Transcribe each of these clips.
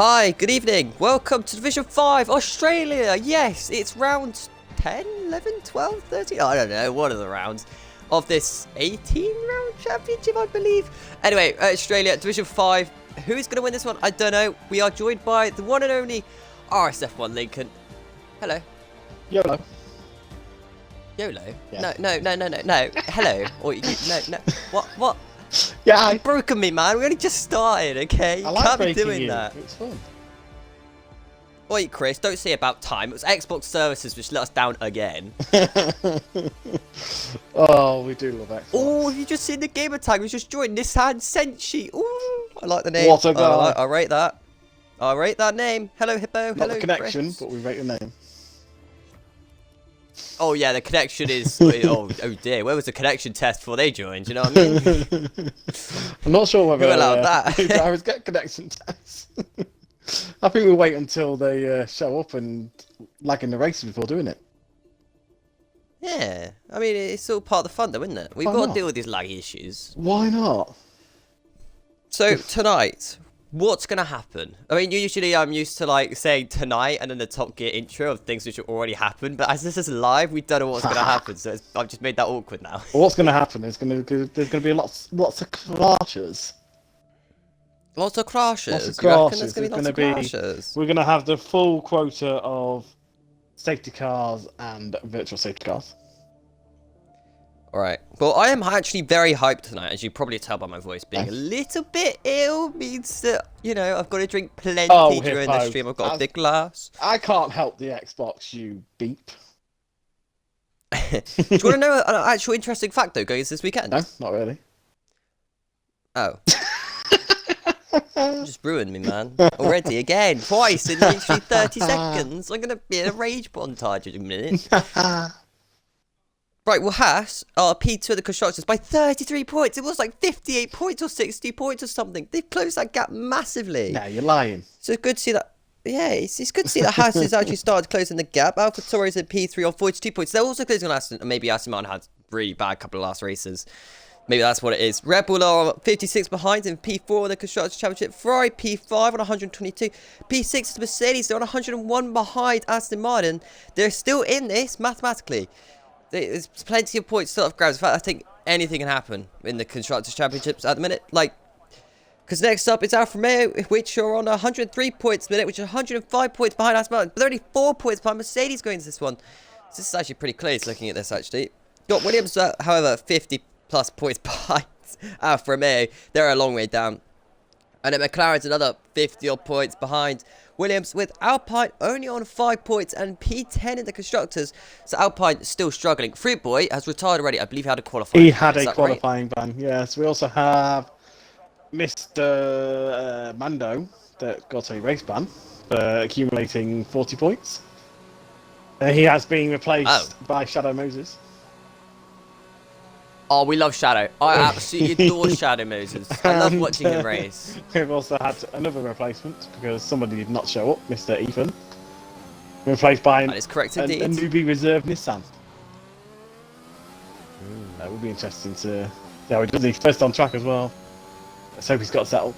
Hi, good evening. Welcome to Division 5, Australia. Yes, it's round 10, 11, 12, 13. I don't know, one of the rounds of this 18-round championship, I believe. Anyway, Australia, Division 5. Who is going to win this one? I don't know. We are joined by the one and only RSF1 Lincoln. Hello. YOLO. YOLO? Yeah. No. Hello. Or no. What? Yeah, You've broken me, man. We only just started, okay? I You like can't be breaking doing you. that. It's fun. Wait, Chris, don't say about time. It was Xbox services which let us down again. Oh, we do love Xbox. Oh, have you just seen the gamer tag? We just joined Nissan Senshi. Ooh, I like the name. What a guy. I rate that. I rate that name. Hello, Hippo. Not Hello, the connection, Chris. but we rate the name. Oh, yeah, the connection is... oh dear. Where was the connection test before they joined? You know what I mean? I'm not sure whether Who allowed that? drivers get connection tests. I think we'll wait until they show up and lag in the races before doing it. Yeah. I mean, it's all part of the fun, though, isn't it? We've Why got to not? deal with these laggy issues. Why not? So, tonight... what's going to happen? I mean, usually I'm used to, like, saying tonight and then the Top Gear intro of things which have already happened. But as this is live, we don't know what's going to happen. So I've just made that awkward now. Well, what's going to happen is there's going to be lots of crashes. Lots of crashes. Lots of You reckon crashes. there's going to be lots of crashes? We're going to have the full quota of safety cars and virtual safety cars. Alright. Well, I am actually very hyped tonight, as you probably tell by my voice being a little bit ill. Means that, you know, I've got to drink plenty during the stream. I've got a big glass. I can't help the Xbox, you beep. Do you want to know an actual interesting fact, though, going into this weekend? No, not really. Oh. You just ruined me, man. Already, again, twice in literally 30 seconds. I'm going to be in a rage montage in a minute. Right, well, Haas are P2 of the constructors by 33 points. It was like 58 points or 60 points or something. They've closed that gap massively. No, you're lying. So it's good to see that. Yeah, it's good to see that Haas has actually started closing the gap. AlphaTauri's in P3 on 42 points. They're also closing on Aston. Maybe Aston Martin had a really bad couple of last races. Maybe that's what it is. Red Bull are 56 behind in P4 in the Constructors' Championship. Ferrari P5 on 122. P6 is Mercedes. They're on 101 behind Aston Martin. They're still in this mathematically. There's plenty of points still up grabs. In fact, I think anything can happen in the Constructors' Championships at the minute. Like, because next up it's Alfa Romeo, which are on 103 points a minute, which are 105 points behind Aston Martin. But they're only 4 points behind Mercedes going into this one. So this is actually pretty close looking at this, actually. Got Williams, however, 50 plus points behind Alfa Romeo. They're a long way down. And then McLaren's another 50 odd points behind Williams, with Alpine only on 5 points and P10 in the constructors. So Alpine still struggling. Fruit Boy has retired already. I believe he had a qualifying ban. He had a qualifying ban, yes. We also have Mr. Mando that got a race ban for accumulating 40 points. He has been replaced by Shadow Moses. Oh, we love Shadow. I absolutely adore Shadow Moses. I love watching him race. We've also had another replacement because somebody did not show up, Mr. Ethan. Replaced by That is correct a indeed. newbie reserve Nissan. That would be interesting to see how he does. He's first on track as well. Let's hope he's got set up.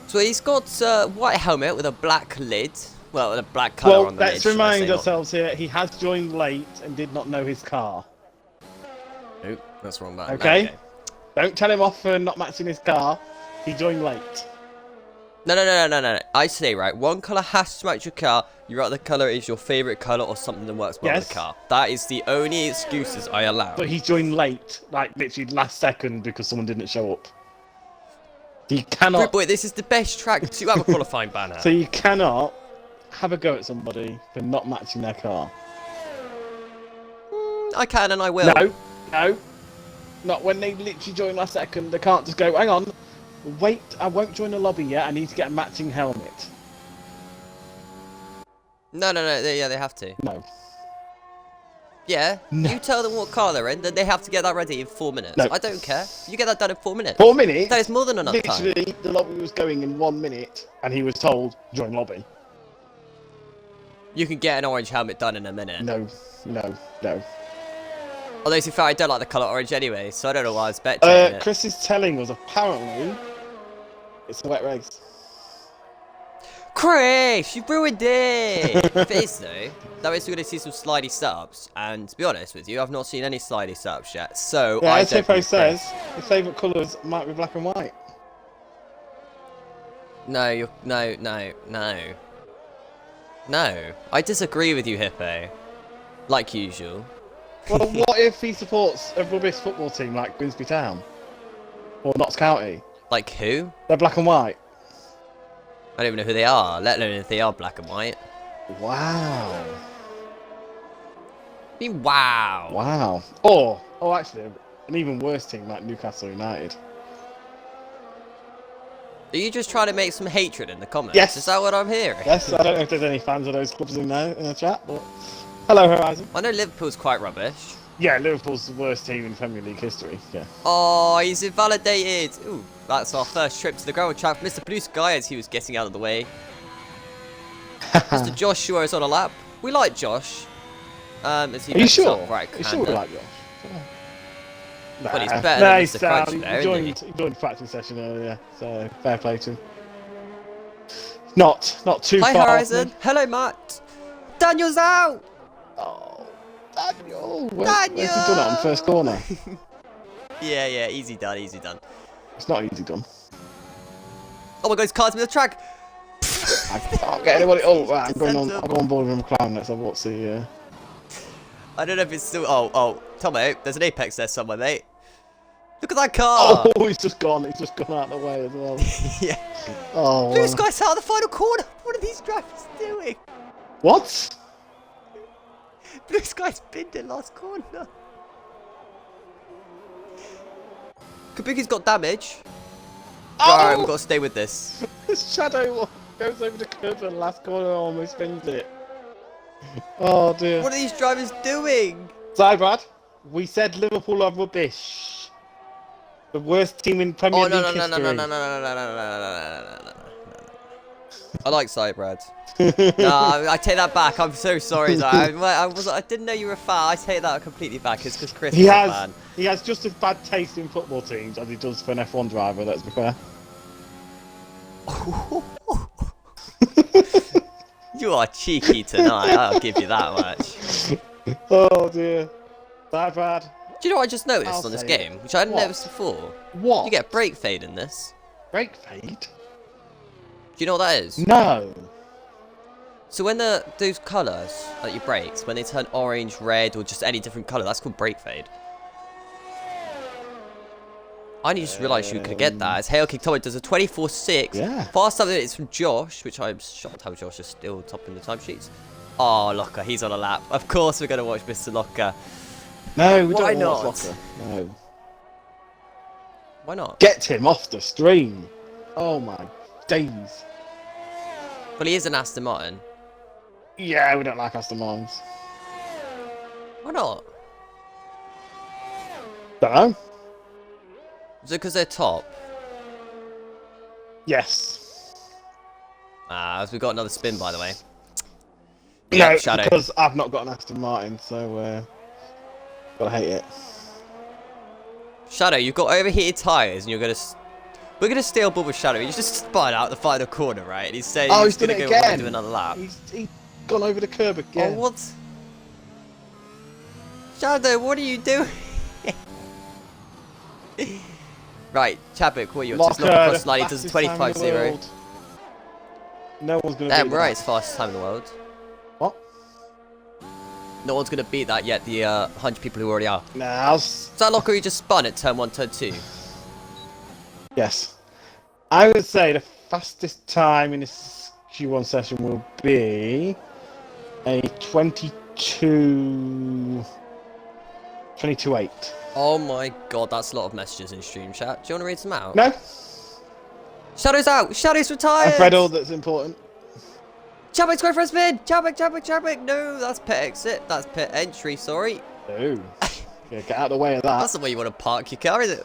So he's got a white helmet with a black lid. Well, with a black colour on the lid. Let's remind ourselves here, he has joined late and did not know his car. Nope, that's wrong button. Okay? Don't tell him off for not matching his car. He joined late. No. I say, right, one colour has to match your car. Your other colour is your favourite colour or something that works well with the car. That is the only excuses I allow. But he joined late, like literally last second because someone didn't show up. You cannot... Fruit Boy, this is the best track to have a qualifying ban at. So you cannot have a go at somebody for not matching their car. I can and I will. No, not when they literally join last second. They can't just go, hang on, wait, I won't join the lobby yet. I need to get a matching helmet. No, yeah, they have to. No. Yeah, No. you tell them what car they're in, then they have to get that ready in 4 minutes. No. I don't care. You get that done in 4 minutes. 4 minutes? That is more than enough time. Literally, the lobby was going in 1 minute, and he was told, join lobby. You can get an orange helmet done in a minute. No. Although, to be fair, I don't like the colour orange anyway, so I don't know why I was spectating it. Chris is telling us, apparently, it's a wet race. Chris, you ruined it! If it is, though, that means we're going to see some slidey setups. And to be honest with you, I've not seen any slidey setups yet. So, Yeah, I as don't Hippo think says, Chris... his favourite colours might be black and white. No, No, I disagree with you, Hippo. Like usual. Well, what if he supports a rubbish football team like Grimsby Town? Or Notts County? Like who? They're black and white. I don't even know who they are, let alone if they are black and white. Wow. I mean, wow. Wow. Or, actually, an even worse team like Newcastle United. Are you just trying to make some hatred in the comments? Yes. Is that what I'm hearing? Yes, I don't know if there's any fans of those clubs in there in the chat, but... Hello, Horizon. I know Liverpool's quite rubbish. Yeah, Liverpool's the worst team in Premier League history, yeah. Oh, he's invalidated. Ooh, that's our first trip to the ground track. Mr. Blue Sky as he was getting out of the way. Mr. Joshua is on a lap. We like Josh. Is he Are you sure? Right, Are you sure we like Josh? Nah, well, he's better than Mr. Crunch he there, isn't he? joined the practice session earlier, so fair play to him. Not too Hi, far. Horizon. Hello, Matt. Daniel's out. Oh, Daniel! Daniel! Where's he done it on first corner? Yeah, easy done, easy done. It's not easy done. Oh my god, his car's in the track. I can't get anybody. Oh, right, I'll go on board with McLaren. Let's have what's the. I don't know if it's still. Oh, Tomo, there's an Apex there somewhere, mate. Look at that car. Oh, he's just gone. He's just gone out of the way as well. Yeah. Oh. Blue Sky's out of the final corner. What are these drivers doing? What? Blue Sky's pinned in last corner. Kabuki's got damage. Oh! Alright, we've got to stay with this. His shadow goes over the curb in the last corner and almost spins it. Oh dear. What are these drivers doing? Brad, we said Liverpool are rubbish. The worst team in Premier League history. No. I like Cybrad. No, I take that back. I'm so sorry. I didn't know you were a fan. I take that completely back. It's because Chris is a fan. He has just as bad taste in football teams as he does for an F1 driver, let's be fair. You are cheeky tonight. I'll give you that much. Oh dear. Brad. Do you know what I just noticed on this game, which I hadn't noticed before? What? You get brake fade in this. Brake fade? Do you know what that is? No. So when those colours, like your brakes, when they turn orange, red, or just any different colour, that's called brake fade. I only just realised you could get that. As Hail King Tommy does a 24.6. Yeah. Fast up it's from Josh, which I'm shocked how Josh is still topping the timesheets. Oh, Locker, he's on a lap. Of course we're going to watch Mr. Locker. No, we Why don't not? watch Locker. No. Why not? Get him off the stream. Oh my days. Well, he is an Aston Martin. Yeah, we don't like Aston Martins. Why not? Don't know. Is it because they're top? Yes. As we got another spin, by the way. No, Yeah, Shadow. because I've not got an Aston Martin, so gotta hate it. Shadow, you've got overheated tyres, and you're gonna. We're gonna steal ball with Shadow. He's just spun out the final corner, right? And he's saying he's done gonna it go again. do another lap. He's gone over the curb again. Oh, what? Shadow, what are you doing? Right, Chadwick, what are you up to? Not across the line, he does a 25-0. No one's gonna Damn beat right, that. it's fastest time in the world. What? No one's gonna beat that yet, the 100 people who already are. Nah, Is that Locker who just spun at turn 1, turn 2? yes. I would say the fastest time in this Q1 session will be a 22.8. Oh my god, that's a lot of messages in stream chat. Do you want to read some out? No. Shadow's out! Shadow's retired! I've read all that's important. Chadwick's going for a spin! Chadwick! No, that's pit exit. That's pit entry, sorry. No. Yeah, get out of the way of that. That's the way you want to park your car, is it?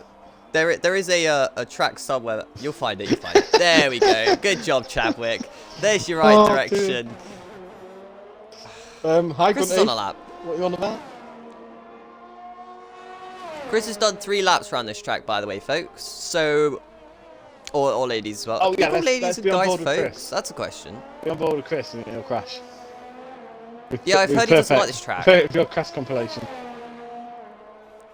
There is a track somewhere. You'll find it, There we go. Good job, Chadwick. There's your right direction. Hi, Chris is Gunty. on a lap. What are you on about? Chris has done 3 laps around this track, by the way, folks. So, Or ladies as well. Oh, yeah, ladies let's and be on guys, board with folks. Chris. That's a question. Be on board with Chris and it'll crash. Yeah, I've heard he doesn't like this track. With your crash compilation.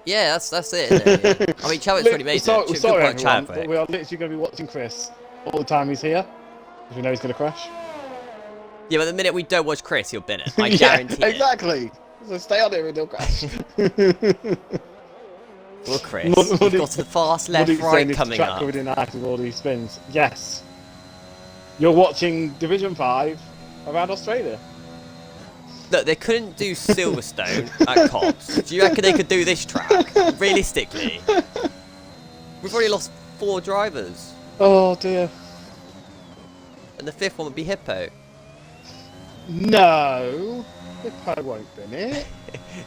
Yeah, that's it, isn't it? Yeah. I mean, Chadwick's already made it. We're sorry, everyone, Chadwick. but we are literally going to be watching Chris all the time he's here. Because we know he's going to crash. Yeah, but the minute we don't watch Chris, he'll bin it. I guarantee it. Exactly. So stay on here and he'll crash. Well, Chris, you've got a fast left, right coming up. Covered in ice with all these spins. Yes. You're watching Division 5 around Australia. Look, they couldn't do Silverstone at Cops. Do you reckon they could do this track? Realistically. We've already lost 4 drivers. Oh, dear. And the 5th one would be Hippo. No. Hippo won't bin it.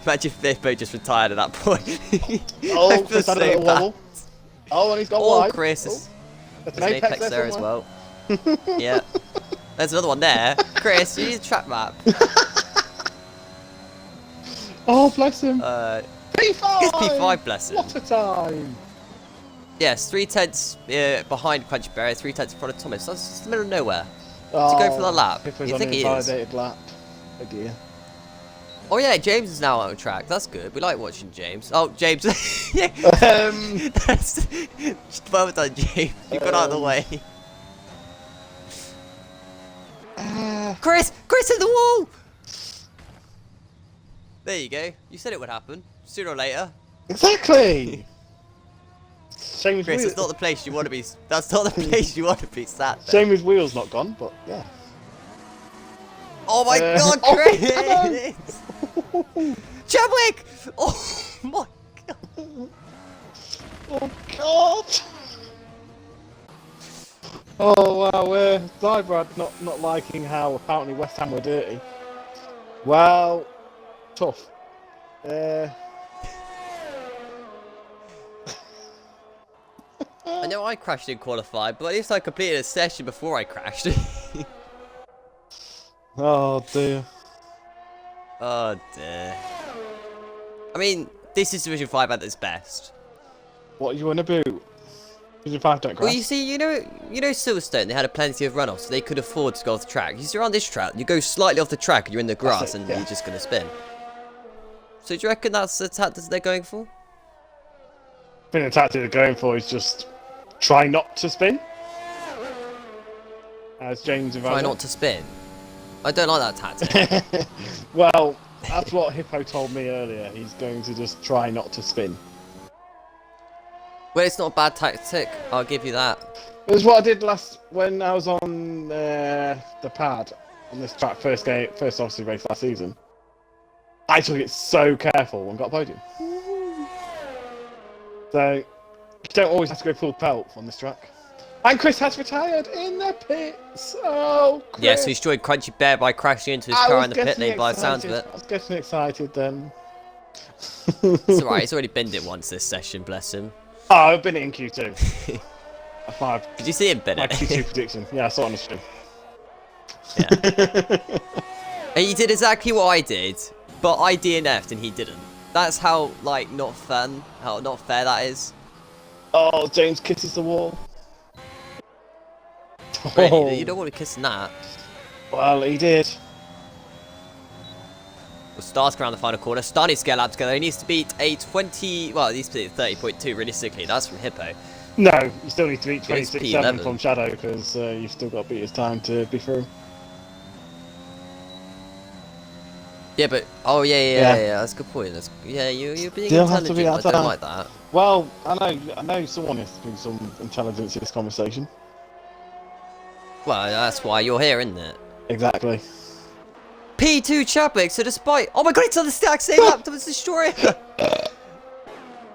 Imagine if Hippo just retired at that point. Oh, Chris had a little wobble. Oh, and he's got wide. Chris. There's an apex there as well. Yeah. There's another one there. Chris, you need a track map. Oh, bless him. P5! It's P5, bless him. What a time. Yes, 3/10 behind Crunchyberry, 3/10 in front of Thomas. That's just the middle of nowhere. Oh, To go for the lap. Hippo's You on think an he is? invalidated lap. Oh, dear. Oh yeah, James is now on track. That's good. We like watching James. Oh, James. Yeah. That's well done, James. You got out of the way. Chris hit the wall. There you go. You said it would happen sooner or later. Exactly. Shame Chris, it's not the place you want to be. That's not the place you want to be sat there. Shame his wheel's not gone, but yeah. Oh my God, Chris! Chadwick! Oh my God! Oh God! Oh wow, Zybrad not liking how apparently West Ham were dirty. Well, tough. I know I crashed in qualify, but at least I completed a session before I crashed. Oh dear. Oh dear. I mean, this is Division 5 at its best. What are you on about? Division 5 don't crash. Well, you see, you know Silverstone, they had a plenty of runoffs, so they could afford to go off the track. You see, on this track, you go slightly off the track and you're in the grass and you're just going to spin. So do you reckon that's the tactics they're going for? I think the tactic they're going for is just try not to spin. As James Try not to spin? I don't like that tactic. Well, that's what Hippo told me earlier. He's going to just try not to spin. Well, it's not a bad tactic, I'll give you that. It was what I did when I was on the pad on this track, first obviously race last season. I took it so careful and got a podium. So you don't always have to go full pelt on this track. And Chris has retired in the pits. Oh, Chris. Yeah, so he's destroyed Crunchy Bear by crashing into his car in the pit lane by the sounds of it. I was getting excited then. It's alright, he's already binned it once this session, bless him. Oh, I've been in Q2. That's my Did you see him bin it? Q2 prediction. Yeah, I saw it on the stream. Yeah. And he did exactly what I did, but I DNF'd and he didn't. That's how, like, not fun, how not fair that is. Oh, James kisses the wall. Really? Oh. You don't want to kiss that. Well, he did. Well, Star's around the final corner. Star needs to get a lap together. He needs to beat a 20... Well, he needs to beat 30.2, realistically. That's from Hippo. No, you still need to beat It's 26.7 P11. from Shadow, because you've still got to beat his time to be through. Yeah, but... Oh, yeah. That's a good point. You're being Still have to be intelligent. I outside. don't like that. Well, I know someone has to bring some intelligence to this conversation. Well, that's why you're here, isn't it? Exactly. P2 Chadwick, so despite... Oh my god, it's on the exact same lap to destroy it!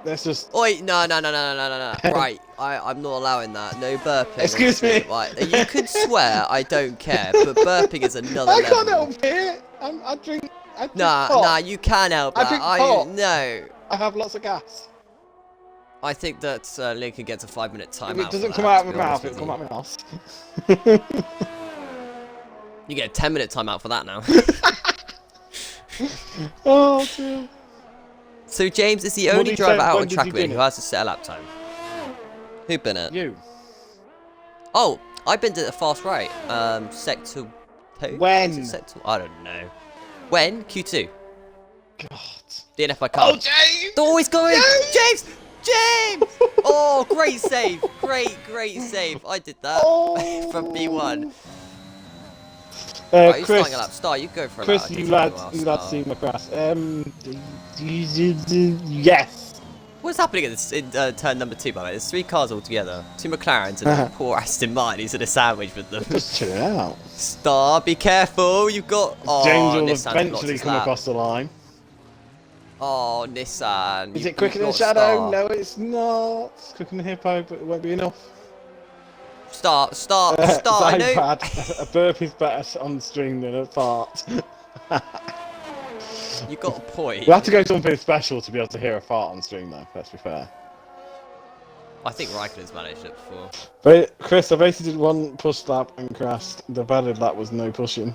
Let's just... Oi, no. Right, I'm not allowing that. No burping. Excuse me. Right, you can swear, I don't care, but burping is another level. I can't help it! I drink Nah, pop. you can help that. I drink pop. No. I have lots of gas. I think that Lincoln gets a 5-minute timeout. If it doesn't come out of my mouth, it'll come out of my mouth. You get a 10-minute timeout for that now. Oh, dear. So James is the What only did you driver say? out When on did track you with bin who it? has to set a lap time. Who bin it? You. Oh, I've been to the fast right. Sector 2? When? Is it sector? I don't know. When? Q2. God. DNF by car. Oh, James! They're always going! James! James! Oh, great save. Great save. I did that Oh. from B1. Right, you're Chris, starting a lap. Start, you go for a Chris, lap. you lads seen my crash. Yes. What's happening in turn number 2, by the way? There's 3 cars all together. 2 McLarens and a poor Aston Martin who's in a sandwich with them. Just chill out. Star, be careful. You've got... Oh, James will Nissan eventually come across the line. Oh, Nissan. Is it quicker than Shadow? No, it's not. It's quicker than Hippo, but it won't be enough. Start. I know. Bad. A burp is better on stream than a fart. You got a point. We have to go something special to be able to hear a fart on stream, though. Let's be fair. I think Raikkonen's managed it before. But Chris, I basically did one push lap and crashed. The valid lap was no pushing.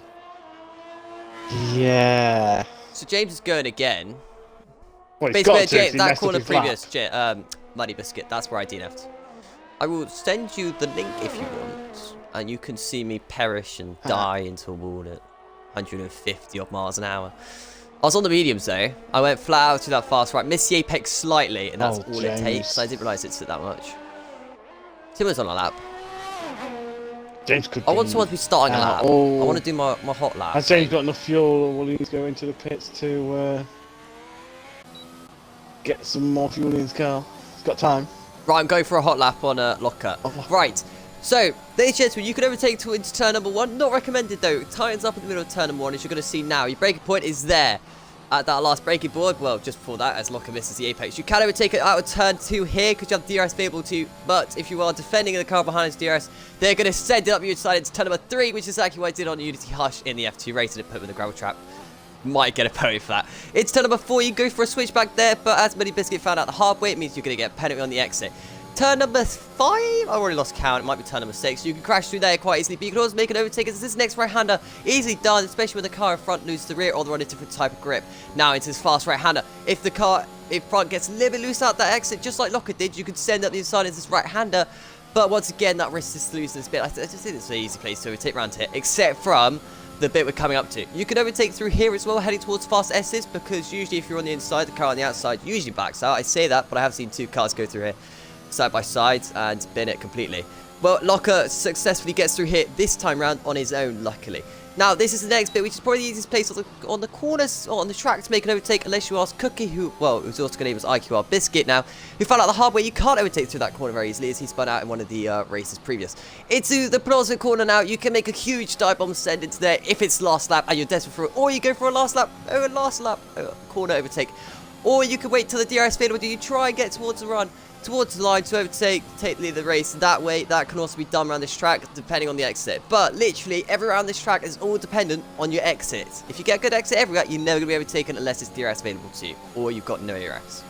Yeah. So James is going again. Well, he's Basically, got to, if he that messed up corner his previous, lap. Muddy Biscuit. That's where I DNF'd. I will send you the link if you want, and you can see me perish and die into a wall at 150 odd miles an hour. I was on the mediums though. I went flat out to that fast right, missed the apex slightly, and that's all it takes. I didn't realise it took that much. Tim was on a lap. James could. I want someone to be starting a lap. I want to do my hot lap. Has James got enough fuel, or will he go into the pits to get some more fuel in his car? He's got time. Right, I'm going for a hot lap on a Lockhart. Right, so, ladies and gentlemen, you can overtake into turn number 1. Not recommended though. It tightens up in the middle of turn number 1, as you're going to see now. Your braking point is there at that last braking board. Well, just before that, as Lockhart misses the apex. You can overtake it out of turn 2 here, because you have DRS available to. But if you are defending the car behind its DRS, they're going to send it up your side into turn number 3, which is exactly what I did on Unity Hush in the F2 race, and it put with the gravel trap. Might get a penalty for that. It's turn number 4, you go for a switchback there, but as Muddy Biscuit found out the hard way, it means you're going to get a penalty on the exit. Turn number 5, I already lost count, it might be turn number 6, you can crash through there quite easily, but you can also make an overtake as this next right-hander, easily done, especially when the car in front loses the rear or they're on a different type of grip. Now into this fast right-hander, if the car in front gets a little bit loose out that exit, just like Lockhart did, you can send up the inside into this right-hander, but once again, that risk is losing this bit. I just think it's an easy place to overtake around here, except from the bit we're coming up to. You can overtake through here as well, heading towards fast S's, because usually if you're on the inside, the car on the outside usually backs out. I say that, but I have seen 2 cars go through here side by side and bin it completely. Well, Lockhart successfully gets through here this time round on his own, luckily. Now, this is the next bit, which is probably the easiest place on the corners or on the track to make an overtake, unless you ask Cookie, who, well, whose also name was IQR Biscuit now, who found out the hard way you can't overtake through that corner very easily, as he spun out in one of the races previous. Into the penultimate corner now, you can make a huge dive bomb send into there if it's last lap and you're desperate for it, or you go for a last lap, corner overtake. Or you can wait till the DRS failed, or you try and get towards the run, towards the line to overtake, take the lead of the race. That way, that can also be done around this track, depending on the exit. But literally, every round this track is all dependent on your exit. If you get a good exit everywhere, you're never going to be overtaken unless it's DRS available to you, or you've got no DRS.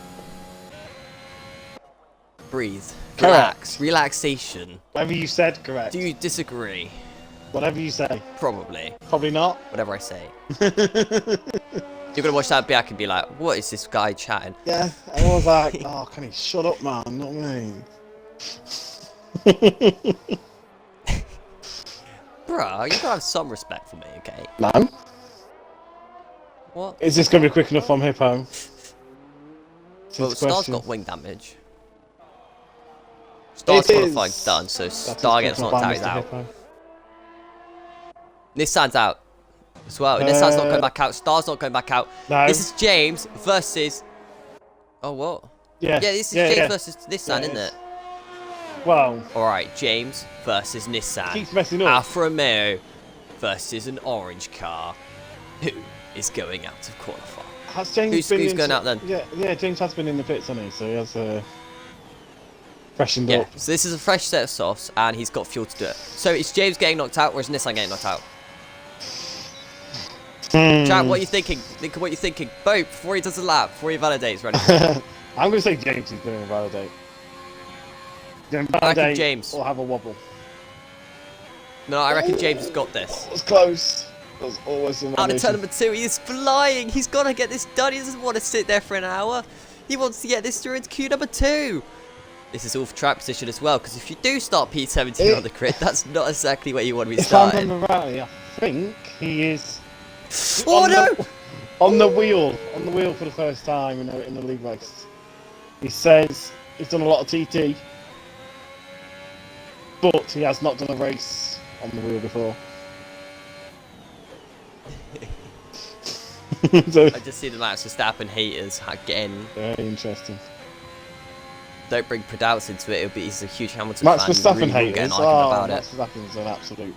Breathe. Relax. Relaxation. Whatever you said, correct. Do you disagree? Whatever you say. Probably. Probably not. Whatever I say. You're going to watch that back and be like, what is this guy chatting? Yeah, I was like, oh, can he shut up, man? Not me. Bruh, you gotta have some respect for me, okay? No. What? Is this going to be quick enough on Hippo? Well, Star's got wing damage. Star's qualifying done, so Star gets knocked out, he's out. Nissan's out as well. Nissan's not going back out. Star's not going back out. No. This is James versus... Oh, what? Yeah. Yeah, this is James versus Nissan, isn't it? Well... Alright, James versus Nissan. Keeps messing up. Alfa Romeo versus an orange car. Who is going out of qualifying? Has James been who's going out then? Yeah, James has been in the pits, hasn't he? So he has freshened up. So this is a fresh set of softs, and he's got fuel to do it. So is James getting knocked out, or is Nissan getting knocked out? Chat, what are you thinking? Think of what you're thinking. Both, before he does the lap, before he validates, ready? I'm going to say James is going to validate. I reckon James. Or have a wobble. No, I reckon James has got this. It was close. It was always an Out of turn number 2, he is flying. He's got to get this done. He doesn't want to sit there for an hour. He wants to get this through into Q number 2. this is all for track position as well, because if you do start P17 on the grid, that's not exactly where you want to be If I starting. remember rightly, I think he is Oh no! on the wheel for the first time in the league race. He says he's done a lot of TT, but he has not done a race on the wheel before. So, I just see the Max Verstappen haters getting. very interesting. Don't bring Pradouts into it. He's a huge Hamilton Max fan. Verstappen Really will get an haters. argument about Max it. Verstappen's an absolute.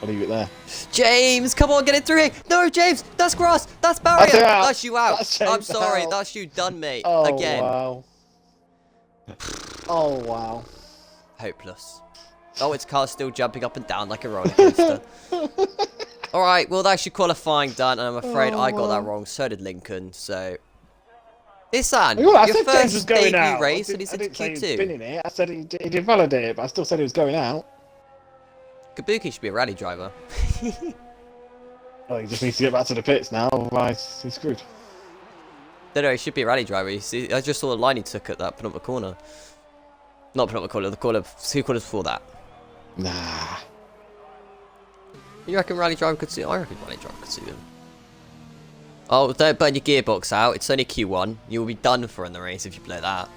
I'll leave it there. James, come on, get it through here. No, James, that's grass. That's barrier. That's it out. That's you out. That's I'm James sorry. out. That's you done, mate. Oh Again. wow. Oh wow. Hopeless. Oh, its car's still jumping up and down like a roller coaster. Alright, well, that's your qualifying done, and I'm afraid I got that wrong. So did Lincoln, so... Isan, Well, I your said James was first going debut out. race, I and he's didn't into say he'd been Q2. in it. I said he did validate it, but I still said he was going out. Kabuki should be a rally driver. Oh, he just needs to get back to the pits now, otherwise he's screwed. No, he should be a rally driver. You see, I just saw the line he took at that penultimate corner. Not penultimate corner, the corner, 2 corners before that. Nah. You reckon rally driver could see him? I reckon rally driver could see him. Oh, don't burn your gearbox out. It's only Q1. You will be done for in the race if you blow that.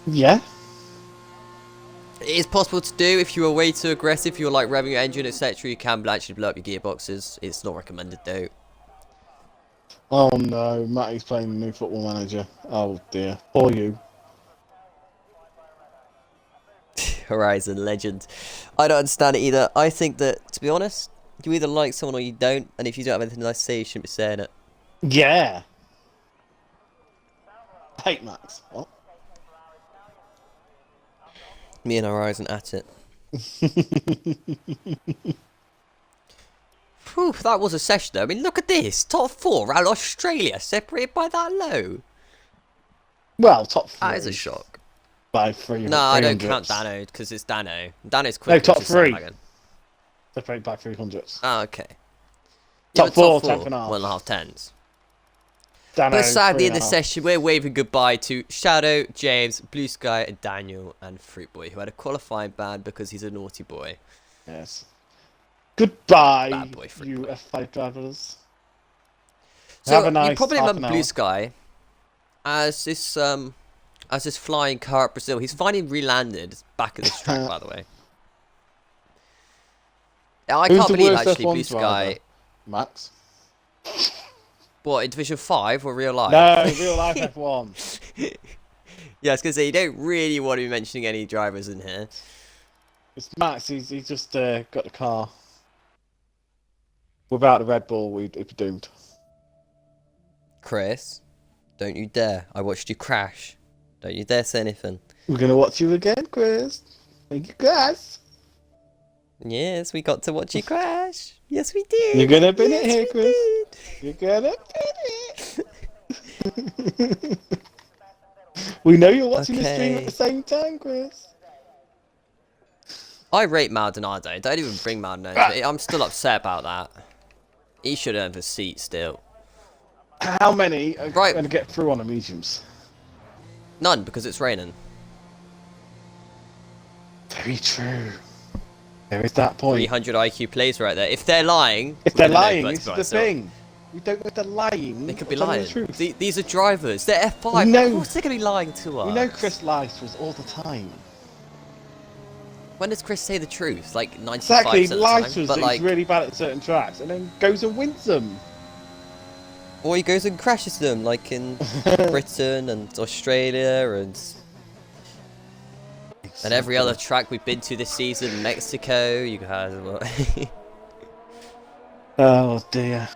Yeah. It is possible to do if you are way too aggressive. You're like revving your engine, etc. You can actually blow up your gearboxes. It's not recommended though. Oh no, Matty's playing the new Football Manager. Oh dear. Poor you. Horizon legend. I don't understand it either. I think that, to be honest, you either like someone or you don't, and if you don't have anything nice to say, you shouldn't be saying it. Yeah. I hate Max. What? Me and Horizon at it. Whew, that was a session though. I mean, look at this. Top 4 around Australia, separated by that low. Well, top 3. That is a shock. By 3. No, I don't count Dano, because it's Dano. Dano's quick. No, top 3. Separated by 300s. Oh, okay. Top Yeah, 4, 4, 10.5. 1.5 tens. Dano, But sadly, in this 3.5. session, we're waving goodbye to Shadow, James, Blue Sky, and Daniel, and Fruit Boy, who had a qualifying ban because he's a naughty boy. Yes. Goodbye, Bad boy, Fruit you Boy. F5 drivers. So Have a nice you probably half remember an Blue hour. Sky as this flying car at Brazil. He's finally re-landed back at this track, by the way. I Who's can't the believe worst actually F1 Blue Sky. driver? Max. What, in Division 5 or real life? No, real life F1. Yeah, I was gonna say you don't really want to be mentioning any drivers in here. It's Max. He's just got the car. Without the Red Bull, we'd be doomed. Chris, don't you dare! I watched you crash. Don't you dare say anything. We're gonna watch you again, Chris. Thank you, guys. Yes, we got to watch you crash. Yes, we did. You're gonna bin it Yes, here, we Chris. did. You're gonna bin it. We know you're watching the stream at the same time, Chris. I rate Maldonado. Don't even bring Maldonado. I'm still upset about that. He should have a seat still. How many are Right. going to get through on the mediums? None, because it's raining. Very true. There is that point. 300 IQ plays right there. If they're lying... If we they're don't know, lying, but this is to be the honest, thing. We don't know if they're lying. They could be or telling lying. the truth. These are drivers. They're F5. We know. Of course they're going to be lying to us. We know Chris lies to us all the time. When does Chris say the truth? Like 95% Exactly, of the lies time. to us But that like, he's really bad at certain tracks and then goes and wins them. or he goes and crashes them, like in Britain and Australia and every other track we've been to this season. Mexico, you guys. Oh dear.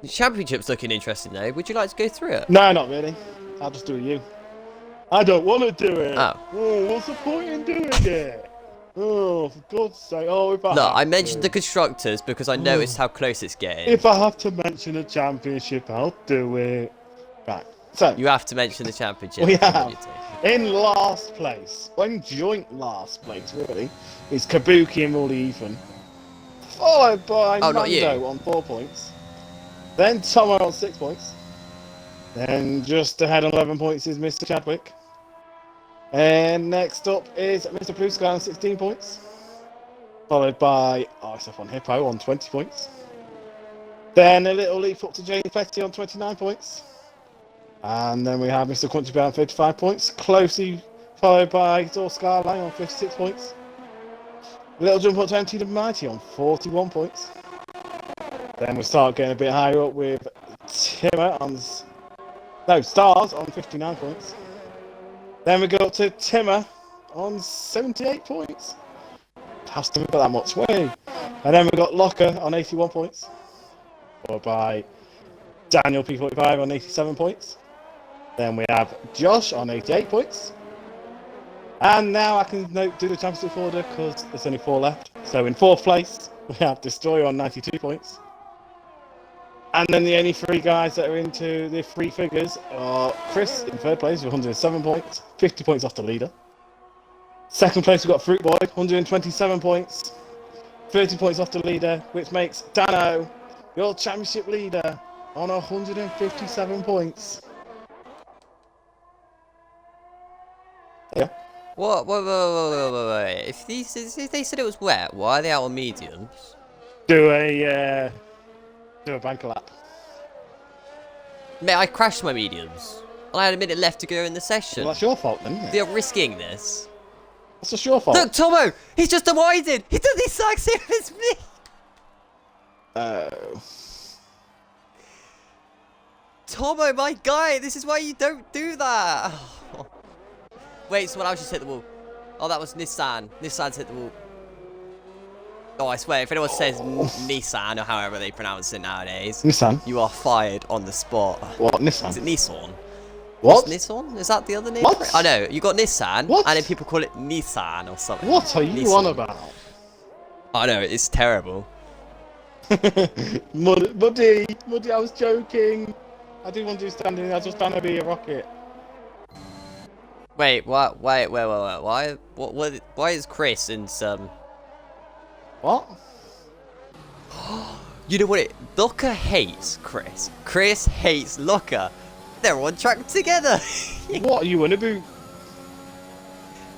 The championship's looking interesting though. Would you like to go through it? No, not really. I'll just do it you. I don't want to do it. Oh. What's the point in doing it? Oh, for God's sake. Oh, if I No, have I mentioned the to. constructors because I noticed how close it's getting. If I have to mention a championship, I'll do it. Right. So, You have to mention the championship. we That's what have, you do. in last place, in joint last place, really, is Kabuki and Rolly Ethan. Followed by Oh, not you. Mando on 4 points. Then Tomo on 6 points. Then just ahead on 11 points is Mr. Chadwick. And next up is Mr. Blue Sky on 16 points. Followed by RSF1 Hippo on 20 points. Then a little leap up to James Petty on 29 points. And then we have Mr. Country Bear on 55 points. Closely followed by Zor Skyline on 56 points. A little jump up to MT the Mighty on 41 points. Then we start getting a bit higher up with Timmer on... No, Stars on 59 points. Then we go up to Timmer on 78 points. Has to be that much way. And then we've got Locker on 81 points. Followed by Daniel P45 on 87 points. Then we have Josh on 88 points. And now I can do the championship order because there's only 4 left. So in 4th place, we have Destroyer on 92 points. And then the only 3 guys that are into the 3 figures are Chris in 3rd place with 107 points, 50 points off the leader. 2nd place we've got Fruit Boy, 127 points, 30 points off the leader, which makes Dano your championship leader on 157 points. Yeah. What? Wait. If they said it was wet, why are they out on mediums? Do a banker lap. Mate, I crashed my mediums. And I had a minute left to go in the session. Well, that's your fault then, isn't it? They're risking this. That's just your fault. Look, Tomo! He's just avoided! He did the exact same as me! Oh. Tomo, my guy, this is why you don't do that! Wait, someone else just hit the wall. Oh, that was Nissan. Nissan's hit the wall. Oh, I swear, if anyone says Nissan or however they pronounce it nowadays, Nissan? you are fired on the spot. What, Nissan? Is it Nissan? What? Nissan? Is that the other name? What? I know, you got Nissan, what? and then people call it Nissan or something. What are you on about? I know, it's terrible. Muddy, I was joking. I didn't want to do standing, I just want to be a rocket. Wait, what? Wait, why? Why is Chris in some... What? You know what? Locker hates Chris. Chris hates Locker. They're on track together. What are you on about?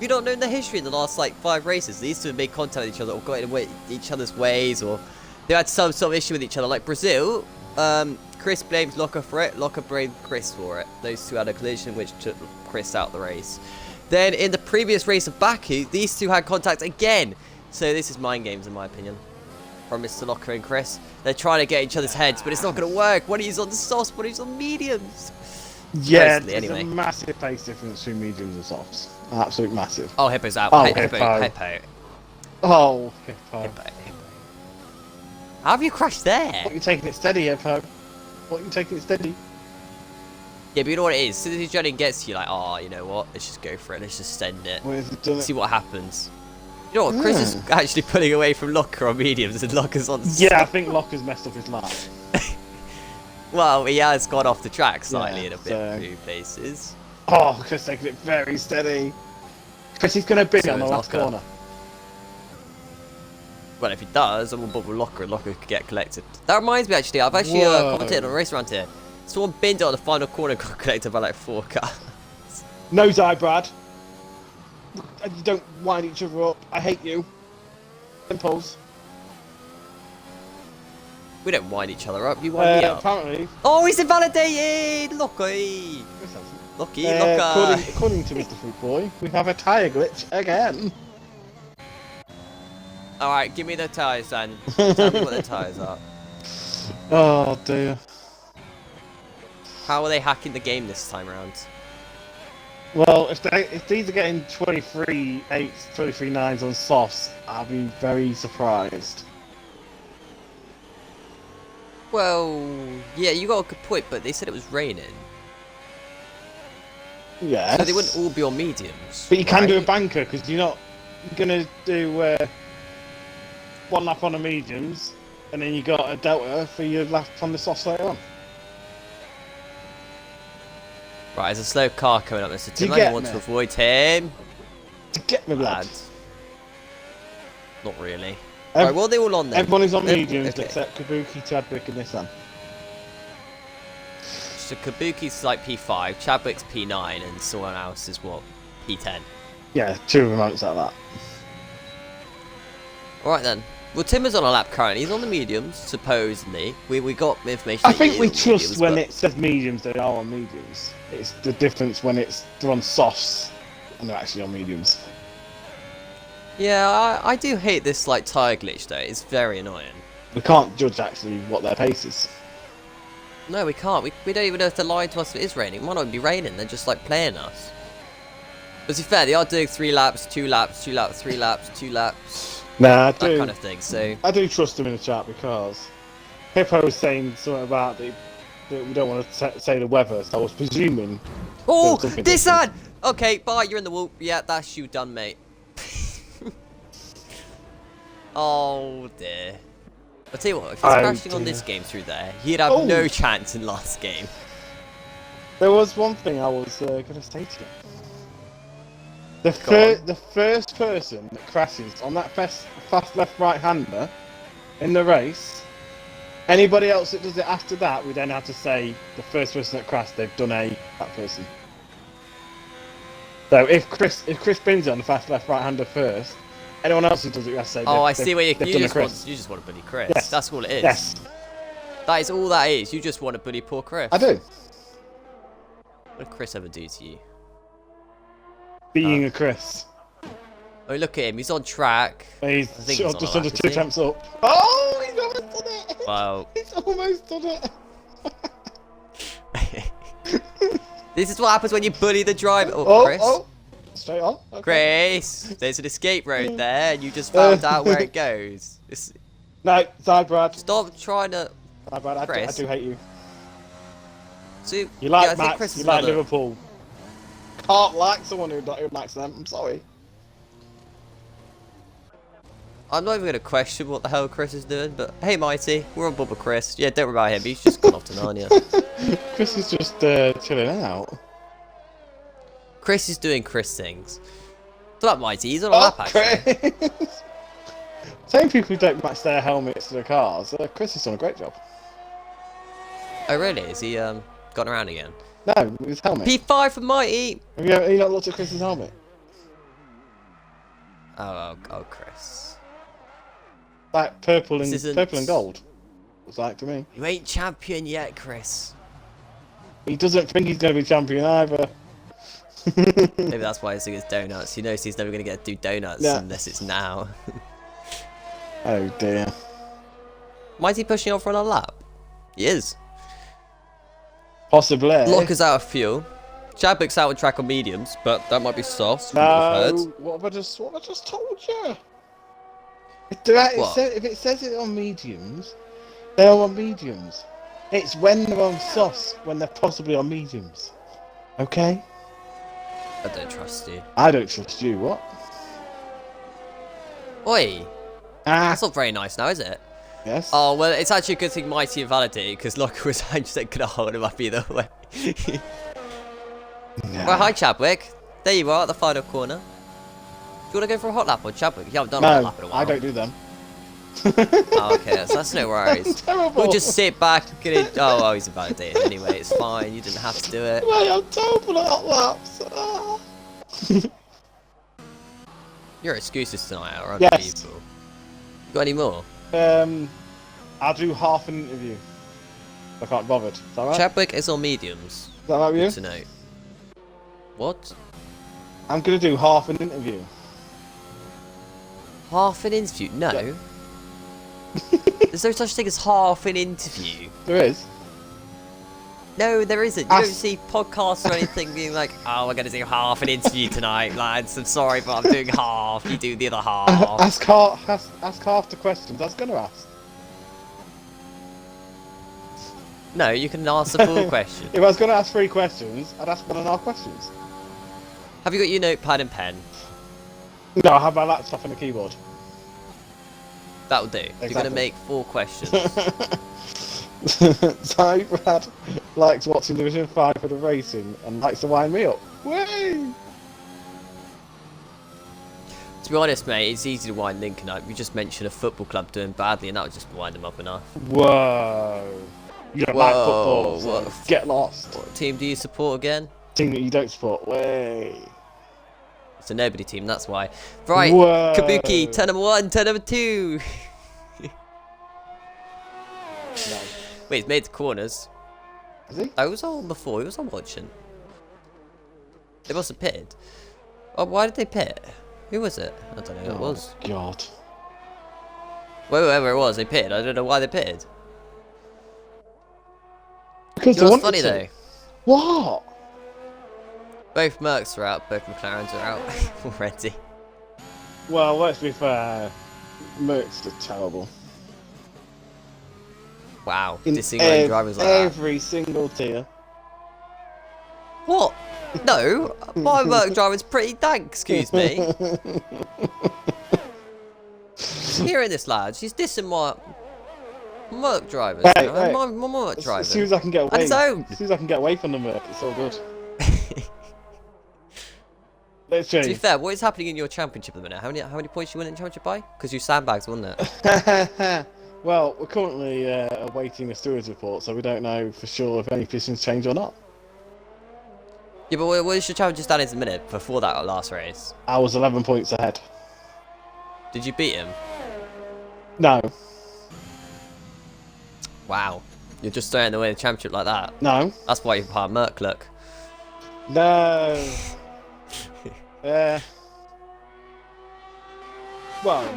You don't know the history in the last like 5 races. These two have made contact with each other or got in each other's ways, or they had some sort of issue with each other. Like Brazil, Chris blames Locker for it. Locker blamed Chris for it. Those two had a collision which took Chris out the race. Then in the previous race of Baku, these two had contact again. So this is mind games in my opinion. From Mr. Locker and Chris. They're trying to get each other's heads, but it's not going to work. One of you's on the softs, one of you's on mediums. Yeah, Mostly, there's anyway. a massive pace difference between mediums and softs. Absolute massive. Oh, Hippo's out. Oh, Hippo. Oh, Hippo. Hippo. How have you crashed there? What are you taking it steady, Hippo? What are you taking it steady? Yeah, but you know what it is? As soon as your journey gets to you, like, oh, you know what? Let's just go for it. Let's just send it. What has it done? See what happens. You know what? Chris is actually pulling away from Locker on mediums and Locker's on... Yeah, I think Locker's messed up his lap. Well, he has gone off the track slightly in a few places. Oh, Chris taking it very steady. Chris, he's going to bin So on the is last Locker. corner. Well, if he does, I'm on board with Locker and Locker could get collected. That reminds me, actually, I've actually commentated on a race around here. Someone binned it on the final corner and got collected by like 4 cars. Nose eye, Brad. You don't wind each other up. I hate you. Impulse. We don't wind each other up, you wind me up. Apparently. Oh, he's invalidated! Lucky! Lucky, Lucky! According to Mr. Fruit Boy, we have a tyre glitch again. Alright, give me the tyres then. Tell me what the tyres are. Oh dear. How are they hacking the game this time around? Well, if these are getting 23 8s, 23 9s on softs, I'll be very surprised. Well, yeah, you got a good point, but they said it was raining. Yes. So they wouldn't all be on mediums. But you can do a right? banker, because you're not going to do one lap on the mediums, and then you got a delta for your lap on the softs later on. Right, there's a slow car coming up, Mr. Do you Tim. I get want me? to avoid him. To get me, lad. Not really. Right, what are they all on then? Everyone is on mediums okay. except Kabuki, Chadwick, and Nissan. So Kabuki's like P5, Chadwick's P9, and someone else is what? P10. Yeah, 2 remotes like that. Alright then. Well, Tim is on a lap currently. He's on the mediums, supposedly. We got information. I that think he we is on trust mediums, when but- it says mediums, they are on mediums. It's the difference when they're on softs and they're actually on mediums. Yeah, I do hate this like tyre glitch though. It's very annoying. We can't judge actually what their pace is. No, we can't. We don't even know if they're lying to us if it is raining. It might not be raining. They're just like playing us. But to be fair, they are doing 3 laps, 2 laps, 2 laps, 3 laps, 2 laps. Nah, I That do. kind of thing. So I do trust them in the chat because Hippo was saying something about that we don't want to say the weather, so I was presuming. oh, something this different. ad. Okay, bye. You're in the wall. Yeah, that's you done, mate. Oh dear. I'll tell you what. If he's crashing on this game through there, he'd have no chance in last game. There was one thing I was going to say to you. The first person that crashes on that fast left right hander in the race, anybody else that does it after that, we then have to say the first person that crashed, they've done that person. So if Chris spins it on the fast left right hander first, anyone else who does it, we have to say. Oh, I see where you just want to bully Chris. Yes. That's all it is. Yes, That is all that is. You just want to bully poor Chris. I do. What did Chris ever do to you? Being a Chris. Oh, look at him. He's on track. He's think just he's on a under lap, 2 is he? attempts up. Oh, he's almost done it. Wow. He's almost done it. This is what happens when you bully the driver. Oh, Chris. Straight on. Okay. Chris, there's an escape road there, and you just found out where it goes. No, sorry, Brad. Stop trying to. Sorry, Brad. I Chris. do hate you. See, You like I think Max. Chris You is like another- Liverpool. Can't like someone who likes them. I'm sorry. I'm not even going to question what the hell Chris is doing, but hey, Mighty, we're on Bubba Chris. Yeah, don't worry about him. He's just gone off to Narnia. Chris is just chilling out. Chris is doing Chris things. What's up, Mighty? He's on a lap, actually. Chris. Same people who don't match their helmets to their cars. Chris has done a great job. Oh, really? Is he gone around again? No, his helmet. P5 for Mighty! Have you not looked at Chris's helmet? Oh, Chris. Like purple This and gold. Looks like to me. You ain't champion yet, Chris. He doesn't think he's going to be champion either. Maybe that's why he's doing his donuts. He knows he's never going to get to do donuts unless it's now. Oh dear. Mighty pushing on for another lap? He is. Possibly. Locker's out of fuel. Chadwick's out on track on mediums, but that might be soft. No, what have I just told you? If it says it on mediums, they're on mediums. It's when they're on softs, when they're possibly on mediums. Okay? I don't trust you. I don't trust you, what? Oi! Ah, That's not very nice now, is it? yes. Oh, well, it's actually a good thing Mighty invalidated, because Locker was 100% going to hold him up either way. Nah. Well, hi, Chadwick. There you are at the final corner. Do you want to go for a hot lap on Chadwick? You haven't done a hot No, lap in a while. I don't do them. Oh, okay, so that's no worries. Terrible. We'll just sit back and oh, well, he's invalidated anyway. It's fine. You didn't have to do it. Wait, I'm terrible at hot laps. Ah. Your excuses tonight are Yes. unbelievable. You got any more? I'll do half an interview. I can't be bothered. Is that right? Chadwick is on mediums. Is that right with you? Good to know. What? I'm gonna do half an interview. Half an interview? No. Yeah. There's no such thing as half an interview. There is. No, there isn't. You don't see podcasts or anything being like, oh, we're going to do half an interview tonight, lads. I'm sorry, but I'm doing half. You do the other half. Ask half the questions I was gonna ask. No, you can ask the full question. If I was gonna ask 3 questions, I'd ask 1.5 questions. Have you got your notepad and pen? No, I have my laptop and a keyboard. That'll do. You're going to Exactly. make 4 questions. Ty Brad likes watching Division 5 for the racing and likes to wind me up. Whee! To be honest, mate, it's easy to wind Lincoln up. You just mentioned a football club doing badly, and that would just wind them up enough. Whoa. You don't like Whoa, football, so get lost. what team do you support again? Team that you don't support. Way. It's a nobody team, that's why. Right, Whoa. Kabuki, turn number 1, turn number 2. No. Wait, he's made the corners. Is he? I was on before, he was on watching. They must have pitted. Oh, why did they pit? Who was it? I don't know who it was. God. Whoever it was, they pitted. I don't know why they pitted. Because You know what's funny though? What? Both Mercs are out, both McLarens are out already. Well, let's be fair. Mercs are terrible. Wow, In dissing your own drivers like that. every single tier. What? No, my Merc driver's pretty dank, excuse me. Hearing this, lads, she's dissing my Merc drivers. Hey, You know? hey. My Merc driver. As soon as I can get away, And his own. as soon as I can get away from the Merc, it's all good. Let's To be change. fair, what is happening in your championship at the minute? How many points you win in championship by? Because you sandbags, wasn't it? Well, we're currently awaiting the stewards report, so we don't know for sure if any positions change or not. Yeah, but what is your championship standings at the minute before that last race? I was 11 points ahead. Did you beat him? No, Wow. You're just throwing away the championship like that. no, That's why you're part of Merc, look. no. Well,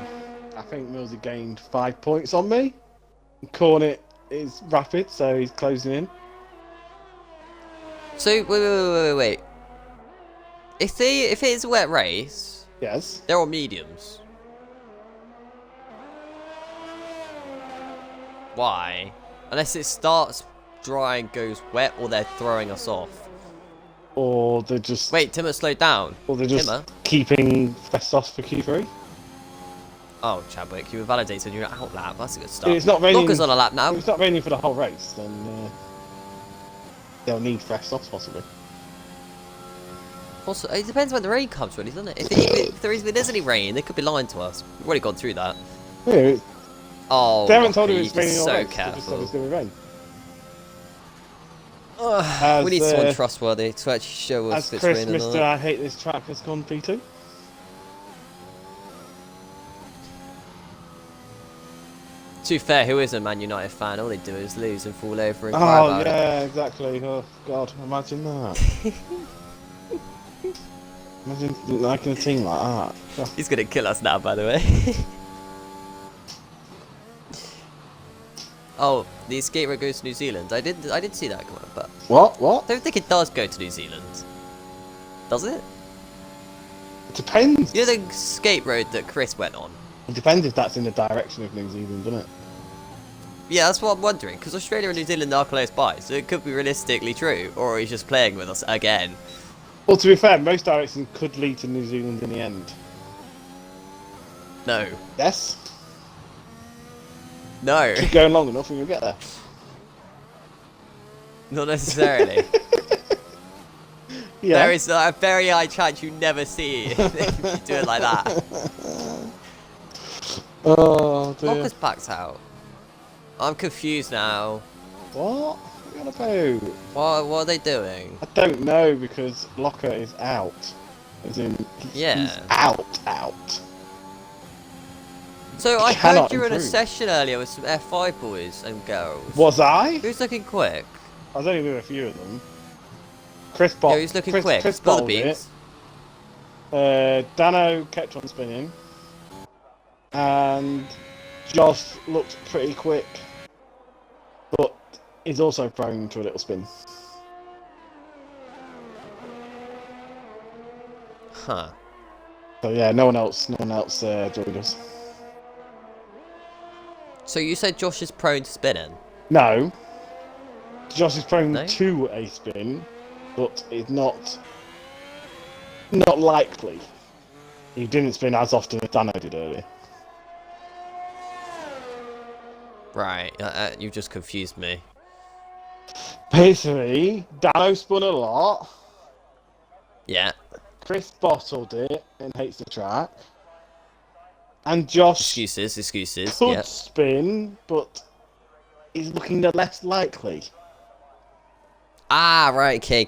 I think Millsy gained 5 points on me. Cornet is rapid, so he's closing in. So, wait. If it is a wet race, Yes. they're all mediums. Why? Unless it starts dry and goes wet, or they're throwing us off. Or they're just. Wait, Timmer, slow down. Or they're just Timmer? keeping Festos for Q3. Oh, Chadwick, you were validated on your out lap. That's a good start. It's not raining. Locker's on a lap now. If it's not raining for the whole race, then they'll need Festos possibly. Also, it depends when the rain comes, really, doesn't it? If there is any rain, they could be lying to us. We've already gone through that. Yeah, Oh, they haven't told him Lockie, it's raining all so race. They just said careful. it's going to rain. We need someone trustworthy to actually show us As if it's Chris, raining or Mr. not. I hate this track has gone P2. To be fair, who is a Man United fan? All they do is lose and fall over and cry Oh about it. yeah, exactly. Oh God, imagine that. Imagine liking a team like that. God. He's gonna kill us now, by the way. Oh, the escape road goes to New Zealand. I did see that come up, but What? I don't think it does go to New Zealand. Does it? It depends. You know the escape road that Chris went on? It depends if that's in the direction of New Zealand, doesn't it? Yeah, that's what I'm wondering, because Australia and New Zealand are close by, so it could be realistically true, or he's just playing with us again. Well, to be fair, most directions could lead to New Zealand in the end. No. Yes. No. Keep going long enough and you'll get there. Not necessarily. Yeah. There is a very high chance you never see it if you do it like that. Oh dear. Locker's backed out. I'm confused now. What? What are you on about? What are they doing? I don't know because Locker is out. As in, he's out. So I cannot heard you were in a improve. session earlier with some F5 boys and girls. Was I? Who's looking quick? I was only with a few of them. Chris Yeah, who's looking quick? Chris Spill the bottled it. beans. Dano kept on spinning. And Josh looked pretty quick. But is also prone to a little spin. Huh. So yeah, no one else joined us. So you said Josh is prone to spinning? No. Josh is prone No? to a spin, but is not likely. He didn't spin as often as Dano did earlier. Right, you've just confused me. Basically, Dano spun a lot. Yeah. Chris bottled it and hates the track. And Josh Excuses, could yeah. spin, but is looking the less likely. Ah, right. Okay.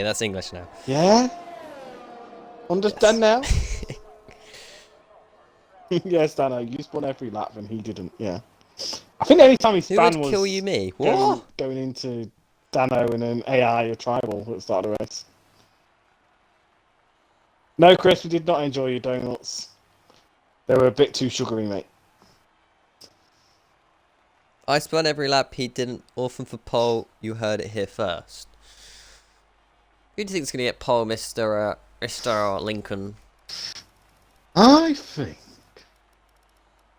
That's English now. Yeah? Understand now? Yes, Dano, you spun every lap and he didn't, yeah. I think the only time he Who would span was kill you, me? What? going into Dano and an AI or tribal at the start of the race. No, Chris, we did not enjoy your donuts. They were a bit too sugary, mate. I spun every lap. He didn't. Orphan for pole. You heard it here first. Who do you think is going to get pole, Mr. Lincoln? I think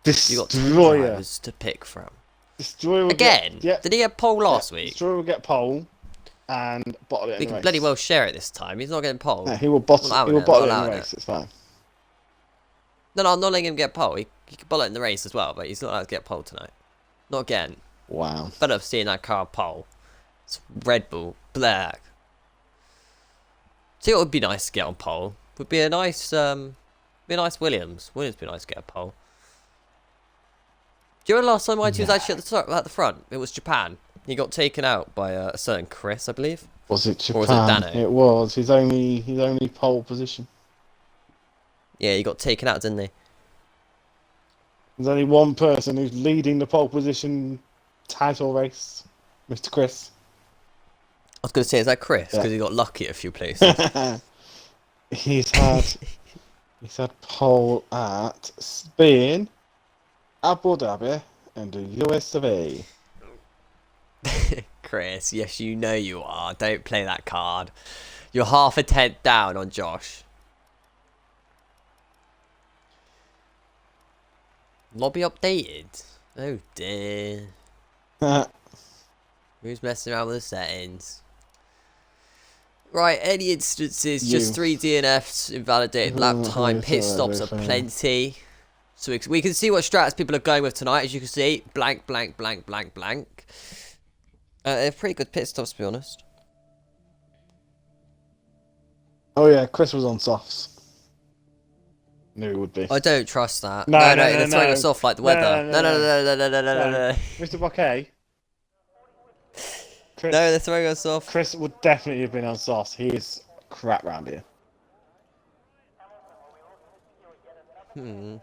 You got two Destroyer. drivers to pick from. Destroyer will Again? Get, Did he have pole last week? Destroyer will get pole and bottle it We in the can race. bloody well share it this time. He's not getting pole. No, he will bottle it in the race. It's fine. No, I'm not letting him get pole. He can bottle it in the race as well, but he's not allowed to get pole tonight. Not again. Wow. Fed up seeing that car pole. It's Red Bull, black. See what would be nice to get on pole? Would be a nice, Williams. Williams would be nice to get a pole. Do you remember last time IT was actually at the front? It was Japan. He got taken out by a certain Chris, I believe. Was it Japan? Or was it Dano? It was his only pole position. Yeah, he got taken out, didn't he? There's only one person who's leading the pole position title race, Mr. Chris. I was going to say, is that Chris? Because he got lucky at a few places. he's had pole at Spain, Abu Dhabi, and the US of A. Chris, yes, you know you are. Don't play that card. You're half a tenth down on Josh. Lobby updated. Oh dear. Who's messing around with the settings? Right, any instances, just 3 DNFs, invalidated lap time, pit stops are plenty. So we can see what strats people are going with tonight, as you can see. Blank. They're pretty good pit stops, to be honest. Oh yeah, Chris was on softs. Knew he would be. I don't trust that. No, they're throwing us off like the weather. No. Mr. Bouquet. Chris, No, they're throwing us off. Chris would definitely have been on softs. He is crap round here. I'm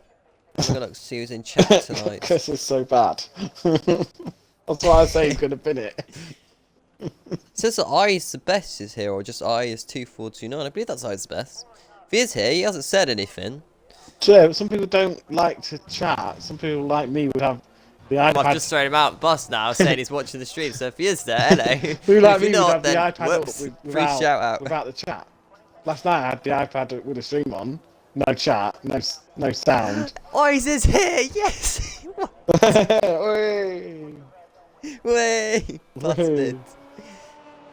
gonna look see who's in chat tonight. Chris is so bad. That's why I say he's gonna bin it. It says that I is the best is here, or just I is 2429. I believe that's I is the best. If he is here, he hasn't said anything. Yeah, but some people don't like to chat. Some people like me would have the iPad. I've just thrown him out the bus now, saying he's watching the stream. So if he is there, hello. Who like me if would not, have the then iPad whoops, up free shout out. without the chat. Last night I had the iPad with the stream on, no chat, no sound. Ois is here, yes. Way, busted.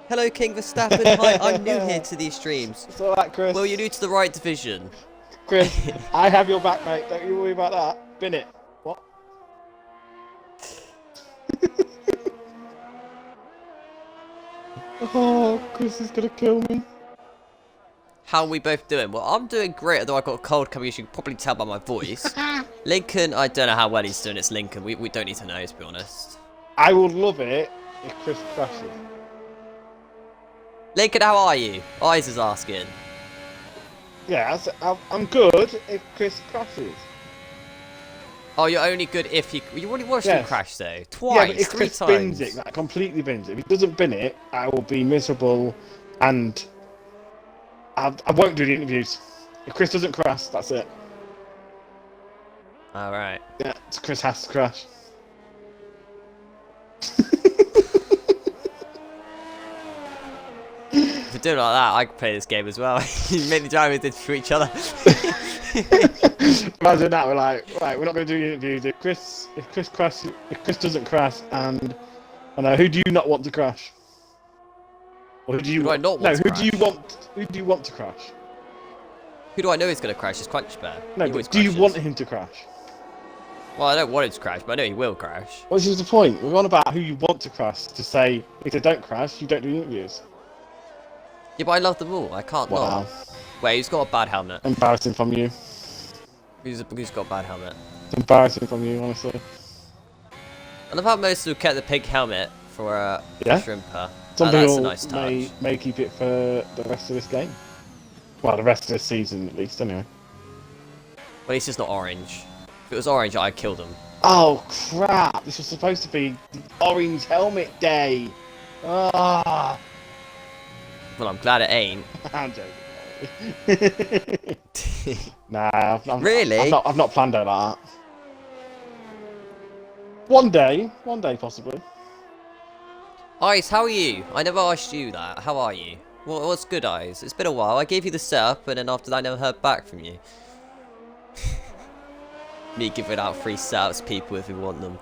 Hello, King Verstappen. Hi, I'm new here to these streams. It's alright, Chris. Well, you're new to the right division. Chris, I have your back, mate. Don't you worry about that. Bin it. What? Oh, Chris is gonna kill me. How are we both doing? Well, I'm doing great, although I've got a cold coming, as you can probably tell by my voice. Lincoln, I don't know how well he's doing. It's Lincoln. We don't need to know, to be honest. I would love it if Chris crashes. Lincoln, how are you? Eyes is asking. Yeah, I'm good if Chris crashes. Oh, you're only good if you already watched him crash, though. Twice, yeah, but if 3 Chris times. bins it, like, completely bins it. If he doesn't bin it, I will be miserable and I won't do the interviews. If Chris doesn't crash, that's it. Alright. Yeah, so Chris has to crash. If we're doing like that, I can play this game as well. Many drivers did for each other. Imagine that, we're like, right, we're not going to do the interviews. If Chris doesn't crash, and I know, who do you not want to crash? Or who do you Who do I not want to who crash? Who do you want to crash? Who do I know is going to crash? It's Crunch Bear. No, He always but do you crashes. want him to crash? Well, I don't want him to crash, but I know he will crash. What's the point? We're on about who you want to crash to say, if they don't crash, you don't do interviews. Yeah, but I love them all. I can't Wow. not. Wait, who's got a bad helmet? Embarrassing from you. Who's got a bad helmet? It's embarrassing from you, honestly. I love how most of them kept the pink helmet for Shrimper. Some That's a people nice touch. may keep it for the rest of this game. Well, the rest of this season at least, anyway. But it's just not orange. If it was orange, I'd kill them. Oh crap! This was supposed to be the orange helmet day. Ah. Well, I'm glad it ain't. I'm joking. Nah, Really? I've not planned it like that. One day possibly. Ice, how are you? I never asked you that. How are you? What's good, Ice? It's been a while. I gave you the setup, and then after that, I never heard back from you. Me giving out free setups to people if we want them.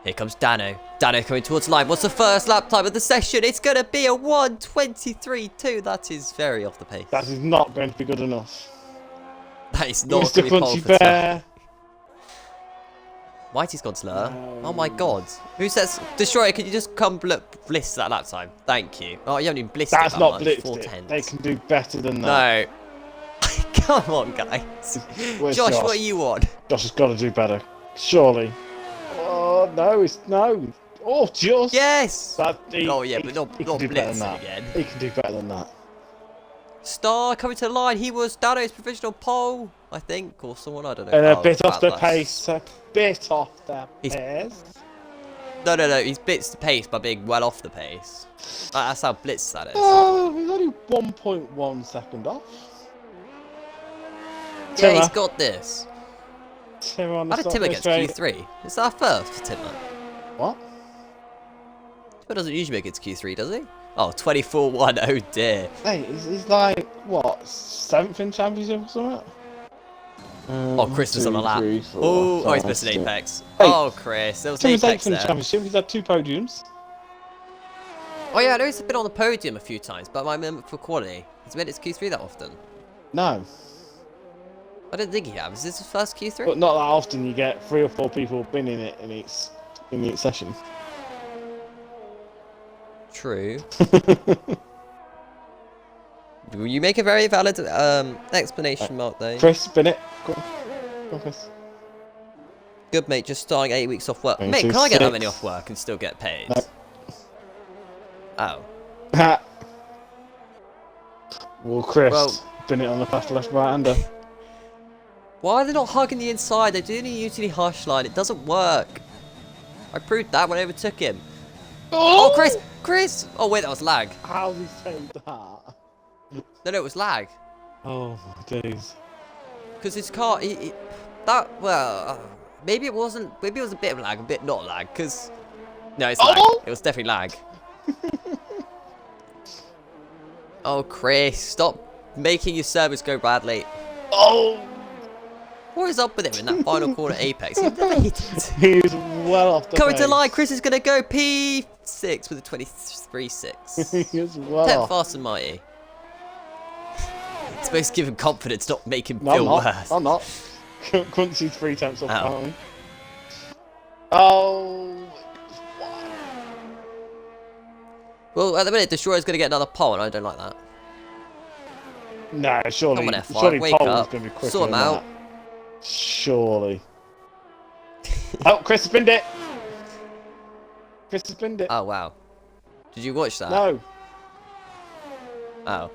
Here comes Dano. Dano coming towards the line. What's the first lap time of the session? It's going to be a 1:23.2. That is very off the pace. That is not going to be good enough. That is not Mr. going to be Punchy Bear. Mighty's gone slower. No. Oh my god. Who says... Destroyer, can you just come bliss that lap time? Thank you. Oh, you haven't even blissed That's it that not much. blitzed it. They can do better than that. No. Come on, guys. Where's Josh, what are you on? Josh has got to do better. Surely. Oh, no, it's no. Oh, just. Yes! Oh, yeah, but not blitzing again. He can do better than that. Star coming to the line. He was Dano's provisional pole, I think, or someone, I don't know. And a bit off the pace. A bit off the pace. No. He's bits the pace by being well off the pace. That's how blitz that is. Oh, he's only 1.1 second off. Yeah, he's got this. Timmer on the How did Timmer get to Q3? Is that first for Timmer? What? Timmer doesn't usually make it to Q3, does he? Oh, 24-1, oh dear. Hey, he's like, what, 7th in Championship or something? Oh, Chris was on the lap. He's missing Apex. Hey, oh, Chris, there was Timmer's Apex 8th in there. Championship, he's had 2 podiums. Oh yeah, I know he's been on the podium a few times, but I meant for quality. He's made it to Q3 that often. No. I didn't think he had. Is this his first Q3? But not that often you get 3 or 4 people winning it in each session. True. You make a very valid explanation, Mark, though. Chris, spin it. Go on, Chris. Good, mate. Just starting 8 weeks off work. 22, Mate, can I get that 6. many off work and still get paid? No. Oh. Well, Chris, Well, spin it on the fast left right hander. why are they not hugging the inside? They're doing a utility harsh line. It doesn't work. I proved that when I overtook him. Oh, Chris! Chris! Oh, wait, that was lag. How's he saved that? No, it was lag. Oh, my days. Because his car, maybe it wasn't, maybe it was a bit of lag, a bit not lag, because, no, it's lag. It was definitely lag. Oh, Chris, stop making your service go badly. Oh! What is up with him in that final corner Apex? He never hit it. He's well off the Coming pace. to line, Chris is going to go P6 with a 23.6. He's well 10th off. fast and mighty. It's supposed to give him confidence, not make him No, feel I'm not. worse. I'm not. Crunchy 3 tenths off Ow. apparently. Oh. Well, at the minute, Destroyer's going to get another pole, and I don't like that. No, surely. Come on, F5, Surely wake Pole's up. going to be quicker Sort than him out. that. Surely. Oh, Chris spinned it. Chris spinned it. Oh, wow. Did you watch that? No. Oh.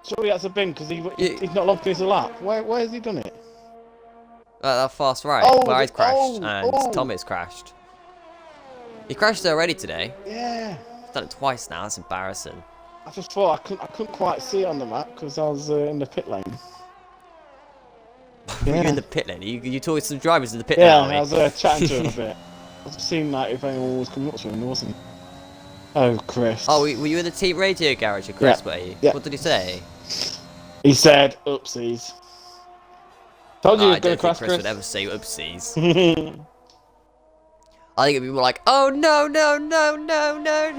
Surely that's a bin because he's not logged his lap. Where has he done it? That fast right, Oh, where he's crashed, oh, and oh. Tommy's crashed. He crashed there already today. Yeah. He's done it twice now, that's embarrassing. I just thought I couldn't quite see it on the map because I was in the pit lane. Were you in the pit lane? You talking to some drivers in the pit lane? Yeah, aren't we? I was chatting to him a bit. I was seeing like if anyone was coming up to him, there wasn't. Oh, Chris. Oh, were you in the team radio garage at Chris, were you? Yeah. What did he say? He said, oopsies. Told you he I was going don't to crash, think Chris Chris. would ever say oopsies. I think it'd be more like, oh no, no, no, no, no,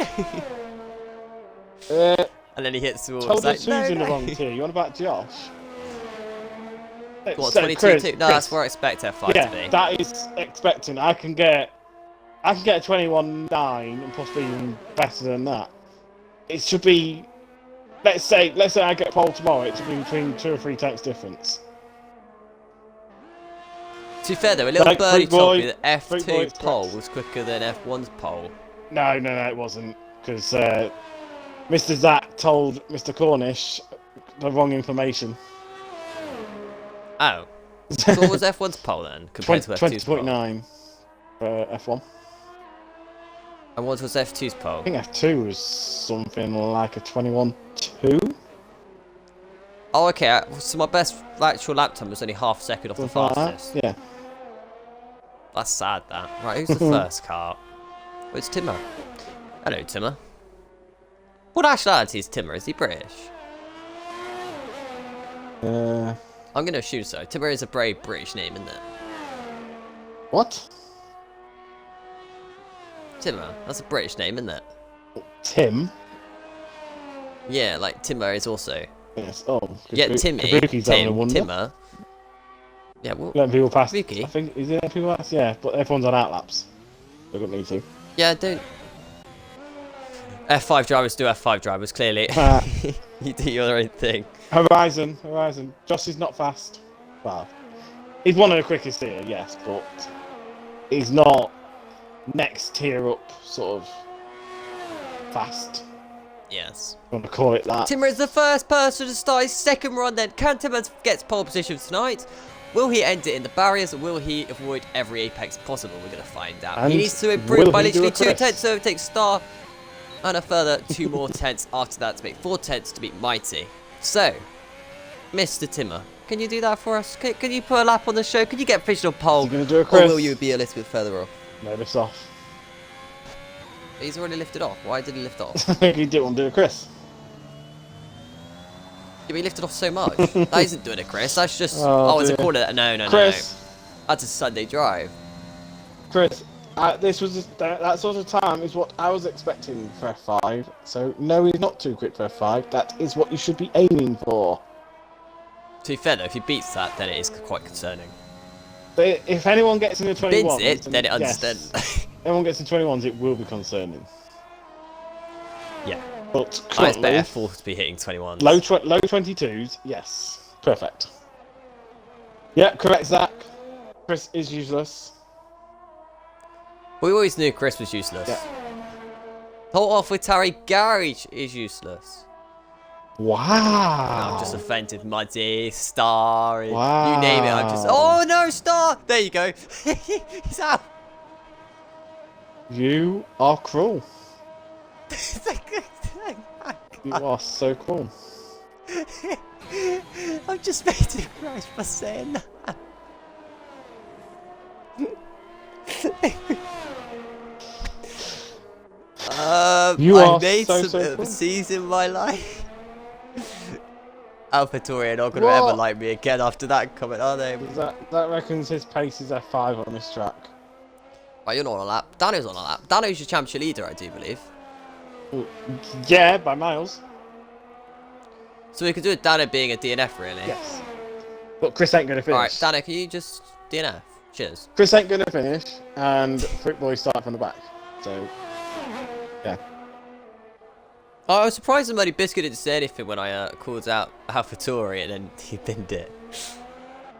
no. And then he hits the wall. Told It's like, us no, who's in the no. wrong tier. You want about Josh? What, So, 22-2? Chris, No, that's where I expect F5 yeah, to be. that is expecting. I can get a 21-9 and possibly even better than that. It should be. Let's say I get pole tomorrow. It should be between 2 or 3 tenths difference. To be fair though, a little Like, birdie Fruit Boy- told me that Fruit Boy F2's is pole correct. was quicker than F1's pole. No, it wasn't. Because Mr. Zach told Mr. Cornish the wrong information. Oh. So what was F1's pole then, compared to F2's pole? 20.9 for F1. And what was F2's pole? I think F2 was something like a 21.2. Oh, okay. So my best actual lap time was only half a second off the Something like that. fastest. Yeah. That's sad, that. Right, who's the first car? Oh, it's Timmer. Hello, Timmer. What nationality is Timmer? Is he British? I'm going to assume so. Timmer is a brave British name, isn't it? What? Timmer. That's a British name, isn't it? Tim? Yeah, like Timmer is also. Yes. Oh. Yeah, Timmy. Kabuki's having a wonder. Timmer. Yeah, well. Letting people pass. Kabuki? I think, is it letting people pass? Yeah, but everyone's on outlaps. They don't need to. Yeah, don't. F5 drivers do F5 drivers, clearly. You do your own thing. Horizon. Joss is not fast. Well, he's one of the quickest here, yes, but he's not next tier up sort of fast. Yes. I want to call it that. Timmer is the first person to start his second run then. Can Timmer get pole position tonight? Will he end it in the barriers or will he avoid every apex possible? We're going to find out. And he needs to improve by will he do literally a 2 Chris? tenths, so it takes Star and a further 2 more tenths after that to make 4 tenths to beat Mighty. So, Mr. Timmer, can you do that for us? Can you put a lap on the show? Can you get official pole? Is he gonna do a Or Chris? will you be a little bit further off? No, lifts off. He's already lifted off. Why did he lift off? I think he didn't want to do a Chris. Yeah, but he lifted off so much. That isn't doing a Chris. That's just. Oh, Oh, it's a dear. corner. No. Chris, That's a Sunday drive. Chris, this was that sort of time is what I was expecting for F5. So no, he's not too quick for F5. That is what you should be aiming for. To be fair though, if he beats that, then it is quite concerning. But if anyone gets in the 21s, Bids it, then it yes, understands. anyone gets in 21s, it will be concerning. Yeah. But I expect currently, F4 to be hitting 21. low 22s, yes, perfect. Yeah, correct, Zach. Chris is useless. We always knew Chris was useless. Yeah. Hold off with Terry Garage is useless. Wow. I'm just offended, Muddy, Star, Wow. you name it. I'm just. Oh no, Star! There you go. He's out. You are cruel. You are so cruel. I've just made him crash for saying that. You I've are made so some cool. C's in my life. AlphaTauri are not going to What? ever like me again after that comment, are they? That reckons his pace is F5 on this track. Right, you're not on a lap. Dano's on a lap. Dano's your championship leader, I do believe. Yeah, by miles. So we could do with Dano being a DNF, really. Yes. But Chris ain't going to finish. Alright, Dano, can you just DNF? Cheers. Chris ain't going to finish, and Fruit Boy start from the back. So, yeah. Oh, I was surprised that Muddy Biscuit didn't say anything when I called out AlphaTauri and then he binned it.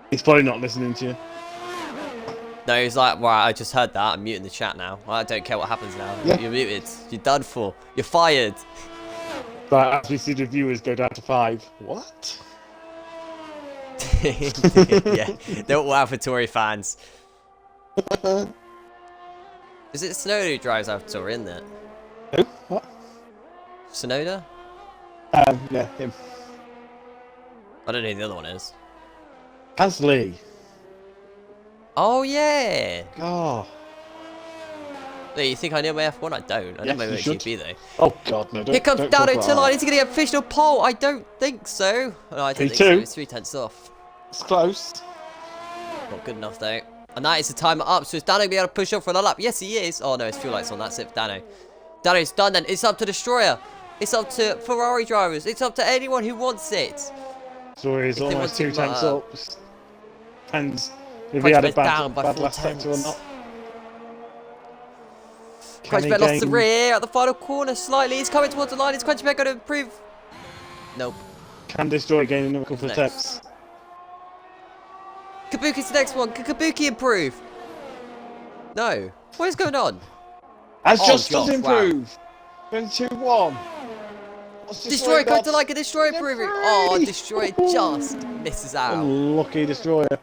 He's probably not listening to you. No, he was like, right, I just heard that. I'm muting the chat now. I don't care what happens now. Yeah. You're muted. You're done for. You're fired. But as we see the viewers go down to 5. What? Yeah, they're all AlphaTauri fans. Is it Sonoda who drives AlphaTauri, isn't it? Who? What? Sonoda? Yeah, him. I don't know who the other one is. Gasly. Oh, yeah. Oh. No, you think I know my F1? I don't. I know Yes, my you should. MotoGP, though. Oh, God, no. Here comes don't Dano talk to about line. that. Is he going to get official pole? I don't think so. No, I don't think P2. so. It's 3 tenths off. It's close. Not good enough, though. And that is the timer up. So is Dano going to be able to push up for another lap? Yes, he is. Oh, no, his fuel light's on. That's it for Dano. Dano's done then. It's up to Destroyer. It's up to Ferrari drivers. It's up to anyone who wants it. So he's If they almost want 2 to, tenths up. Depends if he Crunch had a Bed's down bad, by bad 4 last sector or tenths. not. Crunch Can Bed he lost the gain- rear at the final corner slightly. He's coming towards the line. Is Crunch Bed going to improve? Nope. Can Destroy gain another couple of Next. tenths? Kabuki's the next one. Can Kabuki improve? No. What is going on? As Oh, just gosh, does improve. 22-1. Destroyer going to like a Destroyer improving. Oh, Destroyer just misses out. Unlucky Destroyer.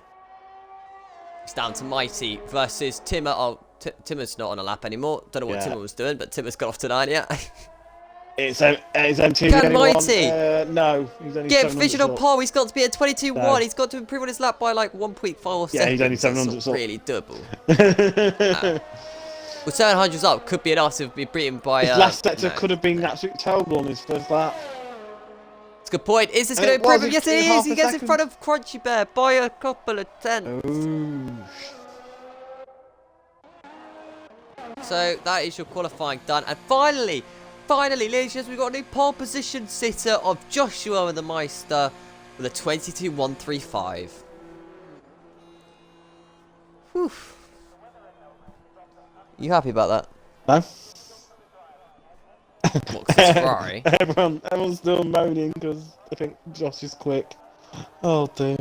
It's down to Mighty versus Timmer. Oh, Timmer's not on a lap anymore. Don't know what Timmer was doing, but Timmer's got off to 9 yet. It's M2. Can Mighty? No, he's only Get 700 Vision on short. pole. He's got to be at 22-1. No. He's got to improve on his lap by like 1.4 seconds. Yeah, he's only 700 That's short. really doable. Well, 700's up. Could be enough to be beaten by... His last sector could have been absolutely terrible on his first lap. It's a good point. Is this going to improve him? Yes, it is. He gets in second. front of Crunchy Bear by a couple of tenths. Ooh. So that is your qualifying done. And finally, ladies and gentlemen, we've got a new pole position sitter of Joshua and the Meister with a 22.135. Whew. You happy about that? No. What, 'cause it's Ferrari? Everyone's still moaning because I think Josh is quick. Oh dear.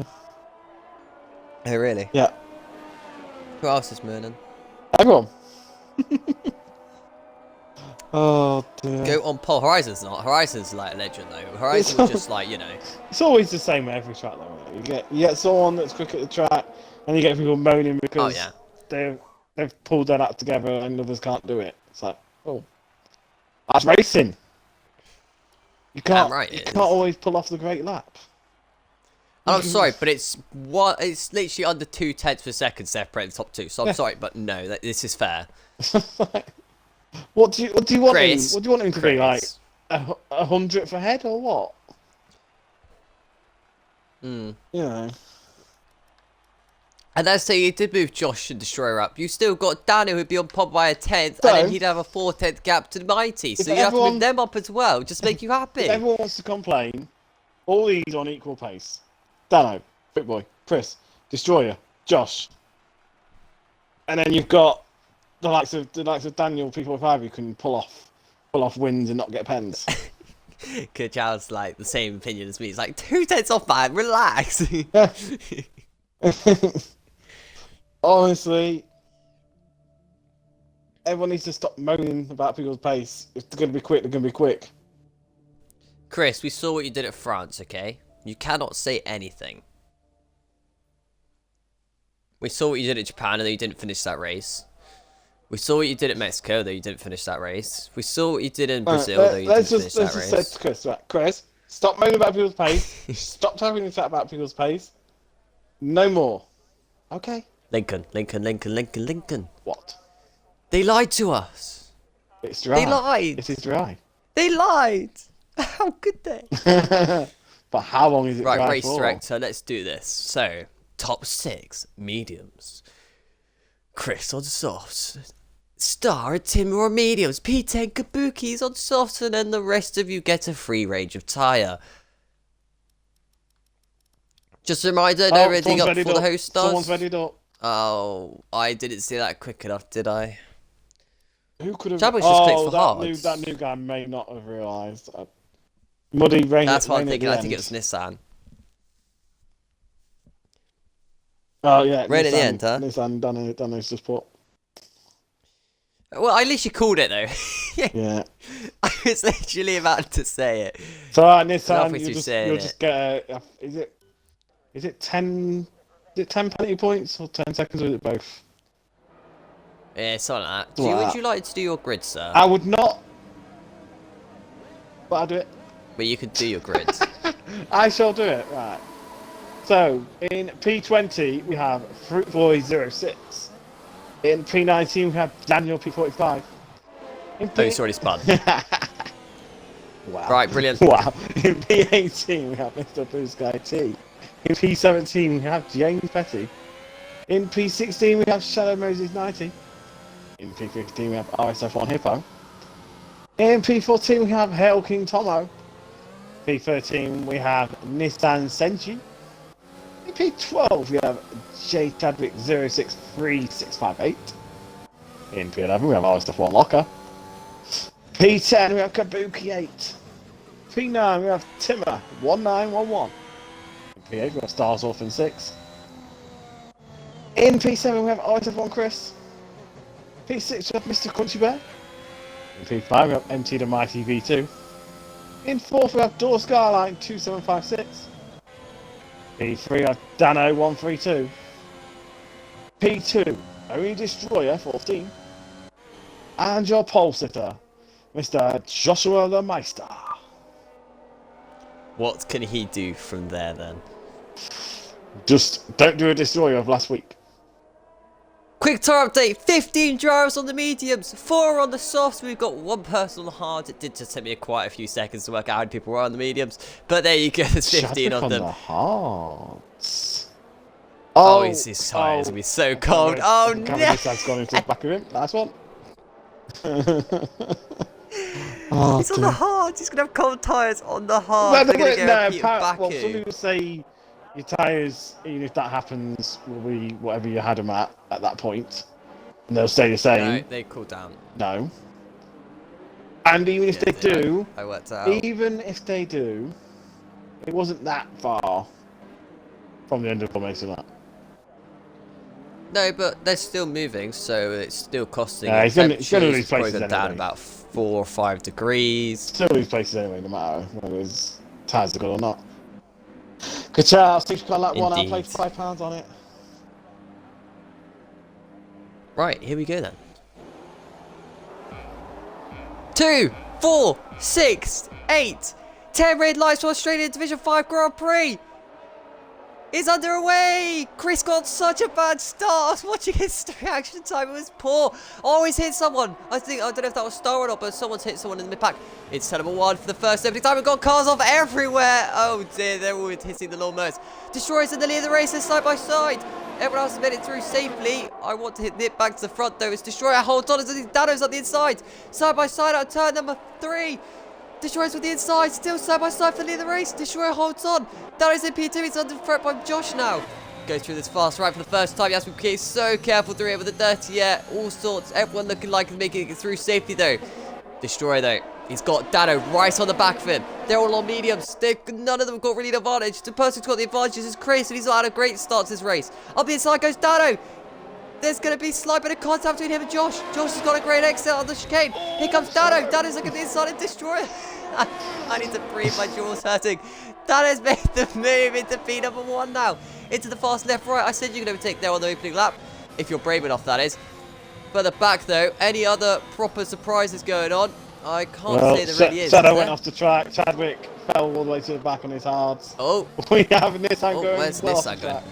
Oh, really? Yeah. Who else is moaning? Everyone. Oh dear. Go on pole. Horizon's not. Horizon's like a legend though. Horizon was just like, you know. It's always the same at every track though. You get someone that's quick at the track, and you get people moaning because they've pulled their act together and others can't do it. It's like, oh, that's racing. You can't always pull off the great lap. And I'm sorry, but it's literally under 0.2 per second separating the top two. So I'm sorry, but no, this is fair. What do you want him? Chris, What do you want him to be like? A 100th ahead or what? You know. And let's say you did move Josh and Destroyer up. You still got Daniel who'd be on pole by a 10th, and then he'd have a 4/10 gap to the Mighty. So you have to move them up as well. Just make you happy. If everyone wants to complain, all these on equal pace. Dano, Fit Boy, Chris, Destroyer, Josh, and then you've got the likes of Daniel P45 who can pull off wins and not get pens. Kachal's like the same opinion as me. He's like 2/10 off, man. Relax. Honestly, everyone needs to stop moaning about people's pace. If they're going to be quick, they're going to be quick. Chris, we saw what you did at France, okay? You cannot say anything. We saw what you did at Japan, although you didn't finish that race. We saw what you did at Mexico, though you didn't finish that race. We saw what you did in Brazil, though you didn't finish that race. Let's just say to Chris, right, Chris, stop moaning about people's pace. Stop talking about people's pace. No more. Okay. Lincoln. What? They lied to us. It's dry. They lied. It is dry. They lied. How could they? But how long is it dry Right, race for? director, let's do this. So, top 6 mediums. Chris on softs. Star and Tim on mediums. P10 Kabuki's on softs, and then the rest of you get a free range of tyre. Just a reminder, no everything up before the host starts. Someone's readied up. Oh, I didn't see that quick enough, did I? Who could have? Chadwick just clicks for hard. That new guy may not have realised. Muddy rain. That's what I'm thinking. I think it was Nissan. Oh yeah, Rain at the end, huh? Nissan Dano's just put. Well, at least you called it though. Yeah. I was literally about to say it. So Nissan, you'll just get a. Is it 10? Is it 10 penalty points or 10 seconds, or is it both? Yeah, something like that. Would you like to do your grid, sir? I would not. But I'll do it. But you could do your grid. I shall do it, right. So, in P20, we have Fruit Boy 06. In P19, we have Daniel P45. He's already spun. Wow. Right, brilliant. Wow. In P18, we have Mr. Blue Sky T. In P17, we have James Petty. In P16, we have Shadow Moses 90. In P15, we have RSF1 Hippo. In P14, we have Hail King Tomo. P13, we have Nissan Senshi. In P12, we have J Chadwick 063658. In P11, we have RSF1 Locker. P10, we have Kabuki 8. P9, we have Timmer 1911. In P8, we have Stars Orphan 6. In P7 we have RSF1 Chris. P6 we have Mr. Crunchy Bear. In P5 we have MT the Mighty V2. In 4th we have Door Skyline 2756. P3 we have Dano 132. P2 Only Destroyer 14. And your pole sitter, Mr. Joshua the Meister. What can he do from there then? Just don't do a destroyer of last week. Quick tire update, 15 drivers on the mediums, 4 on the softs, we've got 1 person on the hards. It did just take me quite a few seconds to work out how many people were on the mediums, but there you go, there's 15 of them. On the hards. Oh, his tyres will be so cold. Oh no! That's gone into the back of him. Nice one. He's on the hards, he's going to have cold tyres on the hards. They're going to get Peter back well, some people say your tyres, even if that happens, will be whatever you had them at that point. And they'll stay the same. No, they cool down. No. And even if they do, I worked out. even if they do, it wasn't that far from the end of the formation lap. No, but they're still moving, so it's still costing. Yeah, he's going to lose probably places go down anyway. about 4 or 5 degrees. Still lose places anyway, no matter whether his tyres are good or not. Good job, Steve's got lap 1, I'll place £5 on it. Right, here we go then. 2, 4, 6, 8, 10 red lights for Australian Division 5 Grand Prix. It's underway! Chris got such a bad start. I was watching his reaction time. It was poor. Always hit someone. I don't know if that was Star or not, but someone's hit someone in the mid-pack. It's turn number 1 for the first opening time. We've got cars off everywhere. Oh dear, they're all hitting the lawnmowers. Destroyers in the lead of the races side by side. Everyone else has made it through safely. I want to hit nip back to the front though. It's Destroyer holds on as Dano's on the inside. Side by side out turn number 3. Destroyers with the inside, still side by side for the lead of the race. Destroyer holds on. Dano's in P2, he's under threat by Josh now. Goes through this fast right for the first time. He has to be so careful through here with the dirty air. All sorts, everyone looking like making it through safely though. Destroyer though, he's got Dano right on the back of him. They're all on mediums. None of them got really an advantage. The person who's got the advantage is Chris, and he's not had a great start to this race. Up the inside goes Dano. There's going to be a slight bit of contact between him and Josh. Josh has got a great exit on the chicane. Here comes Dano. Dano's looking at the inside and Destroyer. I need to breathe, my jaw's hurting. Dano's made the move into P number 1 now. Into the fast left right. I said you can overtake there on the opening lap. If you're brave enough, that is. Further back though, any other proper surprises going on? I can't say there really is. Shadow went off the track. Chadwick fell all the way to the back on his hards. Oh. We have Nissan going. Where's Nissan going?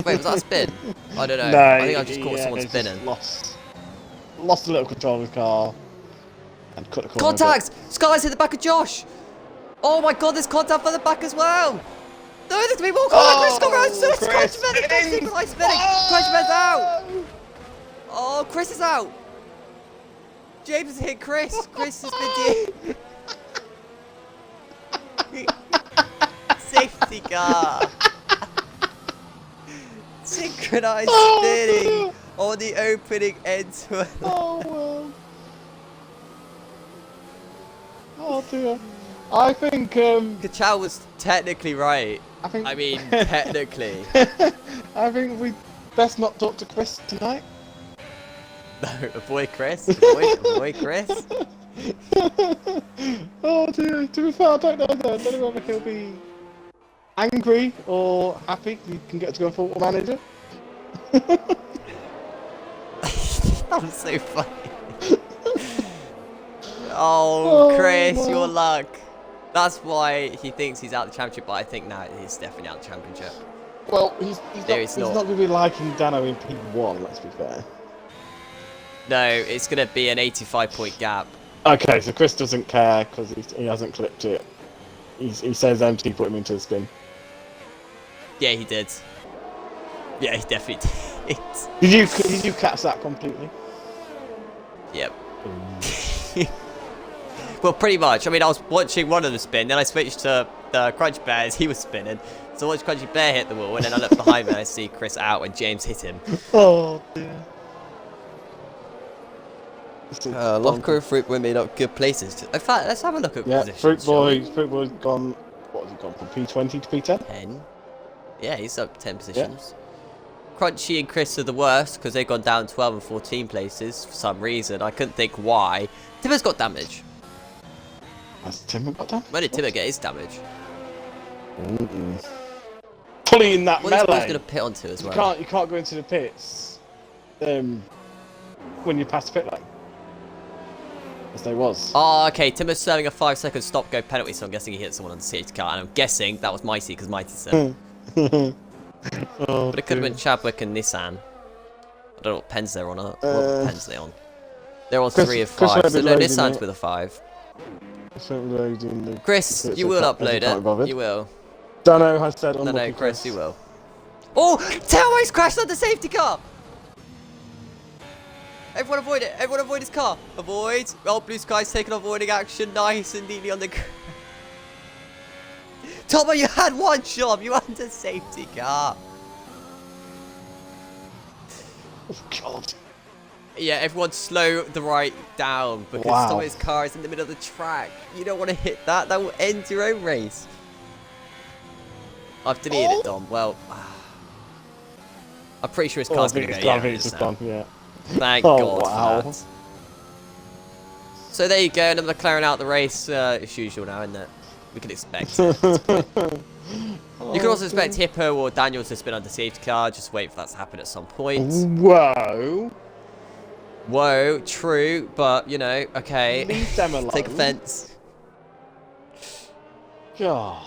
Wait, was that a spin? I don't know. No, I think I just caught someone spinning. Lost a little control of his car and cut the corner. Contacts! Sky's hit the back of Josh. Oh my god, there's contact for the back as well. No, there's going to be more contact. Chris got around. So it's Crunchman. It's spinning. Crunchman's out. Oh, Chris is out. James has hit Chris. Chris has been safety car. Synchronized spinning on the opening end to a Oh dear. I think Kachal was technically right. I mean technically. I think we best not talk to Chris tonight. No, avoid Chris. Avoid Chris. Oh dear. To be fair, I don't know whether he'll be angry or happy we can get to go football manager. I'm so funny. Oh, Chris, no. your luck. That's why he thinks he's out of the championship, but I think now he's definitely out of the championship. Well, he's not going to be liking Dano in P1, let's be fair. No, it's going to be an 85-point gap. Okay, so Chris doesn't care because he hasn't clipped it. He says MT put him into the spin. Yeah, he did. Yeah, he definitely did. Did you catch that completely? Yep. Well, pretty much. I mean, I was watching one of them spin, then I switched to the Crunch Bear as he was spinning. So I watched Crunchy Bear hit the wall, and then I looked behind me and I see Chris out when James hit him. Oh, dear. Locker and Fruit Boy made up good places. In fact, let's have a look at positions. Fruit Boy's gone, what has he gone, from P20 to P10? 10. Yeah, he's up 10 positions. Crunchy and Chris are the worst because they've gone down 12 and 14 places for some reason. I couldn't think why. Timmer's got damage. Has Timmer got damage? When did Timmer get his damage? Pulling in that What is melee. going to pit onto as well? You can't go into the pits when you pass the pit lane. As they was. Oh, okay. Timmer's serving a 5-second stop-go penalty, so I'm guessing he hit someone on the safety car. And I'm guessing that was Mighty because Mighty said. But it could have been Chadwick and Nissan. I don't know what pens they're on. What pens are they on? They're on 3 of 5. So no, Nissan's with a 5. Chris, you will upload it. You will. Dano has said on No, Chris, you will. Oh! Tailways crashed on the safety car! Everyone avoid it. Everyone avoid his car. Avoid. Oh, Blue Sky's taking avoiding action. Nice and neatly on the... Tomo, you had one job. You had a safety car. Oh, God. Yeah, everyone slow the right down because Tomo's car is in the middle of the track. You don't want to hit that. That will end your own race. I've deleted it, Dom. Well, I'm pretty sure his car's going to go. Yeah. Thank God for that. So there you go, another McLaren out the race, as usual now, isn't it? We can expect it. You can also expect Hippo or Daniel to spin under safety car, just wait for that to happen at some point. Whoa. Whoa, true, but, you know, okay. Leave them alone. Take offense. God.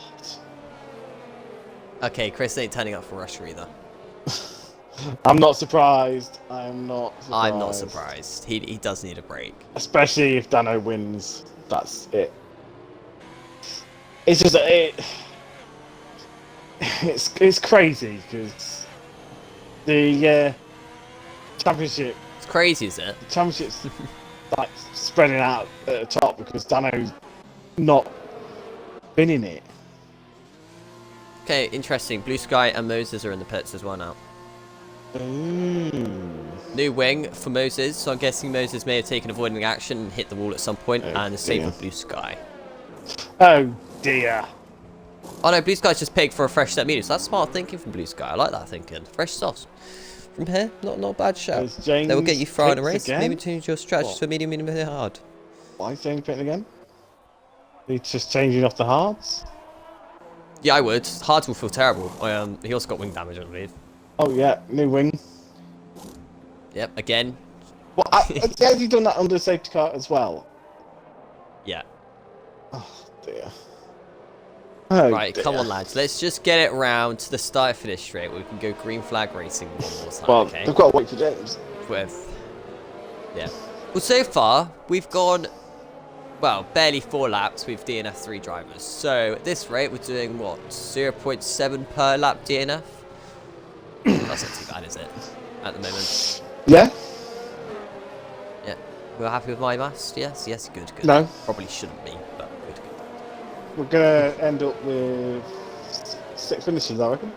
Okay, Chris ain't turning up for Russia either. I'm not surprised. I'm not surprised. He does need a break. Especially if Dano wins. That's it. It's just it's crazy because the championship. It's crazy, is it? The championship's like spreading out at the top because Dano's not winning it. Okay, interesting. Blue Sky and Moses are in the pits as well now. New wing for Moses, so I'm guessing Moses may have taken avoiding action and hit the wall at some point, and the same with Blue Sky. Oh dear. Oh no, Blue Sky's just picked for a fresh set of medium, so that's smart thinking from Blue Sky. I like that thinking. Fresh sauce. From here, not a bad shout. They will get you far in a race. Again? Maybe change your strategy to a medium, hard. Why is James pitting again? He's just changing off the hards? Yeah, I would. Hards will feel terrible. He also got wing damage, I believe. Oh yeah, new wing. Yep, again. Well, has he done that under safety car as well? Yeah. Oh dear. Oh, right, dear. come on lads, let's just get it round to the start finish straight where we can go green flag racing one more time. Well, okay? they've got to wait for James. Yeah. Well, so far we've gone, well, barely 4 laps with DNF 3 drivers. So at this rate, we're doing what, 0.7 per lap DNF? That's not too bad, is it? At the moment. Yeah. Yeah. We're happy with my maths? Yes. Yes. Good. No. Probably shouldn't be, but good. We're gonna end up with 6 finishes, I reckon.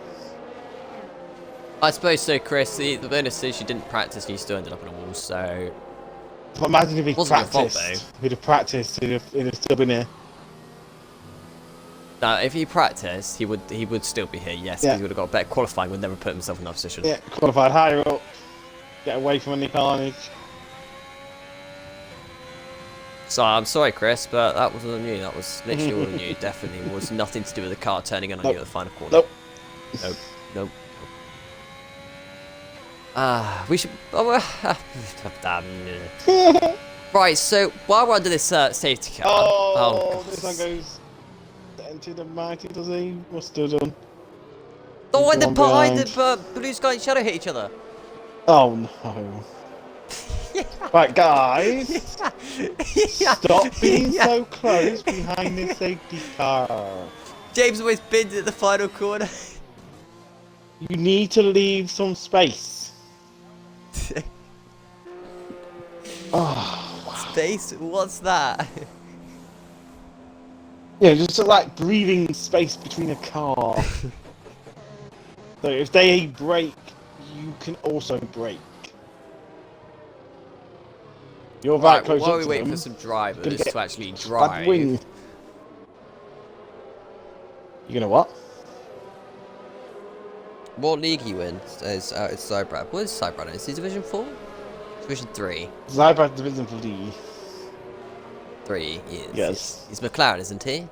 I suppose so, Chris. The bonus is you didn't practice and you still ended up on a wall, so... But imagine if he wasn't practiced. your fault, He'd have practiced, he'd have still been here. No, if he practiced, he would still be here, yes, because he would have got better qualifying, would never put himself in that position. Yeah, qualified higher up, get away from any carnage. So, I'm sorry, Chris, but that wasn't on you. That was literally all on you. Definitely was nothing to do with the car turning in on you at the final corner. Nope. We should... Right, so, while we're under this safety car... Oh, this one goes into the mighty, does he? Must have done. The one behind the Blue Sky and Shadow hit each other. Oh, no. Right, guys. Stop being so close behind the safety car. James always bins at the final corner. You need to leave some space. Oh, wow. Space? What's that? Yeah, just like breathing space between a car. So if they brake, you can also brake. You're right close while up we to wait them, for some drivers to actually drive. Wing. You're gonna what? What league are you in? It's Cybrad. What is Cybrad in? Is he Division 4? Division 3? Zybrad Division 3. 3, he is. Yes. He's McLaren, isn't he?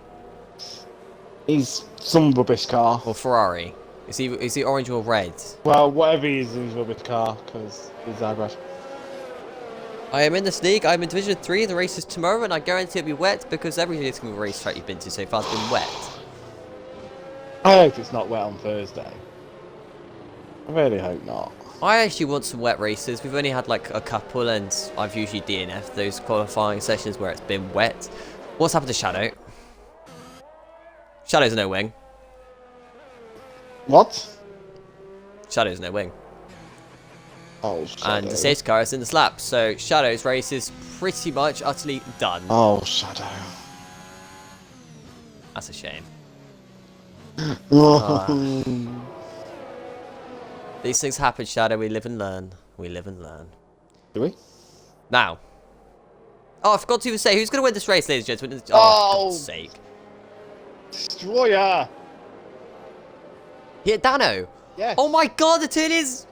He's some rubbish car. Or Ferrari? Is he orange or red? Well, whatever he is, he's a rubbish car, because he's Zybrad. I am in this league. I'm in Division 3. The race is tomorrow, and I guarantee it'll be wet because every single racetrack you've been to so far has been wet. I hope it's not wet on Thursday. I really hope not. I actually want some wet races. We've only had like a couple, and I've usually DNF'd those qualifying sessions where it's been wet. What's happened to Shadow? Shadow's no wing. What? Shadow's no wing. Oh, Shadow. And the safety car is in the slap, so Shadow's race is pretty much utterly done. Oh, Shadow. That's a shame. These things happen, Shadow. We live and learn. We live and learn. Do we? Now. Oh, I forgot to even say, who's going to win this race, ladies and gentlemen? Oh, for God's sake. Destroyer! He hit Dano. Yes. Oh my God, the turn is...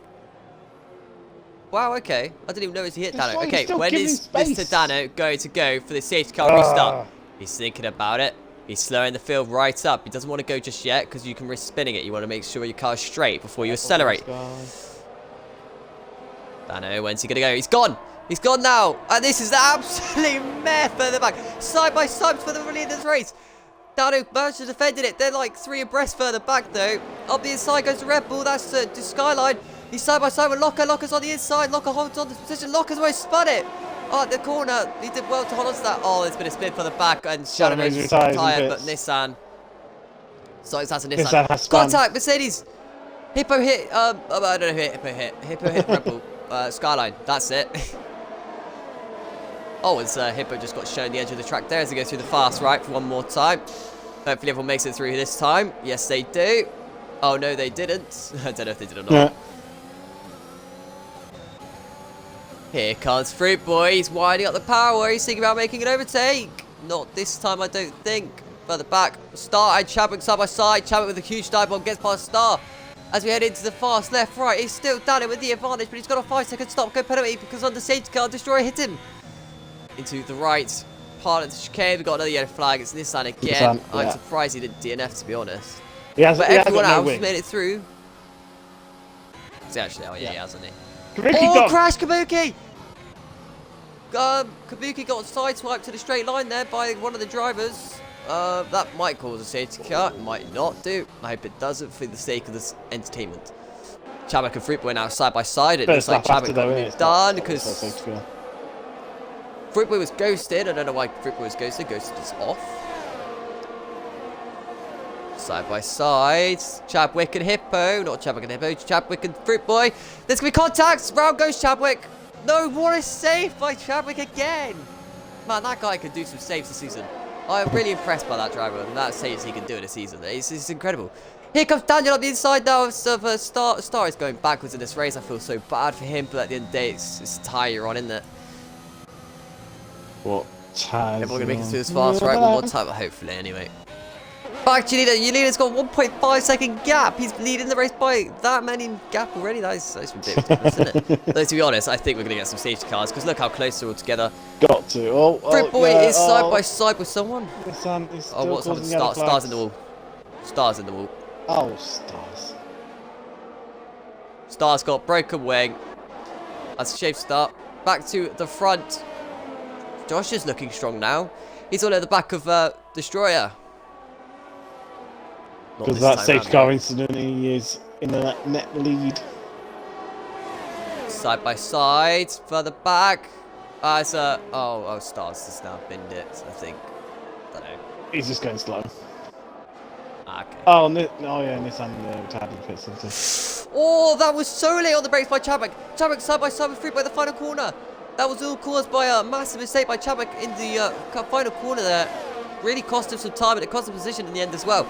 Wow, okay. I didn't even notice he hit Dano. Okay, when is Mr. Dano going to go for the safety car restart? He's thinking about it. He's slowing the field right up. He doesn't want to go just yet because you can risk spinning it. You want to make sure your car's straight before you accelerate. Dano, when's he going to go? He's gone. He's gone now. And this is the absolute mess further back. Side by side for the lead of this race. Dano managed to defend it. They're like 3 abreast further back though. Up the inside goes the Red Bull. That's the Skyline. He's side by side with Locker. Locker's on the inside. Locker holds on to the position. Locker's almost spun it. Oh, at the corner. He did well to hold on to that. Oh, there's been a spin for the back. And Shadow is tired, but Nissan. So it's a Nissan. Contact, Mercedes. Hippo hit. I don't know who Hippo hit. Hippo hit Red Bull. Skyline. That's it. Oh, as Hippo just got shown the edge of the track there as he goes through the fast right for one more time. Hopefully everyone makes it through this time. Yes, they do. Oh, no, they didn't. I don't know if they did or not. Yeah. Here comes Fruit Boy. He's winding up the power. He's thinking about making an overtake. Not this time, I don't think. Further back, Star and Chadwick side by side. Chadwick with a huge dive bomb gets past Star. As we head into the fast left, right, he's still down it with the advantage, but he's got a 5-second stop go penalty because on the safety car, Destroyer hit him. Into the right part of the chicane, we've got another yellow flag. It's Nissan again. I'm surprised he didn't DNF, to be honest. But everyone else made it through. Actually, he hasn't he? Oh, crash Kabuki! Kabuki got sideswiped to the straight line there by one of the drivers. That might cause a safety car, it might not do. I hope it doesn't for the sake of this entertainment. Chadwick and Fruitboy now side by side. It looks like Chadwick got moved on because Fruitboy was ghosted. I don't know why Fruitboy was ghosted. Ghosted is off. Side by side. Chadwick and Hippo. Not Chadwick and Hippo. Chadwick and Fruitboy. There's going to be contacts. Round goes Chadwick. No, what a save by Chadwick again. Man, that guy can do some saves this season. I'm really impressed by that driver and that saves he can do in a season. It's incredible. Here comes Daniel on the inside now of Star. Star is going backwards in this race. I feel so bad for him, but at the end of the day, it's tyre on, isn't it? What? Everyone going to make it through this fast, right? One more time, hopefully, anyway. Back to Yelida. Yelida's got 1.5 second gap. He's leading the race by that many gap already. That's ridiculous, isn't it? Though, to be honest, I think we're going to get some safety cars because look how close they're all together. Got to. Fruitboy is side by side with someone. Nissan is still what's happened? Stars in the wall. Stars in the wall. Oh, Stars. Stars got broken wing. That's a shape start. Back to the front. Josh is looking strong now. He's all at the back of Destroyer. Because that safety car incident, he is in the net lead. Side by side, further back. It's Stars has now binned it, I think. I don't know. He's just going slow. Okay. Oh yeah, Nissan retired in pit center. Oh, that was so late on the brakes by Chadwick. Chadwick side by side with Fruit by the final corner. That was all caused by a massive mistake by Chadwick in the final corner there. Really cost him some time and it cost him position in the end as well.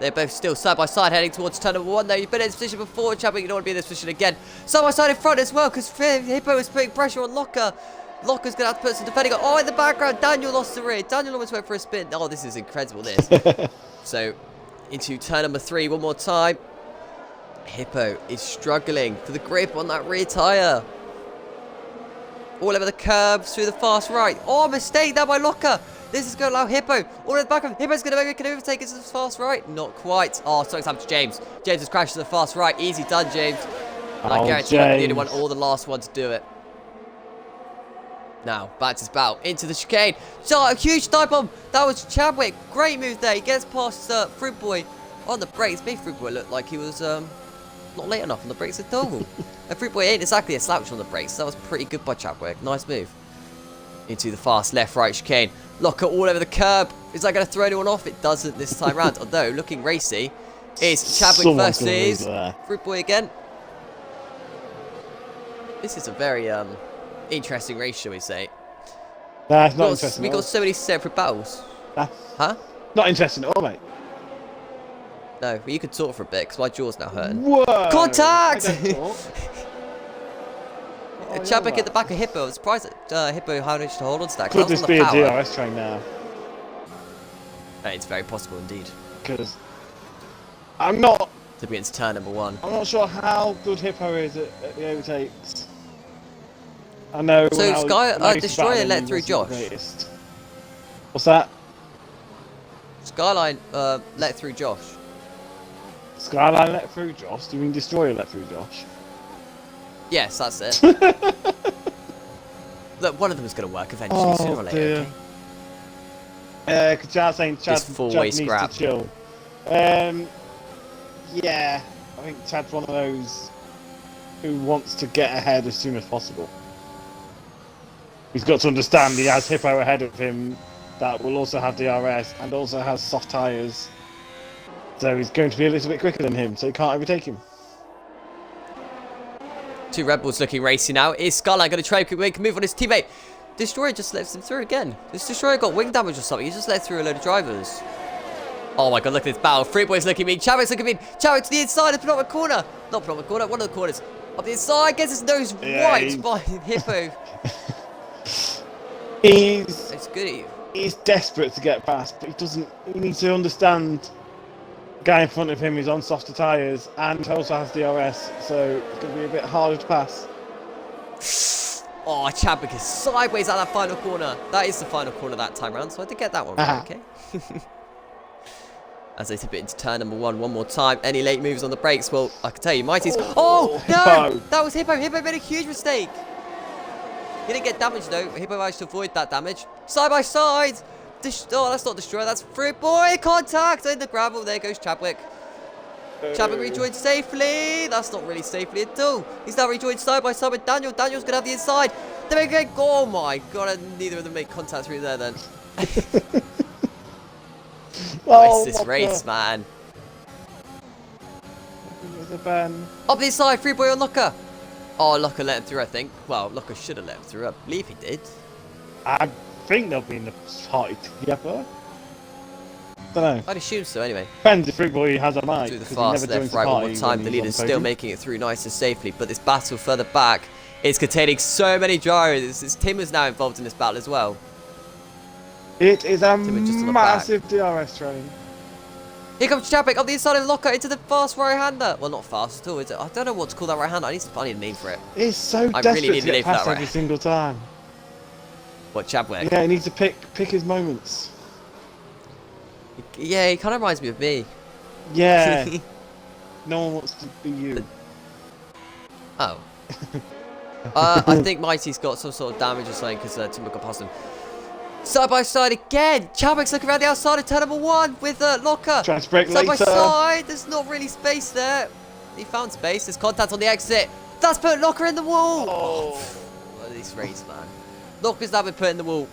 They're both still side by side heading towards turn number 1 there. You've been in this position before, Chadwick. You don't want to be in this position again. Side by side in front as well because Hippo is putting pressure on Locker. Locker's going to have to put some defending on. Oh, in the background, Daniel lost the rear. Daniel almost went for a spin. Oh, this is incredible, this. So, into turn number 3 one more time. Hippo is struggling for the grip on that rear tyre. All over the curbs through the fast right. Oh, mistake there by Locker. This is going to allow Hippo. All in the back of Hippo's going to make an overtake into the fast right. Not quite. Oh, something's happened to James. James has crashed to the fast right. Easy done, James. And I guarantee you, I'm the only one or the last one to do it. Now, back to his battle. Into the chicane. So, a huge dive bomb. That was Chadwick. Great move there. He gets past Fruit Boy on the brakes. Made Fruit Boy look like he was not late enough on the brakes at all. And Fruit Boy ain't exactly a slouch on the brakes. So that was pretty good by Chadwick. Nice move. Into the fast left-right chicane. Locker all over the curb. Is that going to throw anyone off? It doesn't this time round. Although, looking racy, is Chadwick versus Fruit Boy again. This is a very interesting race, shall we say. Nah, it's not interesting. We got so many separate battles. Nah. Huh? Not interesting at all, mate. No, but you could talk for a bit, because my jaw's now hurting. Whoa! Contact! Oh, Chadwick at the back of Hippo. I'm surprised that Hippo managed to hold on to that. Could this be a DRS train now? It's very possible indeed. Because I'm not... To be into turn number 1. I'm not sure how good Hippo is at the overtakes. I know... So, Destroyer let through Josh. What's that? Skyline let through Josh. Skyline let through Josh? Do you mean Destroyer let through Josh? Yes, that's it. Look, one of them is going to work eventually, sooner or later, okay? Because Chad's saying Chad needs to chill. Yeah, I think Chad's one of those who wants to get ahead as soon as possible. He's got to understand he has Hippo ahead of him that will also have DRS and also has soft tyres. So he's going to be a little bit quicker than him, so he can't overtake him. Two Red Bulls looking racy now. Is Skyline going to try and make a move on his teammate? Destroyer just lets him through again. This Destroyer got wing damage or something. He just let through a load of drivers. Oh my god, look at this battle. Fruit Boy's looking mean. Chadwick's looking mean. Chadwick to the inside of the penultimate corner. Not penultimate corner, one of the corners. Up the inside, gets his nose right by Hippo. It's good. He's desperate to get past, but he needs to understand the guy in front of him is on softer tyres and also has DRS, so it's going to be a bit harder to pass. Oh, Chadwick is sideways at that final corner. That is the final corner that time round, so I did get that one right, okay. As they tip it into turn number 1 one more time. Any late moves on the brakes? Well, I can tell you, Mighty's... Oh, no! Hippo. That was Hippo. Hippo made a huge mistake. He didn't get damaged, though. Hippo managed to avoid that damage. Side by side. Oh, that's not Destroyer. That's Fruit Boy. Contact in the gravel. There goes Chadwick. Chadwick rejoined safely. That's not really safely at all. He's now rejoined side by side with Daniel. Daniel's going to have the inside. They're going... Oh, my God. Neither of them made contact through there, then. What is this race, man? Up the inside, Fruit Boy on Locker. Oh, Locker let him through, I think. Well, Locker should have let him through. I believe he did. I think they'll be in the party together. Don't know. I'd assume so, anyway. Depends if Fruit Boy has a mic. Do the fast left, right one more time. The leader's still making it through nice and safely, but this battle further back is containing so many drivers. Tim is now involved in this battle as well. It is a massive DRS train. Here comes Chadwick up the inside of Locker into the fast right-hander. Well, not fast at all, is it? I don't know what to call that right-hander. I need a name for it. He's so desperate to get past every single time. What, Chadwick? Yeah, he needs to pick his moments. Yeah, he kind of reminds me of me. Yeah. No one wants to be you. Oh. I think Mighty's got some sort of damage or something because Tim got past him. Side by side again. Chadwick's looking around the outside of turn number 1 with Locker. Trying to break side later. by side. There's not really space there. He found space. There's contact on the exit. That's put Locker in the wall. Oh. What are these race, man? Locker's now been put in the wall.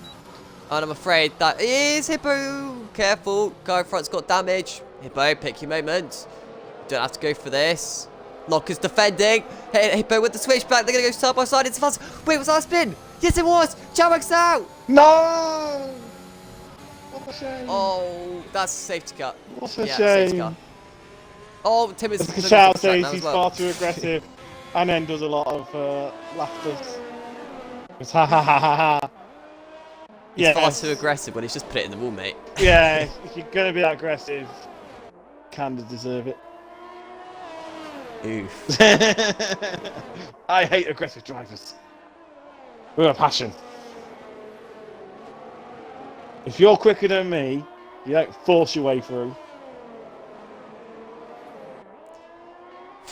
And I'm afraid that is Hippo. Careful. Guy in front's got damage. Hippo, pick your moment. Don't have to go for this. Locker's defending. Hippo with the switchback. They're going to go side by side. It's fast. Wait, was that a spin? Yes, it was. Chadwick's out. No! What a shame. Oh, that's a safety car. What a shame. Car. Oh, Tim is... Chow says he's far too aggressive and then does a lot of laughter. It's ha ha ha ha ha. He's far too aggressive when he's just put it in the wall, mate. Yeah, if you're going to be that aggressive, kind of deserve it. Oof. I hate aggressive drivers. With a passion. If you're quicker than me, you don't force your way through.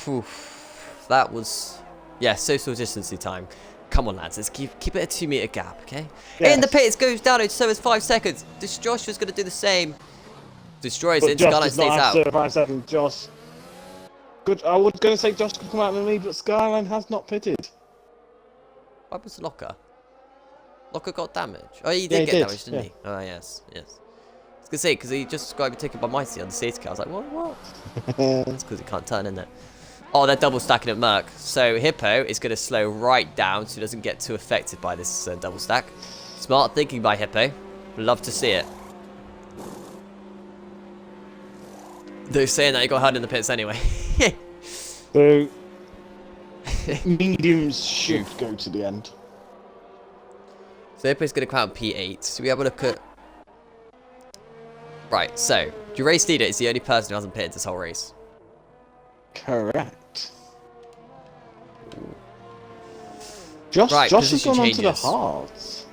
Oof. That was... Yeah, social distancing time. Come on, lads. Let's keep it a 2 meter gap, okay? Yes. In the pits, goes down. So it's 5 seconds. Josh was going to do the same. Destroys But it. Josh Skyline does not stays have out. 5 seconds. Josh. Good. I was going to say Josh could come out in the lead, but Skyline has not pitted. What was Locker? Locker got damage. Oh, he Yeah, did he get did, damaged, didn't yeah. he? Oh, yes. I was going to say, because he just got overtaken by Mighty on the safety car. I was like, what? That's because he can't turn, isn't it? Oh, they're double stacking at Merc. So Hippo is going to slow right down so he doesn't get too affected by this double stack. Smart thinking by Hippo. Love to see it. They're saying that he got hurt in the pits anyway. So, mediums should go to the end. So Hippo's going to come out P8. So we have a look at... Right, so your race leader is the only person who hasn't pitted this whole race. Correct. Josh has position gone on to the changes. hards.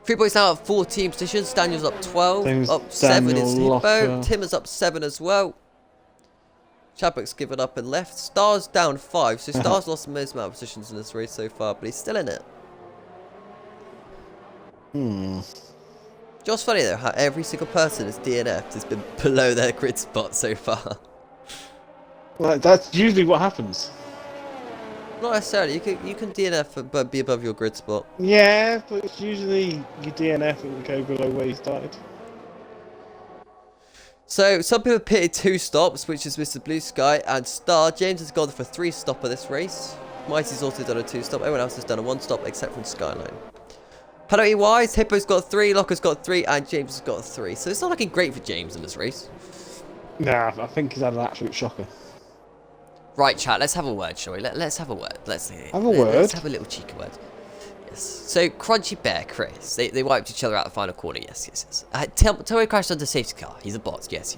3 points now at 14 positions. Daniel's up 12. Thanks, Up 7 is Daniel Hippo. Locker. Tim is up 7 as well. Chadwick's given up and left. Star's down 5. So Star's lost the most amount of positions in this race so far, but he's still in it. Just funny though how every single person is DNF'd has been below their grid spot so far. Well, that's usually what happens. Not necessarily. You can DNF but be above your grid spot. Yeah, but it's usually you DNF and go below where you started. So some people pitted 2 stops, which is Mr. Blue Sky and Star. James has gone for 3 stopper this race. Mighty's also done a 2 stop. Everyone else has done a 1 stop except from Skyline. Penalty wise, Hippo's got 3, Locker's got 3, and James has got 3. So it's not looking great for James in this race. Nah, I think he's had an absolute shocker. Right, chat. Let's have a word, shall we? Let's have a word. Let's have a word. Let's have a little cheeky word. Yes. So Crunchy Bear, Chris. They wiped each other out the final corner. Yes. Toei crashed under safety car. He's a bot. Yes.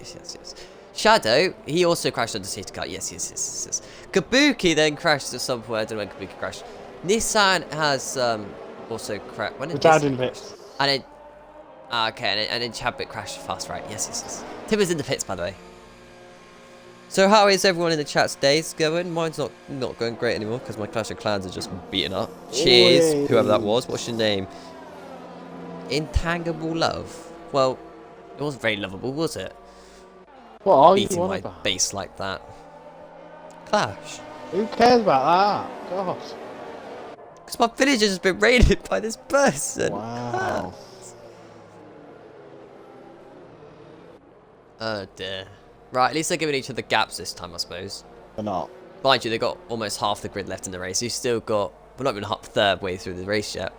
Shadow, he also crashed under safety car. Yes. Kabuki then crashed at some point. I don't know when Kabuki crashed. Nissan has also crashed. When did Dad Nissan in pits. And then, okay, and then Chadwick crashed fast, right? Yes. Tim is in the pits, by the way. So how is everyone in the chat's days going? Mine's not going great anymore because my Clash of Clans are just beaten up. Cheers, Oi. whoever that was. What's your name? Intangible Love. Well, it wasn't very lovable, was it? What are Beating you on my about? base like that. Clash. Who cares about that? God. Because my village has been raided by this person. Wow. Oh dear. Right, at least they're giving each other gaps this time, I suppose. They're not. Mind you, they've got almost half the grid left in the race. You've still got... We're not even third way through the race yet.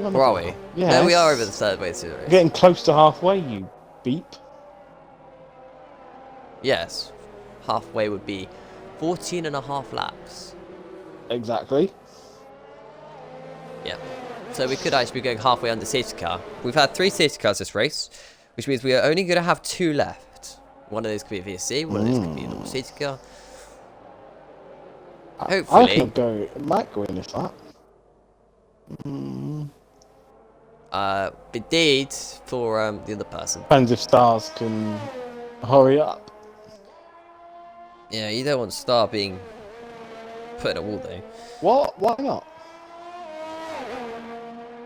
Or are we? Yes. No, we are over the third way through the race. Getting close to halfway, you beep. Yes. Halfway would be 14 and a half laps. Exactly. Yeah. So we could actually be going halfway under safety car. We've had 3 safety cars this race, which means we are only going to have 2 left. One of those could be a VSC, one of those could be a normal safety car. Hopefully. I think it might go in this lap. Indeed, for the other person. Depends if Stars can hurry up. Yeah, you don't want Star being put in a wall though. What? Why not?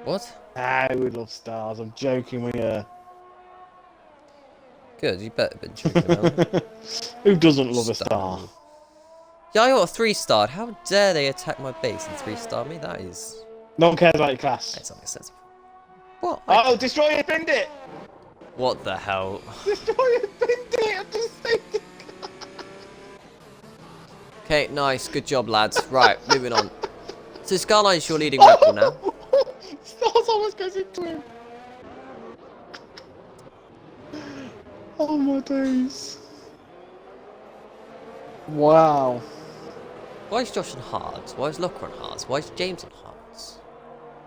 What? I would love Stars. I'm joking with you. Good, you better be joking about. Who doesn't love a star? Yeah, I got a 3-star. How dare they attack my base and 3-star me? That is... No one cares about your class. That doesn't make sense. What? Oh, Destroyer binned it! What the hell? Destroyer binned it! I'm just thinking. Okay, nice. Good job, lads. Right, moving on. So Skyline's your leading Red Bull now. Stars almost goes into him. Oh my days. Wow. Why is Josh on hards? Why is Locker on hards? Why is James on hards?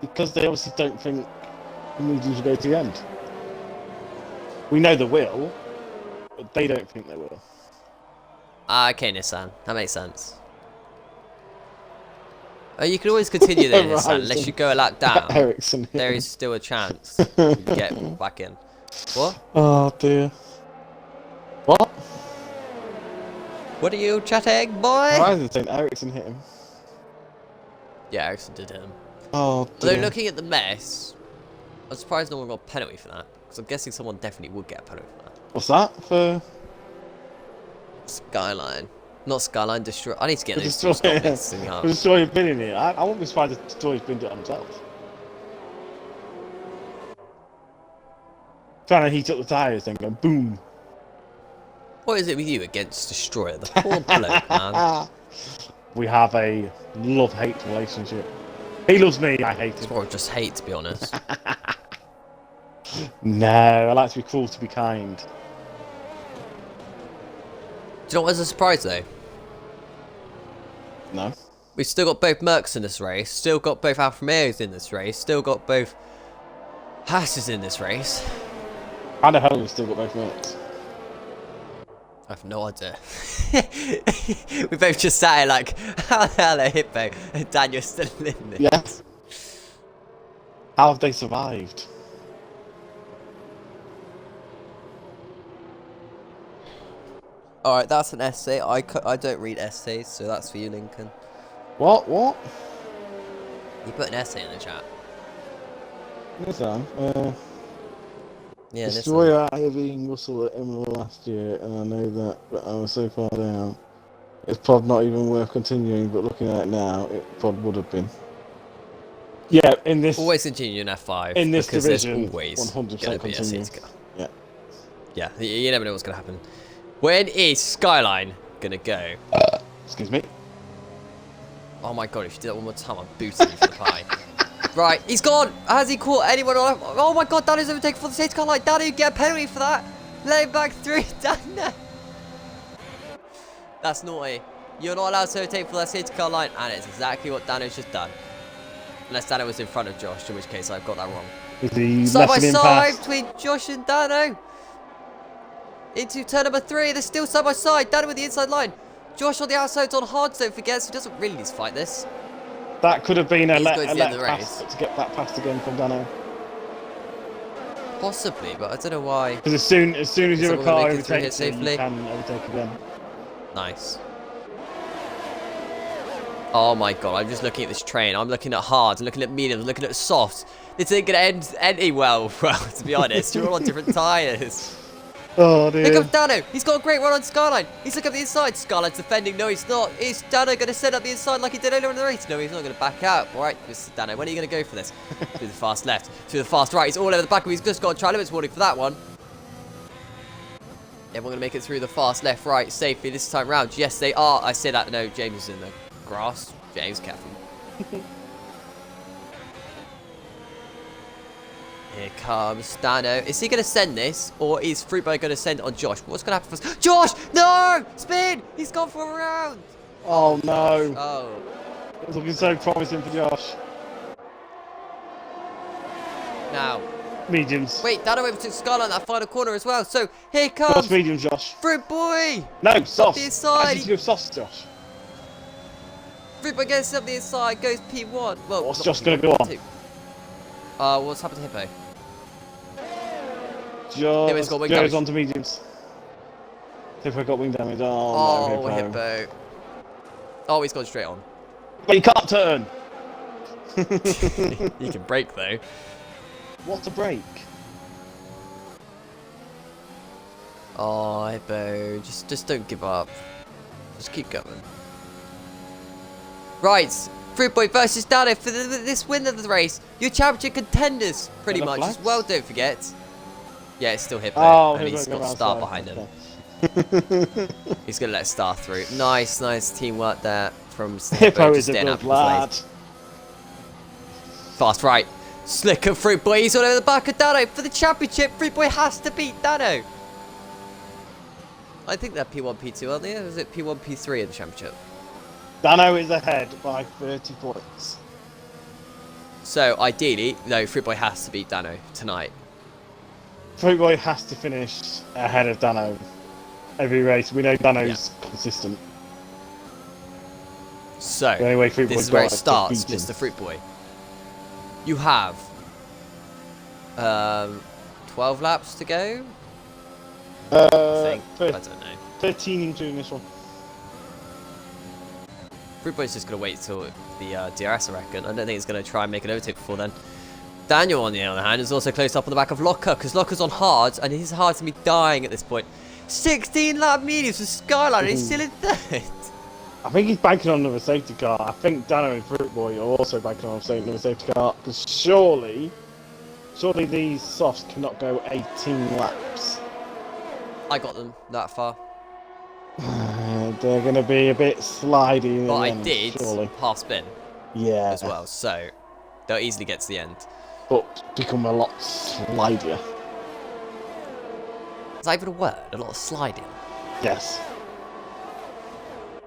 Because they obviously don't think the mediums will go to the end. We know they will, but they don't think they will. Okay, Nissan. That makes sense. Oh, you can always continue there, Nissan, unless you go a lap down. Ericsson. There is still a chance you can get back in. What? Oh dear. What? What are you chatting, boy? Horizon saying Ericsson hit him. Yeah, Ericsson did hit him. Oh Although dear. looking at the mess, I'm surprised no one got a penalty for that. Because I'm guessing someone definitely would get a penalty for that. What's that for? Skyline. Not Skyline, Destroy. I need to get For those two stop mixing up. For Destroyer binning it. I wouldn't be surprised if Destroyer's binned it on himself. Trying to heat up the tyres, then going boom. What is it with you against Destroyer? The poor bloke, man. We have a love-hate relationship. He loves me, I hate It's him. more of just hate, to be honest. No, I like to be cruel to be kind. Do you know what was a surprise, though? No. We've still got both Mercs in this race, still got both Alfa Romeos in this race, still got both Haas's in this race. How the hell have we still got both minutes? I have no idea. We both just sat here like, how the hell are Hippo and Daniel's still in this? Yes. How have they survived? Alright, that's an essay. I don't read essays, so that's for you, Lincoln. What? What? You put an essay in the chat. Listen, Yeah, listen. Destroyer being Russell at Imola last year, and I know that, but I was so far down. It's probably not even worth continuing, but looking at it now, it probably would have been. Yeah, in this Always continue in F5. in this because division, there's always 100% going to be a continue. safety car. Yeah. Yeah, you never know what's going to happen. When is Skyline going to go? Excuse me. Oh my god, if you do that one more time, I'm booting you for the pie. Right, he's gone. Has he caught anyone on? Oh my god, Danny's overtaken for the safety car line. Danny, you get a penalty for that. Let him back through. Danny. That's naughty. You're not allowed to overtake for that safety car line, and it's exactly what Dano's just done. Unless Dano was in front of Josh, in which case I've got that wrong. Is he Side by letting him side pass? between Josh and Dano. Into turn number 3. They're still side by side. Dano with the inside line. Josh on the outside on hard, don't forget, so he doesn't really need to fight this. That could have been a He's let going to the end of the pass race. to get that passed again from Dano. Possibly, but I don't know why. Because as soon as you're a someone car gonna make it through here overtakes him, safely? you can overtake again. Nice. Oh my god, I'm just looking at this train. I'm looking at hards, I'm looking at mediums, I'm looking at softs. This ain't gonna end any well, to be honest. You're all on different tyres. Oh dear. Here comes Dano. He's got a great run on Skyline. He's looking at the inside. Skyline's defending. No, he's not. Is Dano going to set up the inside like he did earlier in the race? No, he's not going to back out. All right, Mr. Dano, when are you going to go for this? Through the fast left, through the fast right. He's all over the back of him. He's just got a tri limits warning for that one. Everyone going to make it through the fast left, right safely this time round. Yes, they are. I say that. No, James is in the grass. James, careful. Here comes Dano. Is he going to send this? Or is Fruitboy going to send it on Josh? What's going to happen first? Josh! No! Spin! He's gone for a round! Oh no. Oh. It's looking so promising for Josh. Now. Mediums. Wait, Dano overtook Skyline that final corner as well. So, here comes Josh, mediums, Josh. Fruitboy! No, soft. the inside. I need to go soft, Josh. Fruitboy gets up the inside, goes P1. Well, What's not Josh P1, going to go on? P2. What's happened to Hippo? Josh got wing goes damage. on to mediums. Hippo got wing damage. Oh, no, Hippo. Oh, he's gone straight on. But he can't turn. He can brake though. What a break. Oh, Hippo, just don't give up. Just keep going. Right, Fruitboy versus Dano for this win of the race. Your championship contenders, pretty much, as well, don't forget. Yeah, it's still Hippo, Oh, and he's got Star behind him. He's going to let Star through. Nice, nice teamwork there from Hippo Hippo. is a good lad. Fast right. Slicker Fruitboy, he's all over the back of Dano. For the championship, Fruitboy has to beat Dano. I think they're P1, P2, aren't they? Or is it P1, P3 in the championship? Dano is ahead by 30 points. So, ideally, no, Fruitboy has to beat Dano tonight. Fruitboy has to finish ahead of Dano. every race. We know Dano's consistent. So, Anyway, this is where it starts, Mr. Fruit Boy. You have 12 laps to go? I think. I don't know. 13 including this one. Fruit Boy's just going to wait till the DRS, I reckon. I don't think it's going to try and make an overtake before then. Daniel, on the other hand, is also close up on the back of Locker, because Locker's on hard, and his hard's going to be dying at this point. 16 lap mediums with Skyline, and he's still in third. I think he's banking on another safety car. I think Dano and Fruit Boy are also banking on another safety car, because surely these softs cannot go 18 laps. I got them that far. They're going to be a bit slidey. But I did half spin. Yeah. As well, so they'll easily get to the end. But become a lot slidier. Is that even a word? A lot of sliding? Yes.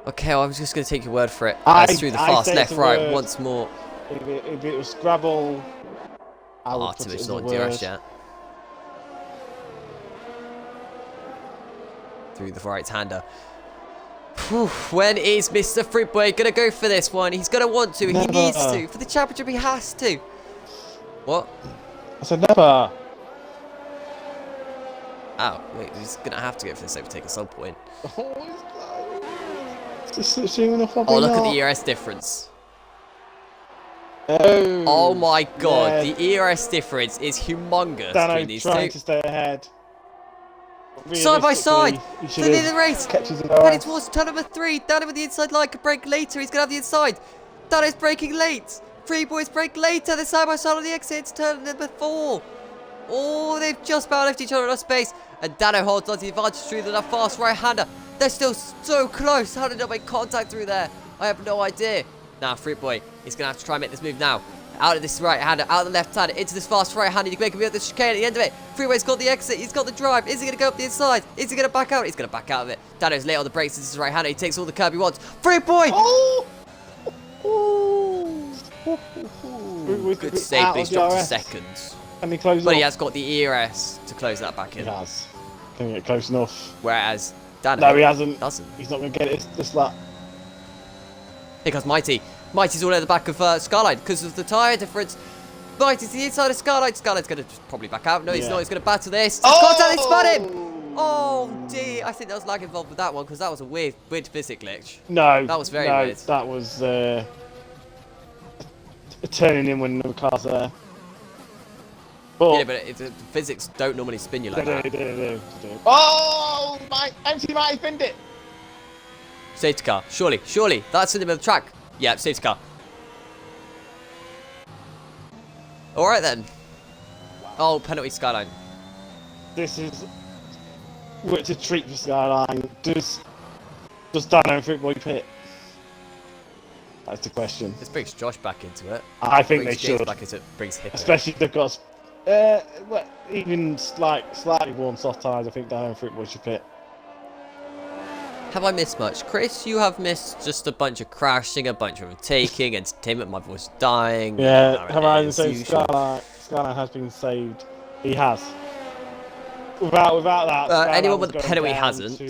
Okay, well, I'm just going to take your word for it. Through the fast left, right, once more. If it was Scrabble, I would put it as a word. DRS yet. Through the right-hander. When is Mr. Fruit Boy going to go for this one? He's going to want to. He needs to. For the championship, he has to. What? I said never. Oh, wait, he's going to have to go for this overtake at some point. Oh, look at the ERS difference. Oh my god, the ERS difference is humongous between these two. Trying to stay ahead. Side by side, they're near the race. Heading Towards towards turn number 3. Dano with the inside line could break later. He's going to have the inside. Dano's braking late. Free Boys break later. They're side by side on the exit. It's turn number 4. Oh, they've just about left each other enough space. And Dano holds on to the advantage through the fast right-hander. They're still so close. How did they make contact through there? I have no idea. Now, Fruit Boy, he's going to have to try and make this move now. Out of this right-hander, out of the left-hander, into this fast right-hander. You can make him at the chicane at the end of it. Freeway's got the exit. He's got the drive. Is he going to go up the inside? Is he going to back out? He's going to back out of it. Dano's late on the brakes. This is right-hander. He takes all the curb he wants. Fruit Boy! Oh! Good save, but he's dropped to seconds. Can he close But he has got the ERS to close that back in. He has. Can he get close enough? Whereas Dano no, he hasn't. Doesn't. He's not going to get it this lap. Here comes Mighty. Mighty's all at the back of Skyline because of the tyre difference. Mighty's the inside of Skyline. Skyline's going to just probably back out. No, he's not. He's going to battle this. Contact, he spun him! Oh, dear. I think there was lag involved with that one because that was a weird physics glitch. No. That was very weird. That was turning in when the car's there. But yeah, but the physics don't normally spin you like that. Oh, my MC might have it. Safety car. Surely. That's in the middle of the track. Yeah, safety car. Alright then. Oh, penalty Skyline. This is... It's a treat for Skyline. Does Dano and Fruit Boy pit? That's the question. This brings Josh back into it. I think they should. Back into it, brings Hippo. Especially if they've got... even slightly warm soft tyres, I think Dano and Fruit Boy should pit. Have I missed much? Chris, you have missed just a bunch of crashing, a bunch of overtaking, entertainment, my voice dying. Yeah, have I saved Skyline? Skyline has been saved. He has. Without that, anyone with the penalty hasn't. To,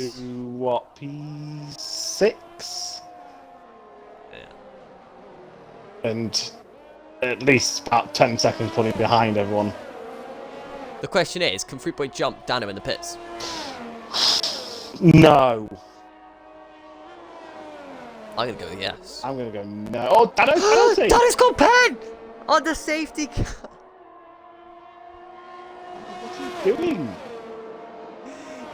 what, P6? Yeah. And at least about 10 seconds pulling behind everyone. The question is, can Fruit Boy jump Dano in the pits? No. I'm going to go with yes. I'm going to go no. Oh, Dano's penalty! Dano's got pen! On the safety car. What's he doing?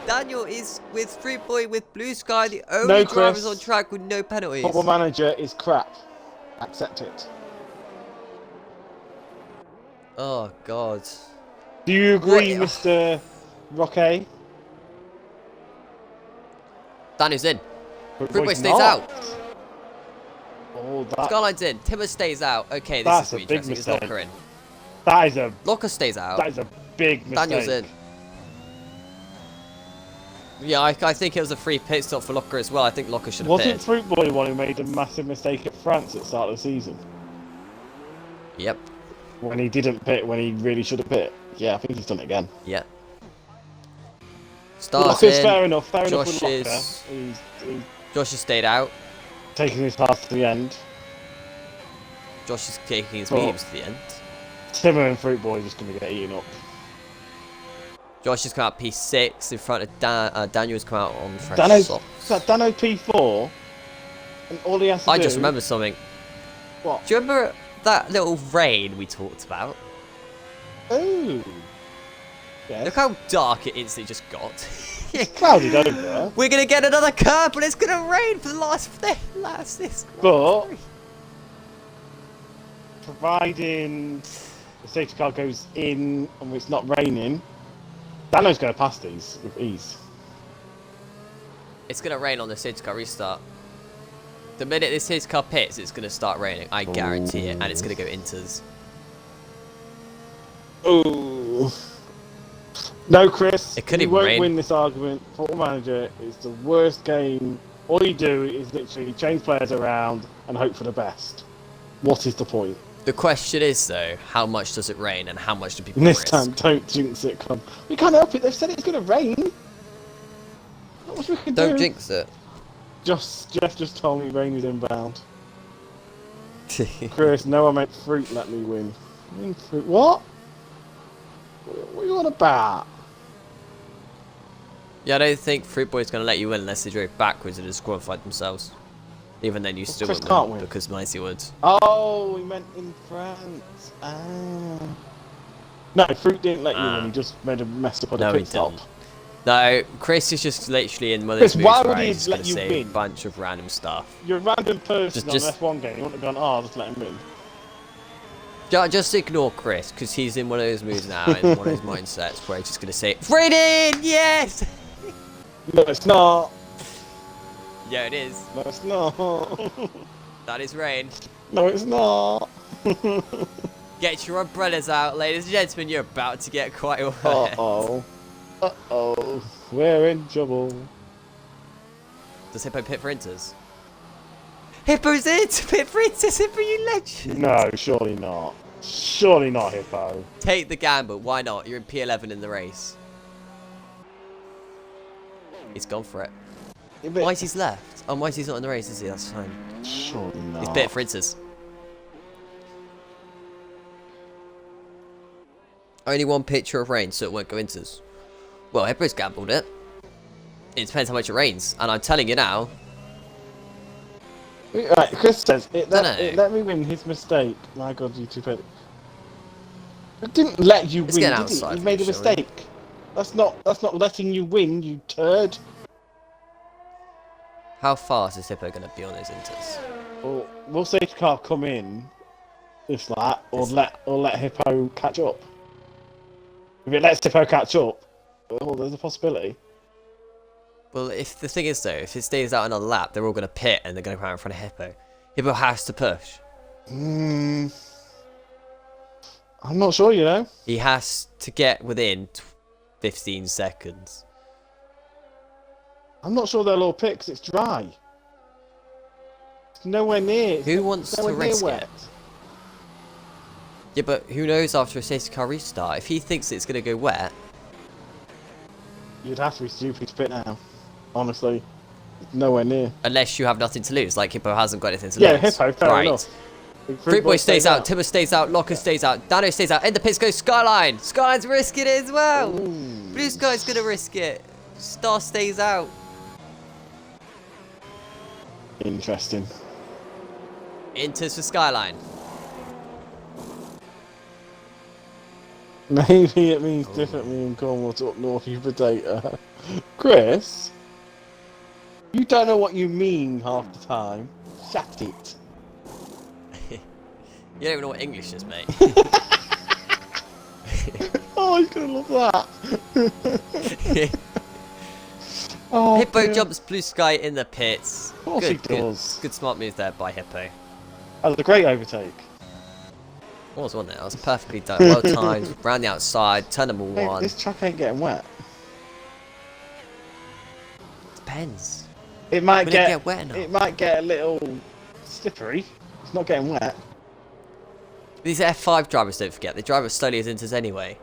Daniel is with Fruit Boy with Blue Sky, the only drivers on track with no penalties. Football Manager is crap. Accept it. Oh, God. Do you agree, Mr. Roque? Daniel's in. Fruit Boy stays out. Oh, Skyline's in. Timmer stays out. Okay, this is really interesting. Is Locker in? That is a... Locker stays out. That is a big mistake. Daniel's in. Yeah, I think it was a free pit stop for Locker as well. I think Locker should have pitted. Wasn't Fruit Boy the one who made a massive mistake at France at the start of the season? Yep. When he didn't pit when he really should have pit. Yeah, I think he's done it again. Yep. Star's Locker's in. fair enough. Fair enough Josh with Locker. is. He's Josh has stayed out. taking his path to the end. Josh is taking his Oh. mediums to the end. Timmer and Fruit Boy are just going to get eaten up. Josh has come out P6 in front of Daniel's come out on fresh Dano P4, and all he has to do... I just remembered something. What? Do you remember that little rain we talked about? Oh. Yes. Look how dark it instantly just got. It's clouded over. We're gonna get another curb, but it's gonna rain for the last this. But providing the safety car goes in and it's not raining, Dano's going to pass these with ease. It's gonna rain on the safety car restart. The minute this safety car pits, it's gonna start raining. I guarantee it, and it's gonna go inters. Oh. No, Chris. It could you even won't rain. win this argument. Football Manager is the worst game. All you do is literally change players around and hope for the best. What is the point? The question is though, how much does it rain, and how much do people This risk? time, don't jinx it. Come, we can't help it. They've said it's going to rain. Not much we can do. Don't jinx it. Jeff just told me rain is inbound. Chris, no, I meant fruit. Let me win. Fruit. What? What are you on about? Yeah, I don't think Fruit Boy's gonna let you win unless they drove backwards and disqualified themselves. Even then, you still Chris wouldn't can't win win. because Mighty would. Oh, we meant in France. Ah. No, Fruit didn't let you win. He just made a mess up on No, the he pit stop. didn't. No, Chris is just literally in one of Chris, those why moves would where he he's just let gonna you say win? a bunch of random stuff. You're a random person Just- on an F1 game. You wouldn't have gone, oh, just let him win. Just ignore Chris, because he's in one of those moods now, in one of those mindsets where he's just gonna say, "Raiden, yes!" No, it's not. Yeah, it is. No, it's not. That is rain. No, it's not. Get your umbrellas out, ladies and gentlemen. You're about to get quite wet. Uh-oh. Uh-oh. We're in trouble. Does Hippo pit for inters? Hippo's in to pit for inters. Hippo, you legend. No, surely not. Surely not, Hippo. Take the gamble. Why not? You're in P11 in the race. He's gone for it. Yeah, but- Whitey's left. Oh, Whitey's not in the race, is he? That's fine. Surely not. He's pit for inters. Only one picture of rain, so it won't go inters. Well, Hippo's gambled it. It depends how much it rains. And I'm telling you now, Right, Chris says, it Dunno. let me win his mistake. My God, you two pit. It didn't let you Let's win, get did it? outside You made a for it, shall we? mistake. That's not letting you win, you turd. how fast is Hippo going to be on those inters? Or will safety car come in if that, or let Hippo catch up? If it lets Hippo catch up, oh, there's a possibility. Well, if the thing is though, if it stays out another lap, they're all going to pit and they're going to come out in front of Hippo. Hippo has to push. I'm not sure, you know. He has to get within 15 seconds. I'm not sure they'll all pit 'cause it's dry. It's nowhere near. Who wants to nowhere near risk wet. it? Yeah, but who knows after a safety car restart? If he thinks it's going to go wet, You'd have to be stupid to pit now. Honestly, it's nowhere near. unless you have nothing to lose, like Hippo hasn't got anything to Yeah, lose. Hippo, fair right. enough. Fruit Boy stays out, Timber stays out, Locker stays out, Dano stays out, and the pits goes Skyline. Skyline's risking it as well. Blue Sky's going to risk it. Star stays out. Interesting. Inters for Skyline. Maybe it means differently in Cornwall to up north, you potato. Chris, you don't know what you mean half the time. Shut it. You don't even know what English is, mate. Oh, he's gonna love that. Oh, Hippo dear. jumps Blue Sky in the pits. Of course Good, he does. Good smart move there by Hippo. That was a great overtake. What was one there? That was perfectly done. Well timed. Round the outside. Turn number Hey, one. this track ain't getting wet. Depends. It might Will it get, get wet enough? It might get a little slippery. It's not getting wet. These F5 drivers, don't forget, they drive as slowly as inters anyway.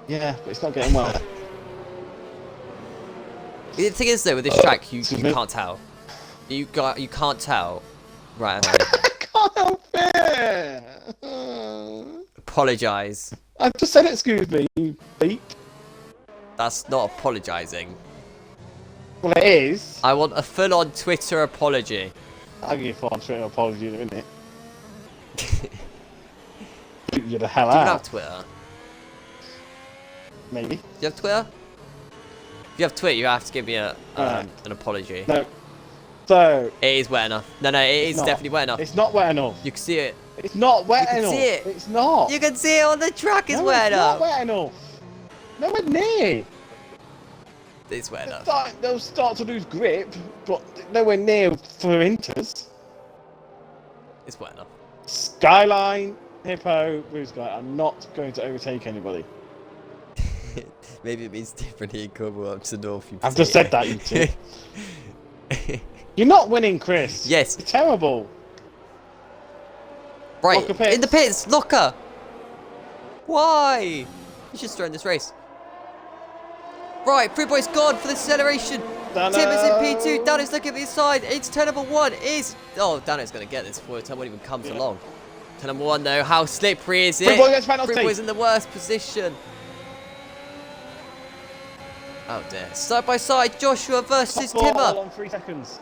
Yeah, but it's not getting wet. The thing is, though, with this track, you Excuse me? can't tell. You can't tell. Right, okay. Can't help it. Apologise. I've just said excuse me, you beep. That's not apologising. Well, it is. I want a full-on Twitter apology. I'll give you a full Twitter apology in a minute. You're the hell Do you out. have Twitter? Maybe. Do you have Twitter? If you have Twitter, you have to give me an apology. No. So. It is wet enough. No, it is not. definitely wet enough. It's not wet enough. You can see it. It's not wet You enough. can see it. It's not. You can see it on the track. It's wet It's enough. not wet enough. Nowhere near. It's wet enough. They'll start to lose grip, but nowhere near for inters. It's wet enough. Skyline, Hippo, Blue Sky are not going to overtake anybody. Maybe it means differently in Cornwall up to North. I've just said that, you two. You're not winning, Chris. Yes. You're terrible. Right, Locker pits. in the pits, Locker. Why? You should start in this race. Right, Free Boy's gone for the acceleration. Dano. Tim is in P2. Dano's looking at the inside. It's turn number 1 is... Oh, Dano's going to get this before turn 1 even comes along. Turn number 1, though. How slippery is it? Free Boy gets penalty. Free Boy's in the worst position. Oh, dear. Side by side, Joshua versus Timmer. On 3 seconds.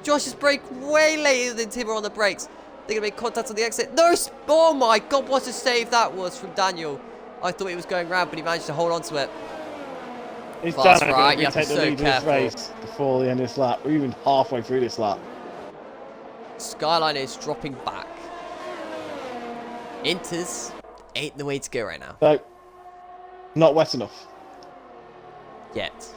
Josh's brake way later than Timmer on the brakes. They're going to make contact on the exit. No! Oh, my God. What a save that was from Daniel. I thought he was going round, but he managed to hold on to it. It's That's Dano right, going you to have to take the be lead so in this careful. race before the end of this lap. We're even halfway through this lap. Skyline is dropping back. Inters ain't the way to go right now. So, not wet enough. Yet.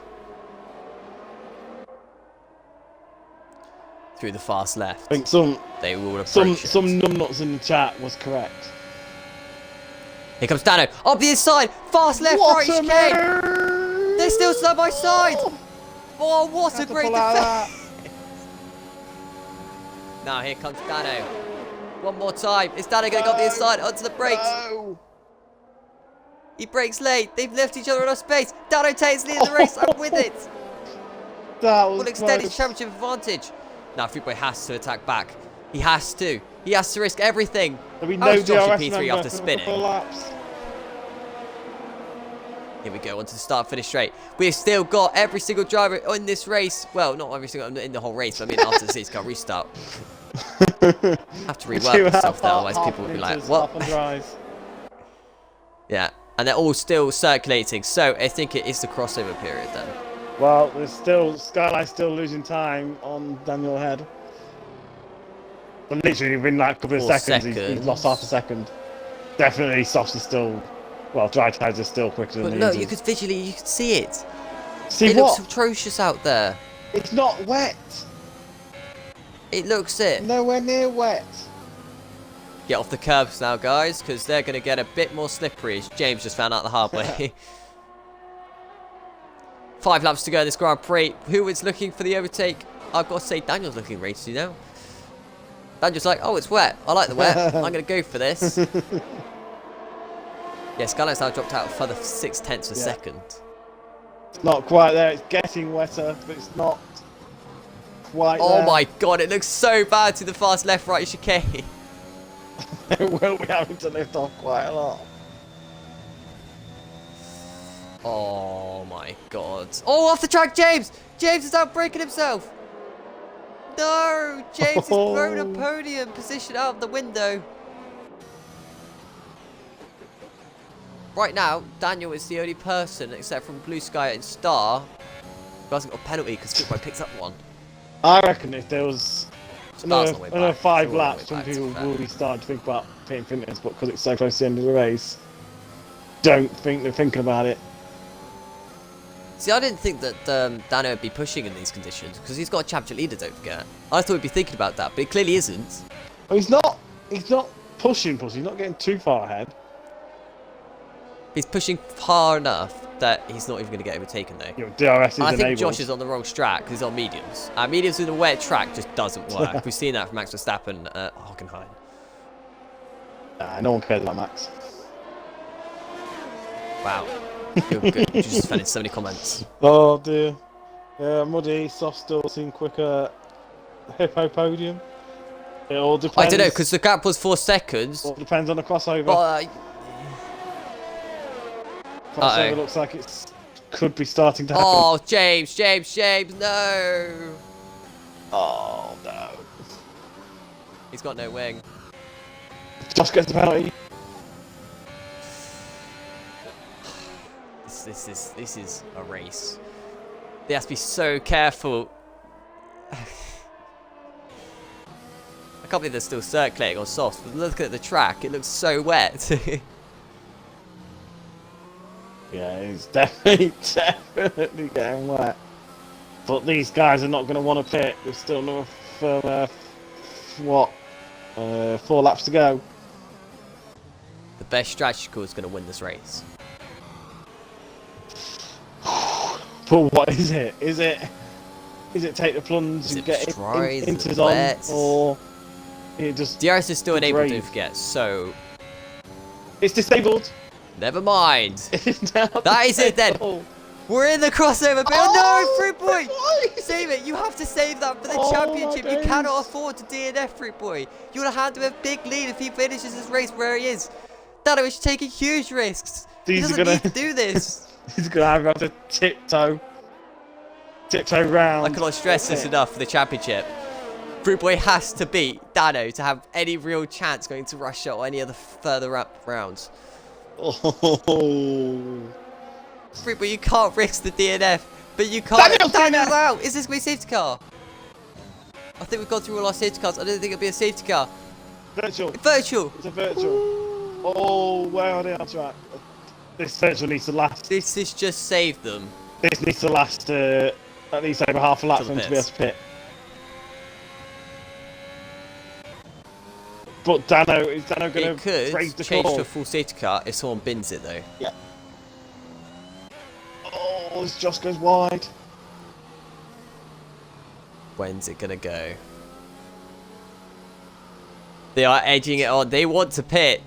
Through the fast left. I think They will approach some it. numbnuts in the chat was correct. Here comes Dano. Up the inside. Fast left, right chicane. They're still side by side. Oh, what a great defense. Now here comes Dano. One more time. Is Dano going to go up the inside onto the brakes? No. He brakes late. They've left each other enough space. Dano takes lead in the race. I'm with it. That was Will extend his close. championship advantage. Now Freeboy has to attack back. He has to. He has to risk everything. There'll be How no is Josh in DRS P3 number after for a spinning? couple of laps. Here we go, on to the start finish straight. We've still got every single driver in this race. Well, not every single in the whole race, but I mean after the safety car restart. Have to rework myself there, otherwise people will be like, what? Yeah, and they're all still circulating, so I think it is the crossover period then. Well, there's still Skyline's still losing time on Daniel Head. But literally within like a couple of 4 seconds, he's lost half a second. Definitely, softs are still, well, dry tires are still quicker than But the look, Indians. you could visually, you could see it. See It what? looks atrocious out there. It's not wet. It looks it. Nowhere near wet. Get off the curbs now, guys, because they're going to get a bit more slippery, as James just found out the hard way. 5 laps to go in this Grand Prix. Who is looking for the overtake? I've got to say, Daniel's looking racy now. Daniel's like, oh, it's wet. I like the wet. I'm going to go for this. Yeah, Skyline's now dropped out for the 0.6 of a second. It's not quite there. It's getting wetter, but it's not quite there. Oh my God, it looks so bad to the fast left-right chicane. It will be having to lift off quite a lot. Oh my God. Oh, off the track, James! James is outbraking himself! No! James has thrown a podium position out of the window. Right now, Daniel is the only person, except from Blue Sky and Star, who hasn't got a penalty because Football picks up one. I reckon if there was Star's on the way another back. 5 They're all on the laps, way some back, to people be fair. will be starting to think about pitting fitness, but because it's so close to the end of the race, don't think they're thinking about it. See, I didn't think that Dano would be pushing in these conditions, because he's got a championship leader, don't forget. I thought he'd be thinking about that, but he clearly isn't. Well, he's not pushing, he's not getting too far ahead. He's pushing far enough that he's not even going to get overtaken, though. Your DRS is I think enabled. Josh is on the wrong track because he's on mediums. Mediums in a wet track just doesn't work. We've seen that from Max Verstappen at Hockenheim. Nah, no one cares about Max. Wow. You're good. You just fell into so many comments. Oh dear. Muddy, soft still seem quicker. Hippo podium. It all depends. I don't know, because the gap was 4 seconds. All depends on the crossover. But, crossover looks like it could be starting to happen. oh, James, no. Oh no. He's got no wing. Josh gets the penalty. This is a race. They have to be so careful. I can't believe they're still circulating on softs, but look at the track, it looks so wet. Yeah, it's definitely getting wet. But these guys are not going to want to pit. There's still another, 4 laps to go. The best strategy call is going to win this race. But what is it? Is it take the plunge and get into his on, or it just DRS is still enabled, don't forget, so it's disabled. Never mind. That is it then. Oh. We're in the crossover. Oh, no, Fruit Boy! Save it. You have to save that for the championship. You cannot afford to DNF, Fruit Boy. You want to hand him a big lead if he finishes this race where he is. Dano is taking huge risks. He doesn't need to do this. He's going to have to tiptoe round. I cannot stress this enough for the championship. Fruit Boy has to beat Dano to have any real chance going to Russia or any other further rounds. Oh. Fruit Boy, you can't risk the DNF, but you can't. Dano's out! Is this going to be a safety car? I think we've gone through all our safety cars. I don't think it'll be a safety car. Virtual. Virtual! It's a virtual. Ooh. Oh, where are they on track? This virtual needs to last. This just saved them. This needs to last at least over half a lap for him to be able to pit. But is Dano going to break the change call? to a full safety car if someone bins it though. Yeah. Oh, this just goes wide. When's it gonna go? They are edging it on. They want to pit.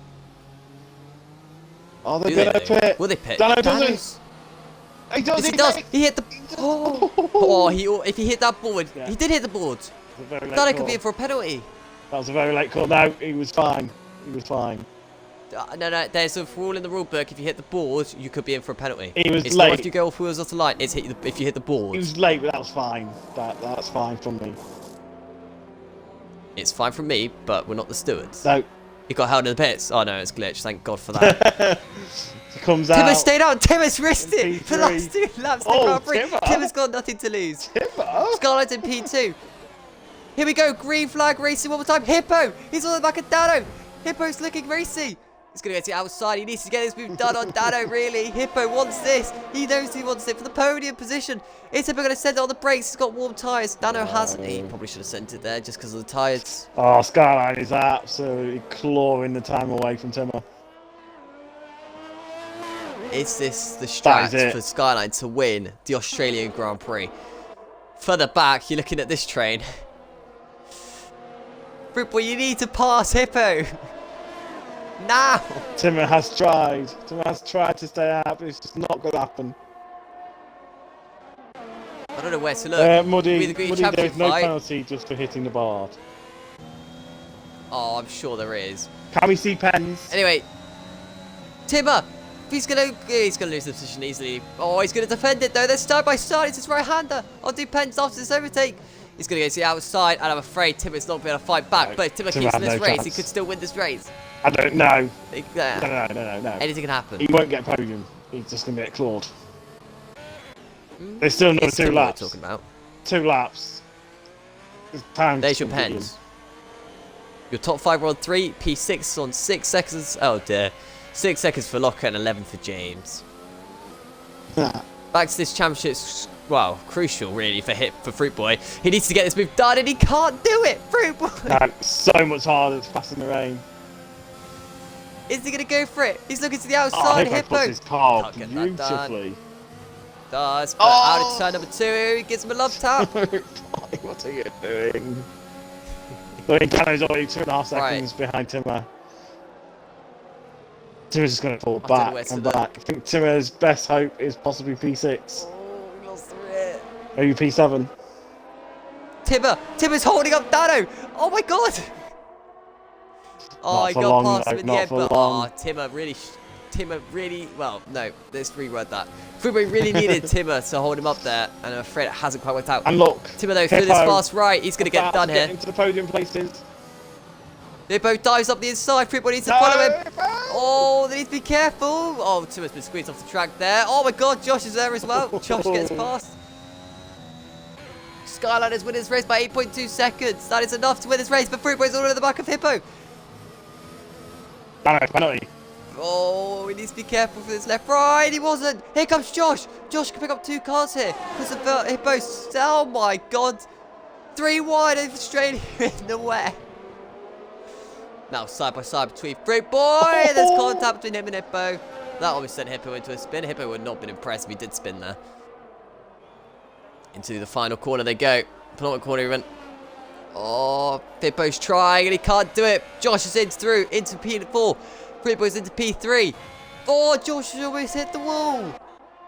Oh, they're going to pit. Will they pit? Dano doesn't. He does. Yes, he does. He hit the. Oh, if he hit that board, he did hit the board. Dano could be in for a penalty. That was a very late call. No, he was fine. He was fine. No, there's a rule in the rule book. If you hit the board, you could be in for a penalty. He was it's late. Not if you go off wheels off the line. It's if you hit the board. He was late, but that was fine. That's fine from me. It's fine from me, but we're not the stewards. No. He got held in the pits. Oh no, it's glitched. Thank God for that. He comes out. Timmer stayed out. Timmer's risked it for the last 2 laps. Timmer's got nothing to lose. Timmer? Scarlett's in P2. Here we go. Green flag racing one more time. Hippo. He's on the back of Dano. Hippo's looking racy. He's going to go to the outside. He needs to get this move done on Dano, really. Hippo wants this. He knows he wants it for the podium position. Is Hippo going to send it on the brakes? He's got warm tyres. Dano hasn't. He probably should have sent it there just because of the tyres. Oh, Skyline is absolutely clawing the time away from Timmer. Is this the strat for Skyline to win the Australian Grand Prix? Further back, you're looking at this train. Fruit Boy, you need to pass Hippo. Now! Timmer has tried. Timmer has tried to stay out, but it's just not going to happen. I don't know where to look. Muddy, there is no penalty just for hitting the board. Oh, I'm sure there is. Can we see pens? Anyway, Timmer, he's gonna lose the position easily. Oh, he's gonna defend it though. They're side by side. It's his right-hander. I'll do pens after this overtake. He's going to go to the outside, and I'm afraid Timmer's not going to be able to fight back. But if Timmer keeps in this race, he could still win this race. I don't know. No. Anything can happen. He won't get podium. He's just going to get clawed. There's still another 2 laps. Talking about 2 laps. There's your pens. Your top 5 are on 3, P6 on 6 seconds. Oh dear. 6 seconds for Locker and 11 for James. Back to this championship. Well, crucial really for Fruit Boy. He needs to get this move done and he can't do it, Fruit Boy! No, so much harder to pass in the rain. Is he going to go for it? He's looking to the outside, Hippo. Puts his car beautifully. Does, but out of turn number 2, he gives him a love tap. What are you doing? I mean, Dano's already 2.5 seconds behind Timmer. Timmy's just going to fall I don't know back where to and look. back. I think Timmy's best hope is possibly P6. Oh, we lost the rear. Maybe P7. Timmer's holding up Dano. Oh my god. Oh, Not he for got long, past him though, in the not end, for but long. Timmer really, well, no, let's reword that. Fruitboy really needed Timmer to hold him up there, and I'm afraid it hasn't quite worked out. And look, Timmer, though, through this fast right, he's going to get done here. Into the podium places. Hippo dives up the inside, Fruitboy needs to follow him. Oh, they need to be careful. Oh, Timmer's been squeezed off the track there. Oh my god, Josh is there as well. Josh gets past. Skyline has won his race by 8.2 seconds. That is enough to win this race, but Fruitboy's all over the back of Hippo. No, penalty. Oh, he needs to be careful for this left right. He wasn't. Here comes Josh. Josh can pick up 2 cars here because of Hippo. Oh my god. 3 wide of Australia in the wet. Now side by side between Fruitboy. There's contact between him and Hippo. That almost sent Hippo into a spin. Hippo would not have been impressed if he did spin there. Into the final corner they go. Penultimate corner even. Oh, Hippo's trying and he can't do it. Josh is in through into P4. Fruitboy's into P3. Oh, Josh has almost hit the wall.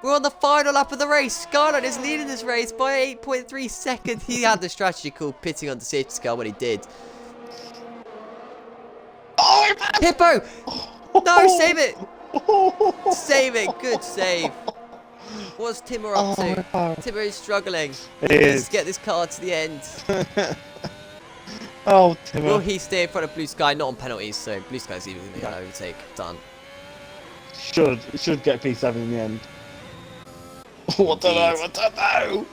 We're on the final lap of the race. Skyline is leading this race by 8.3 seconds. He had the strategy called pitting on the safety car when he did. Oh, Hippo! No, save it! Save it. Good save. What's Timmer up to? Timmer is struggling. He needs to get this car to the end. Oh, Timmer. Will he stay in front of Blue Sky? Not on penalties, so Blue Sky's even going to get an overtake. Done. Should get P7 in the end. What do I know?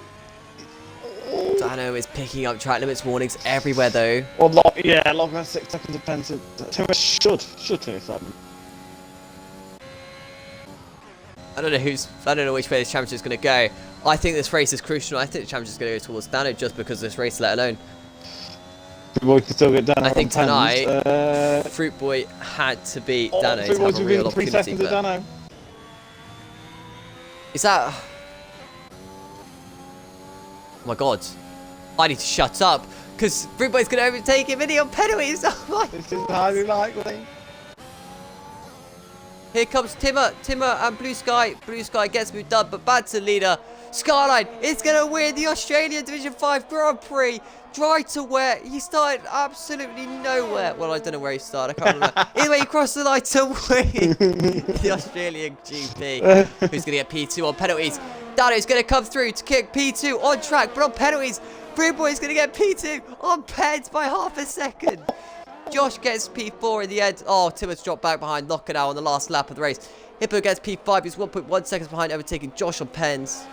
Dano is picking up track limits warnings everywhere though. Well, longer than 6 seconds of penalty. Timmer should take 7. I don't know which way this championship is going to go. I think this race is crucial. I think the championship is going to go towards Dano just because of this race, let alone. Fruitboy can still get Dano. I think tonight, Fruitboy had to beat Dano to have a real opportunity. But Dano. Is that... Oh my god. I need to shut up because Fruitboy's going to overtake him and he on penalties. Oh my This is highly likely. Here comes Timmer and Blue Sky. Blue Sky gets moved up, but back to leader. Skyline is going to win the Australian Division 5 Grand Prix. Dry to wet. He started absolutely nowhere. Well, I don't know where he started. I can't remember. Anyway, he crossed the line to win the Australian GP. Who's going to get P2 on penalties? Dano's going to come through to kick P2 on track, but on penalties, Fruitboy's going to get P2 on pens by half a second. Josh gets P4 in the end. Oh, Timmer's dropped back behind Lockernow on the last lap of the race. Hippo gets P5. He's 1.1 seconds behind, overtaking Josh on pens.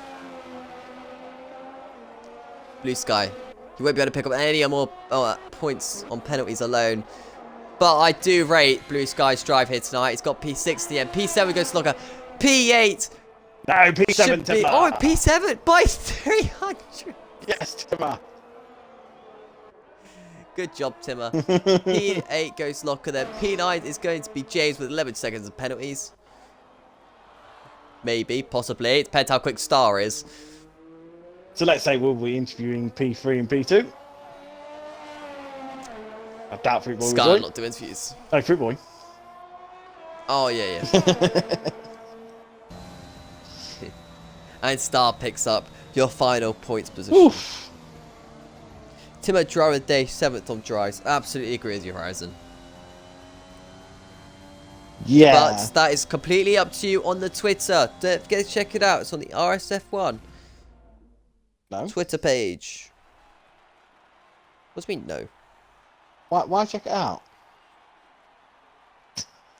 Blue Sky. He won't be able to pick up any more points on penalties alone. But I do rate Blue Sky's drive here tonight. He's got P6 in the end. P7 goes to Locker. P8. No, P7 Timmer. Oh, P7 by 300. Yes, Timmer. Good job, Timmer. P8 goes Locker then. P9 is going to be James with 11 seconds of penalties. Maybe, possibly. It depends how quick Star is. So let's say we'll be interviewing P3 and P2. I doubt Fruitboy will Skyline join. not do interviews. No, Fruitboy. Oh, yeah. And Star picks up your final points position. Oof. Timmer driver of the day, 7th on drives. Absolutely agree with you, Horizon. Yeah. But that is completely up to you on the Twitter. Don't forget to check it out. It's on the RSF1 Twitter page. What do you mean, no? Why check it out?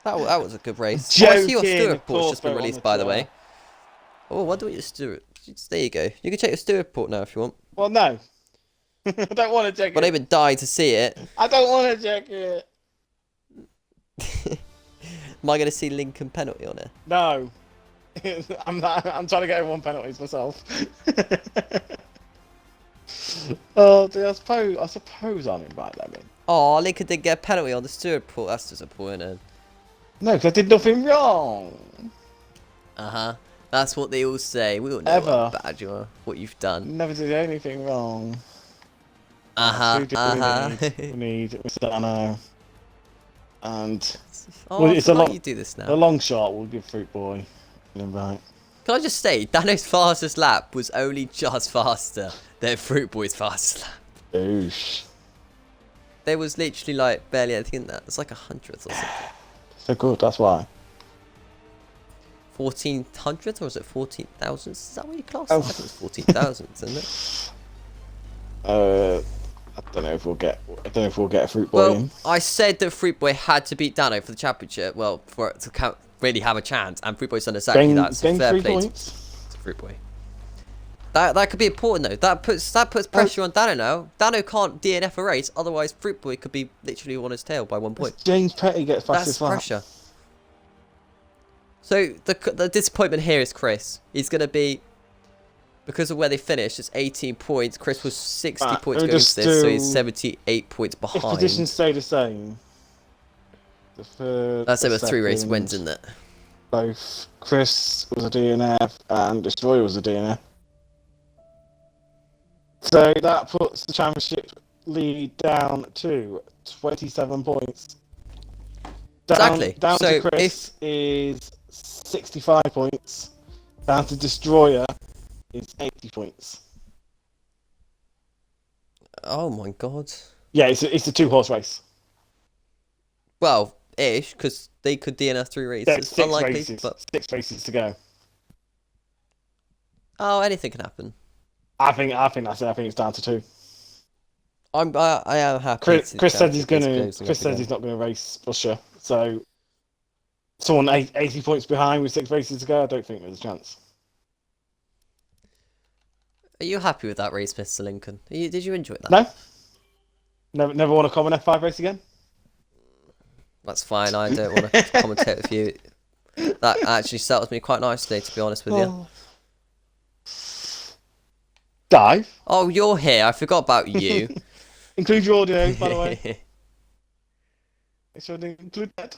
That was a good race. Joking, I see your Stewart of report's course, just been but on released, the by the Twitter. way. Oh, I wonder what your Stewart... There you go. You can check your Stewart report now if you want. Well, no. I don't want to check But it. I've been dying to see it. I don't want to check it. Am I going to see Lincoln penalty on it? No. I'm trying to get everyone penalties myself. Oh, I suppose I didn't write that in. Oh, Lincoln didn't get a penalty on the Stewart report. That's disappointing. No, because I did nothing wrong. Uh-huh. That's what they all say. We all know Ever. how bad you are, what you've done. Never did anything wrong. Uh-huh, Who do uh-huh. we need? We need Mr. Dano. And Oh, I it's a forgot long, you do this now. the long shot will give Fruit Boy an invite. Can I just say, Dano's fastest lap was only just faster than Fruit Boy's fastest lap. Oosh. There was literally like barely anything in that. It's like 100th or something. So good, that's why. 1400th or is it 14,000? Is that what you class? Oh. I think it's 14,000, isn't it? I don't know if we'll get a Fruit Boy Well, in. I said that Fruit Boy had to beat Dano for the championship. Well, for it to really have a chance, and Fruit Boy's done exactly that. So Gain fair 3 play points. to Fruit Boy. That could be important though. That puts pressure on Dano now. Dano can't DNF a race, otherwise Fruit Boy could be literally on his tail by 1 point. James Petty gets fastest That's lap. pressure. So the disappointment here is Chris. He's gonna be, because of where they finished, it's 18 points. Chris was 60 points going into this, so he's 78 points behind. If positions stay the same, the third. That's over 3 race second, wins, isn't it? Both Chris was a DNF and Destroyer was a DNF. So that puts the championship lead down to 27 points. Exactly. Down So to Chris is 65 points. Down to Destroyer is 80 points. Oh my god. Yeah, it's a 2-horse race. Well, ish, because they could DNF 3 races. There's 6 Unlikely, races. but 6 races to go. oh, anything can happen. I think that's it. I think it's down to 2. I am happy. Chris said he's going gonna. Chris says he's not gonna race Russia. So someone 80 points behind with 6 races to go. I don't think there's a chance. Are you happy with that race, Mr. Lincoln? Did you enjoy that? No. Never want to come an F5 race again. That's fine. I don't want to commentate with you. That actually settles me quite nicely, to be honest with you. Dive. Oh, you're here. I forgot about you. Include your audio, by the way. Make sure to include that.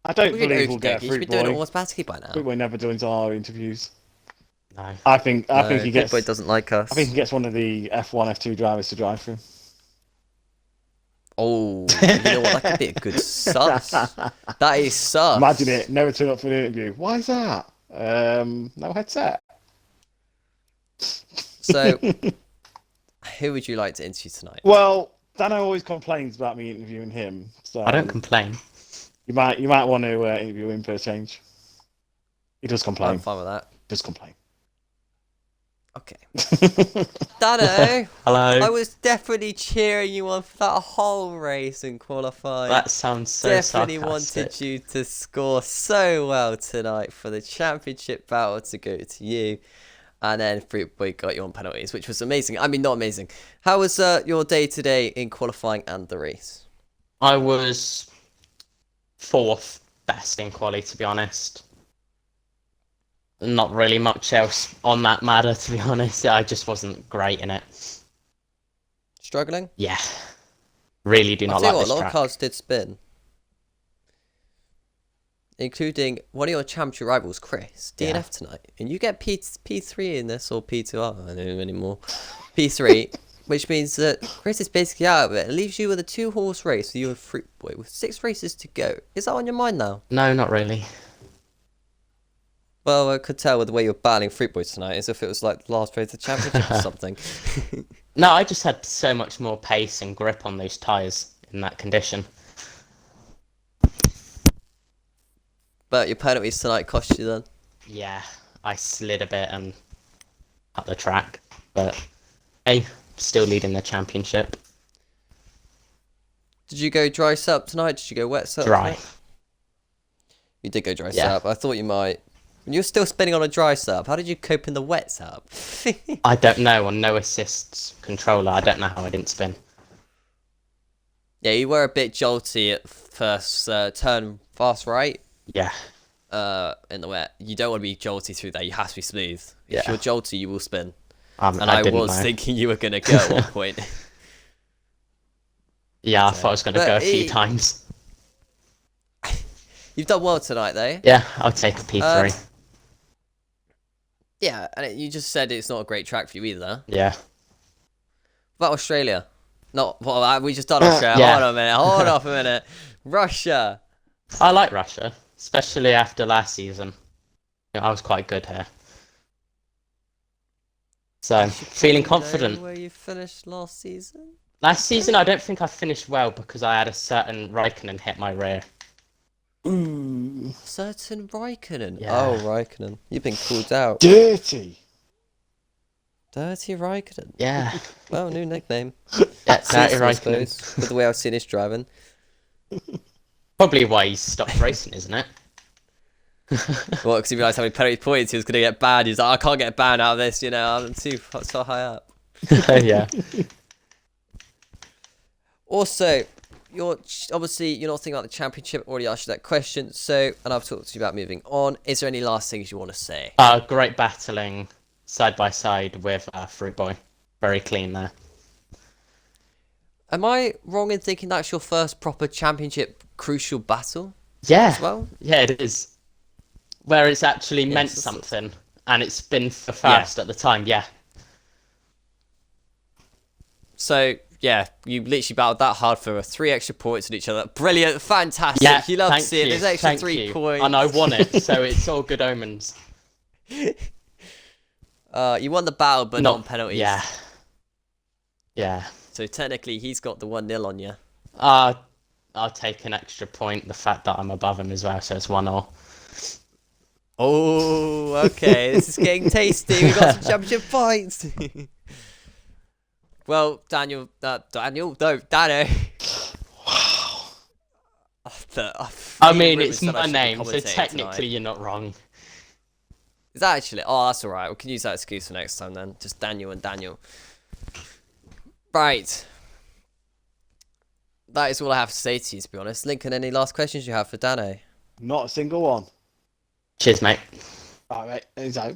I don't believe we'll get a You Fruit should be doing it Boy. automatically by now. Fruit Boy never joins our interviews. No. I think he gets. Fruit Boy doesn't like us. I think he gets one of the F1, F2 drivers to drive for him. Oh, you know what? That could be a good sus. That is sus. Imagine it. Never turn up for an interview. Why is that? No headset. So, who would you like to interview tonight? Well, Dano always complains about me interviewing him. So I don't complain. you might want to interview him for a change. He does complain. I'm fine with that. Does complain. Okay. Dano, Hello. I was definitely cheering you on for that whole race and qualifying. That sounds so Definitely sarcastic. wanted you to score so well tonight for the championship battle to go to you. And then Fruit Boy got you on penalties, which was amazing. I mean, not amazing. How was your day today in qualifying and the race? I was 4th best in quali, to be honest. Not really much else on that matter, to be honest. I just wasn't great in it. Struggling? Yeah. Really do not like this a lot track. of cars did spin. Including one of your championship rivals, Chris, DNF tonight. And you get P3 in this, or P2, I don't know anymore. P3, which means that Chris is basically out of it. It leaves you with a 2-horse race with you and Fruit Boy, with 6 races to go. Is that on your mind now? No, not really. Well, I could tell with the way you're battling Fruit Boy tonight, as if it was like the last race of the championship or something. No, I just had so much more pace and grip on those tyres in that condition. But your penalties tonight cost you then? Yeah, I slid a bit and up the track, but hey, still leading the championship. Did you go dry setup tonight? Did you go wet setup? Dry. You did go dry Yeah. setup. I thought you might. When you're still spinning on a dry setup, how did you cope in the wet setup? I don't know, on no assists controller, I don't know how I didn't spin. Yeah, you were a bit jolty at first turn fast right. Yeah. In the wet. You don't want to be jolty through there. You have to be smooth. Yeah. If you're jolty, you will spin. And I didn't was know. thinking you were going to go at one point. Yeah, I thought I was going to go a few But times. You've done well tonight, though. Yeah, I'll take a P3. Yeah, and you just said it's not a great track for you either. Yeah. What about Australia? Not well. We just done Australia. Yeah. Hold on a minute. Hold off a minute. Russia. I like Russia, especially after last season. I was quite good here. So, feeling confident. Where you finished last season? Last season, I don't think I finished well because I had a certain Raikkonen hit my rear. Ooh. Certain Raikkonen. Yeah. Oh, Raikkonen. You've been called out. Dirty. Dirty Raikkonen. Yeah. Well, new nickname. Yeah, Dirty Season, I Raikkonen. suppose, with the way I've seen his driving. Probably why he stopped racing, isn't it? Well, because he realised how many penalty points he was going to get banned. He's like, I can't get banned out of this, you know, I'm so high up. Yeah. Also, you're not thinking about the championship. Already asked you that question. So, and I've talked to you about moving on. Is there any last things you want to say? Great battling side by side with Fruit Boy. Very clean there. Am I wrong in thinking that's your first proper championship crucial battle? Yeah. As well? Yeah, it is. Where it's actually meant Yes, something, and it's been for first at the time. Yeah. So, yeah, you literally battled that hard for 3 extra points on each other. Brilliant, fantastic. Yeah. You love to thank see it. you, There's extra thank 3 you. points. And I won it, so it's all good omens. You won the battle, but not on penalties. Yeah. Yeah. So technically, he's got the 1-0 on you. I'll take an extra point. The fact that I'm above him as well, so it's 1-1. Oh, okay. This is getting tasty. We got some championship points. Well, Dano. Wow. I mean, it's my name, so technically you're not wrong. Is that actually? Oh, that's all right. We can use that excuse for next time then. Just Daniel and Daniel. Right. That is all I have to say to you, to be honest. Lincoln, any last questions you have for Dano? Not a single one. Cheers, mate. All right, he's out.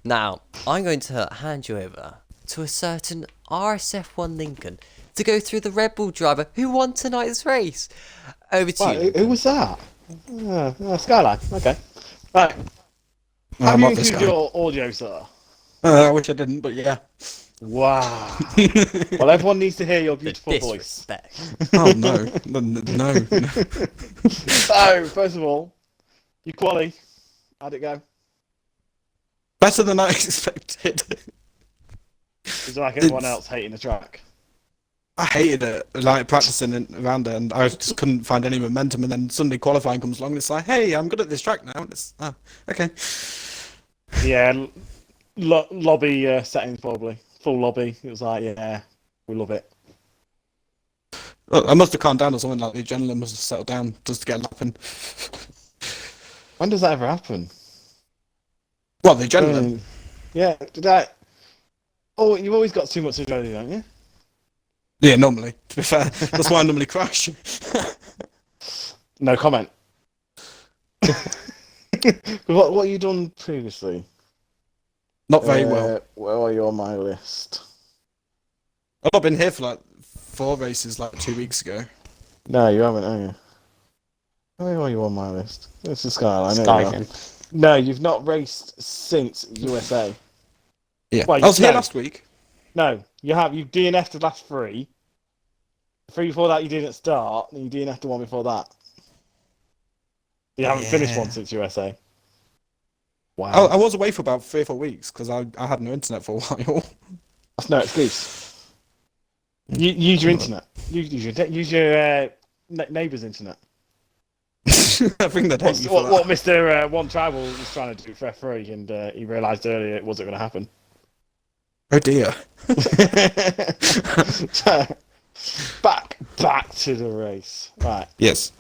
Now, I'm going to hand you over to a certain RSF1 Lincoln to go through the Red Bull driver who won tonight's race. Over to you. Who was that? Skyline. Okay. Right. Have you included your audio, sir? I wish I didn't, but yeah. Wow. Well, everyone needs to hear your beautiful voice. Disrespect. Oh no, no. So, first of all, your quali, how'd it go? Better than I expected. Is it like everyone else hating the track? I hated it, like practicing around it, and I just couldn't find any momentum. And then Sunday qualifying comes along, and it's like, hey, I'm good at this track now. And it's okay. Yeah, lobby settings probably. Full lobby. It was like, yeah, we love it. Look, I must have calmed down or something. Like the adrenaline must have settled down just to get lapping. When does that ever happen? What, the adrenaline? Yeah, did I? Oh, you've always got too much adrenaline, don't you? Yeah, normally. To be fair, that's why I normally crash. No comment. What have you done previously? Not very well. Where are you on my list? I've not been here for like 4 races, like 2 weeks ago. No, you haven't, have you? Where are you on my list? It's the Skyline. Skyline. No, you've not raced since USA. Yeah, Well, I was here last week. No, you have. You DNF'd the last 3. 3 before that you didn't start, and you DNF'd the one before that. You haven't finished one since USA. Wow. I was away for about 3 or 4 weeks because I had no internet for a while. That's no excuse. Use your internet. Use your neighbour's internet. I think they'd hate you for that. What Mr. One Tribal was trying to do for F3, and he realised earlier it wasn't going to happen. Oh dear. back to the race. Right. Yes.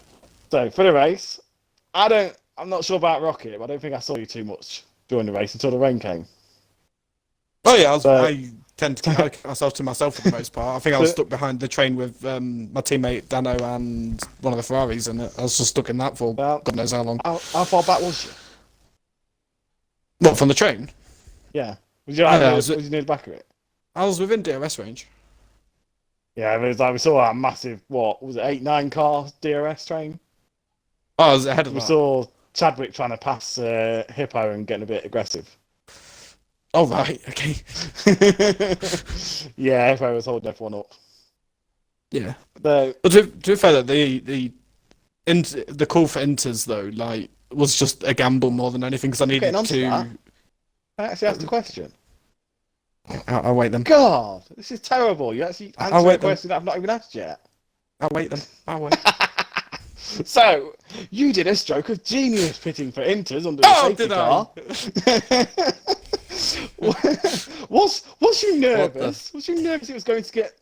So for the race, I'm not sure about Rocket, but I don't think I saw you too much during the race until the rain came. Oh yeah, I tend to keep myself to myself for the most part. I think I was stuck behind the train with my teammate Dano and one of the Ferraris, and I was just stuck in that for God knows how long. How far back was you? What, from the train? Yeah. Was you near the back of it? I was within DRS range. Yeah, it was like we saw a massive, what was it, 8-9 car DRS train? Oh, I was ahead of We that. saw Chadwick trying to pass Hippo and getting a bit aggressive. Oh right, okay. Yeah, if I was holding everyone up. Yeah. Though, But to be fair, the call for Inters though, like, was just a gamble more than anything because I getting needed onto to. that, I actually asked a question. I'll wait them. God, this is terrible. You actually I'll answered a wait them. question that I've not even asked yet. I'll wait them. I'll wait. So, you did a stroke of genius pitting for Inters under Oh, the safety did I? car. Was you nervous? Was you nervous it was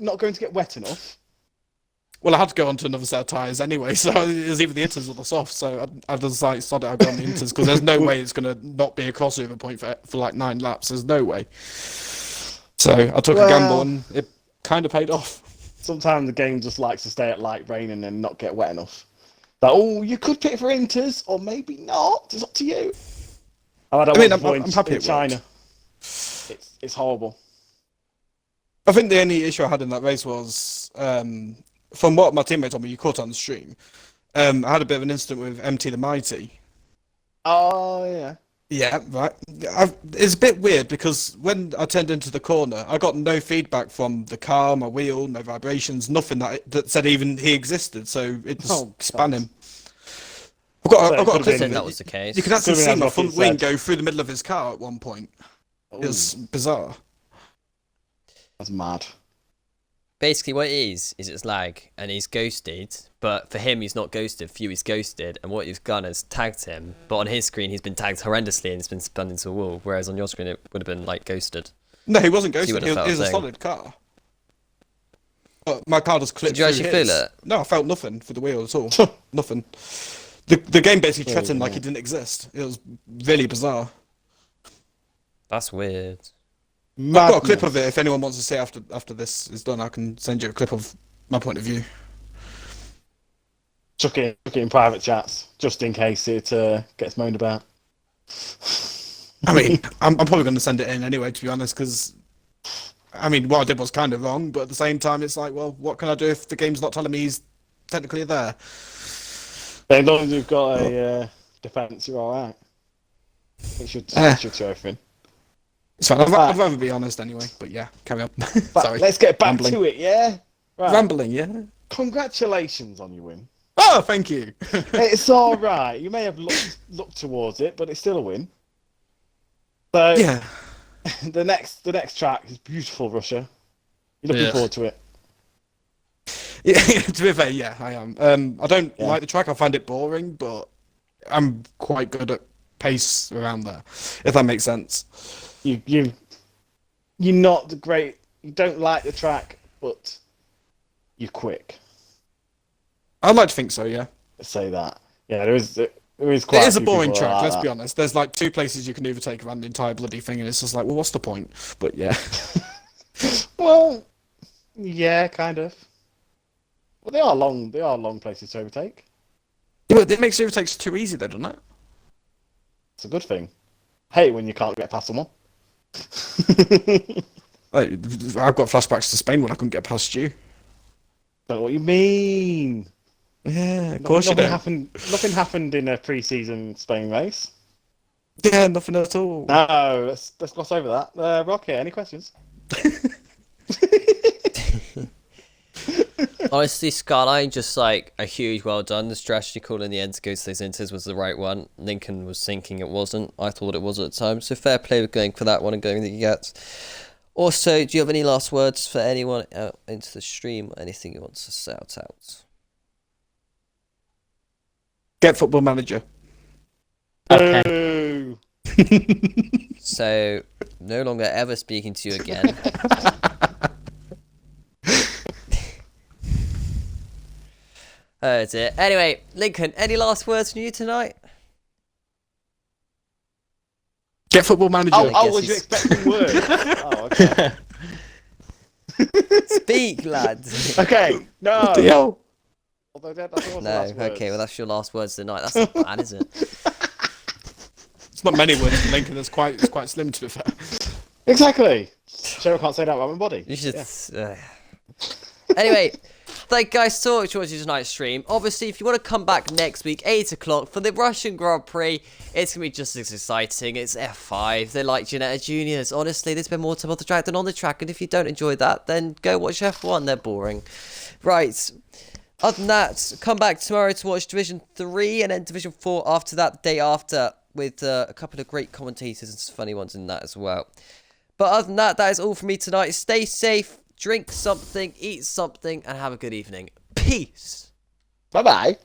not going to get wet enough? Well, I had to go on to another set of tyres anyway, so it was either the Inters or the softs. So I just like sod it. I'll go on the Inters because there's no way it's gonna not be a crossover point for like 9 laps. There's no way. So I took a gamble and it kind of paid off. Sometimes the game just likes to stay at light rain and then not get wet enough. But you could pit for Inters or maybe not. It's up to you. I'm happy in China. It's horrible. I think the only issue I had in that race was, from what my teammate told me, you caught on the stream. I had a bit of an incident with MT the Mighty. Oh yeah. Yeah, right. It's a bit weird because when I turned into the corner, I got no feedback from the car, my wheel, no vibrations, nothing that said even he existed. So it just span him. I've got a clip of that it. was the case. You can actually see my what front he wing said. go through the middle of his car at one point. It was bizarre. That's mad. Basically, what it is it's lag, and he's ghosted. But for him, he's not ghosted. For you, he's ghosted. And what he's done is tagged him. But on his screen, he's been tagged horrendously and it's been spun into a wall. Whereas on your screen, it would have been like ghosted. No, he wasn't So you ghosted. would It have was felt a a thing. solid car. But my car just clipped Did you through actually his. feel it? No, I felt nothing for the wheel at all. Nothing. The game basically treated him like he didn't exist. It was really bizarre. That's weird. I've got a clip of it. If anyone wants to see after this is done, I can send you a clip of my point of view. Chuck it in private chats, just in case it gets moaned about. I mean, I'm probably going to send it in anyway, to be honest, because, I mean, what I did was kind of wrong, but at the same time, it's like, well, what can I do if the game's not telling me he's technically there? As long as you've got a defence, you're all right. It should show everything. It's fine. I'd rather be honest anyway, but yeah, carry on. Sorry. Let's get back Rambling. to it, yeah? Right. Rambling, yeah. Congratulations on your win. Oh, thank you. It's all right. You may have looked towards it, but it's still a win. So Yeah. the next track is beautiful, Russia. You're looking forward to it. Yeah, to be fair, yeah, I am. I don't like the track. I find it boring, but I'm quite good at pace around there, if that makes sense. You're not great. You don't like the track, but you're quick. I'd like to think so, yeah. Let's say that. Yeah, there is quite. It is a few boring people track, like let's that. be honest. There's like 2 places you can overtake around the entire bloody thing, and it's just like, well, what's the point? But yeah. Well, yeah, kind of. Well, they are long. They are long places to overtake. Yeah, but it makes overtakes too easy, though, doesn't it? It's a good thing. Hey, when you can't get past someone. Like, I've got flashbacks to Spain when I couldn't get past you. Don't know what you mean. Yeah, of course you do. Nothing happened in a pre-season Spain race. Yeah, nothing at all. No, let's gloss over that. Rocky, any questions? Honestly, Skyline, just like a huge well done. The strategy call in the end to go to those inters was the right one. Lincoln was thinking it wasn't. I thought it was at the time. So fair play with going for that one and going that you get. Also, do you have any last words for anyone out into the stream? Anything you want to shout out? Get Football Manager. Okay. Boo. So, no longer ever speaking to you again. Oh dear. Anyway, Lincoln, any last words from you tonight? Get Football Manager. Oh, was you expecting words? Oh, okay. Speak, lads. Okay, no. What the hell? Although that was the No, last okay, words. well that's your last words of the night. That's not bad, is it? It's not many words from Lincoln. It's quite slim, to be fair. Exactly. Cheryl can't say that about my body. You should. Yeah. Anyway, Thank you guys so much for watching tonight's stream. Obviously, if you want to come back next week, 8 o'clock, for the Russian Grand Prix, it's going to be just as exciting. It's F5. They're like Ginetta Juniors. Honestly, they spend more time on the track than on the track. And if you don't enjoy that, then go watch F1. They're boring. Right. Other than that, come back tomorrow to watch Division 3 and then Division 4 after that, the day after, with a couple of great commentators and some funny ones in that as well. But other than that, that is all from me tonight. Stay safe, drink something, eat something, and have a good evening. Peace. Bye-bye.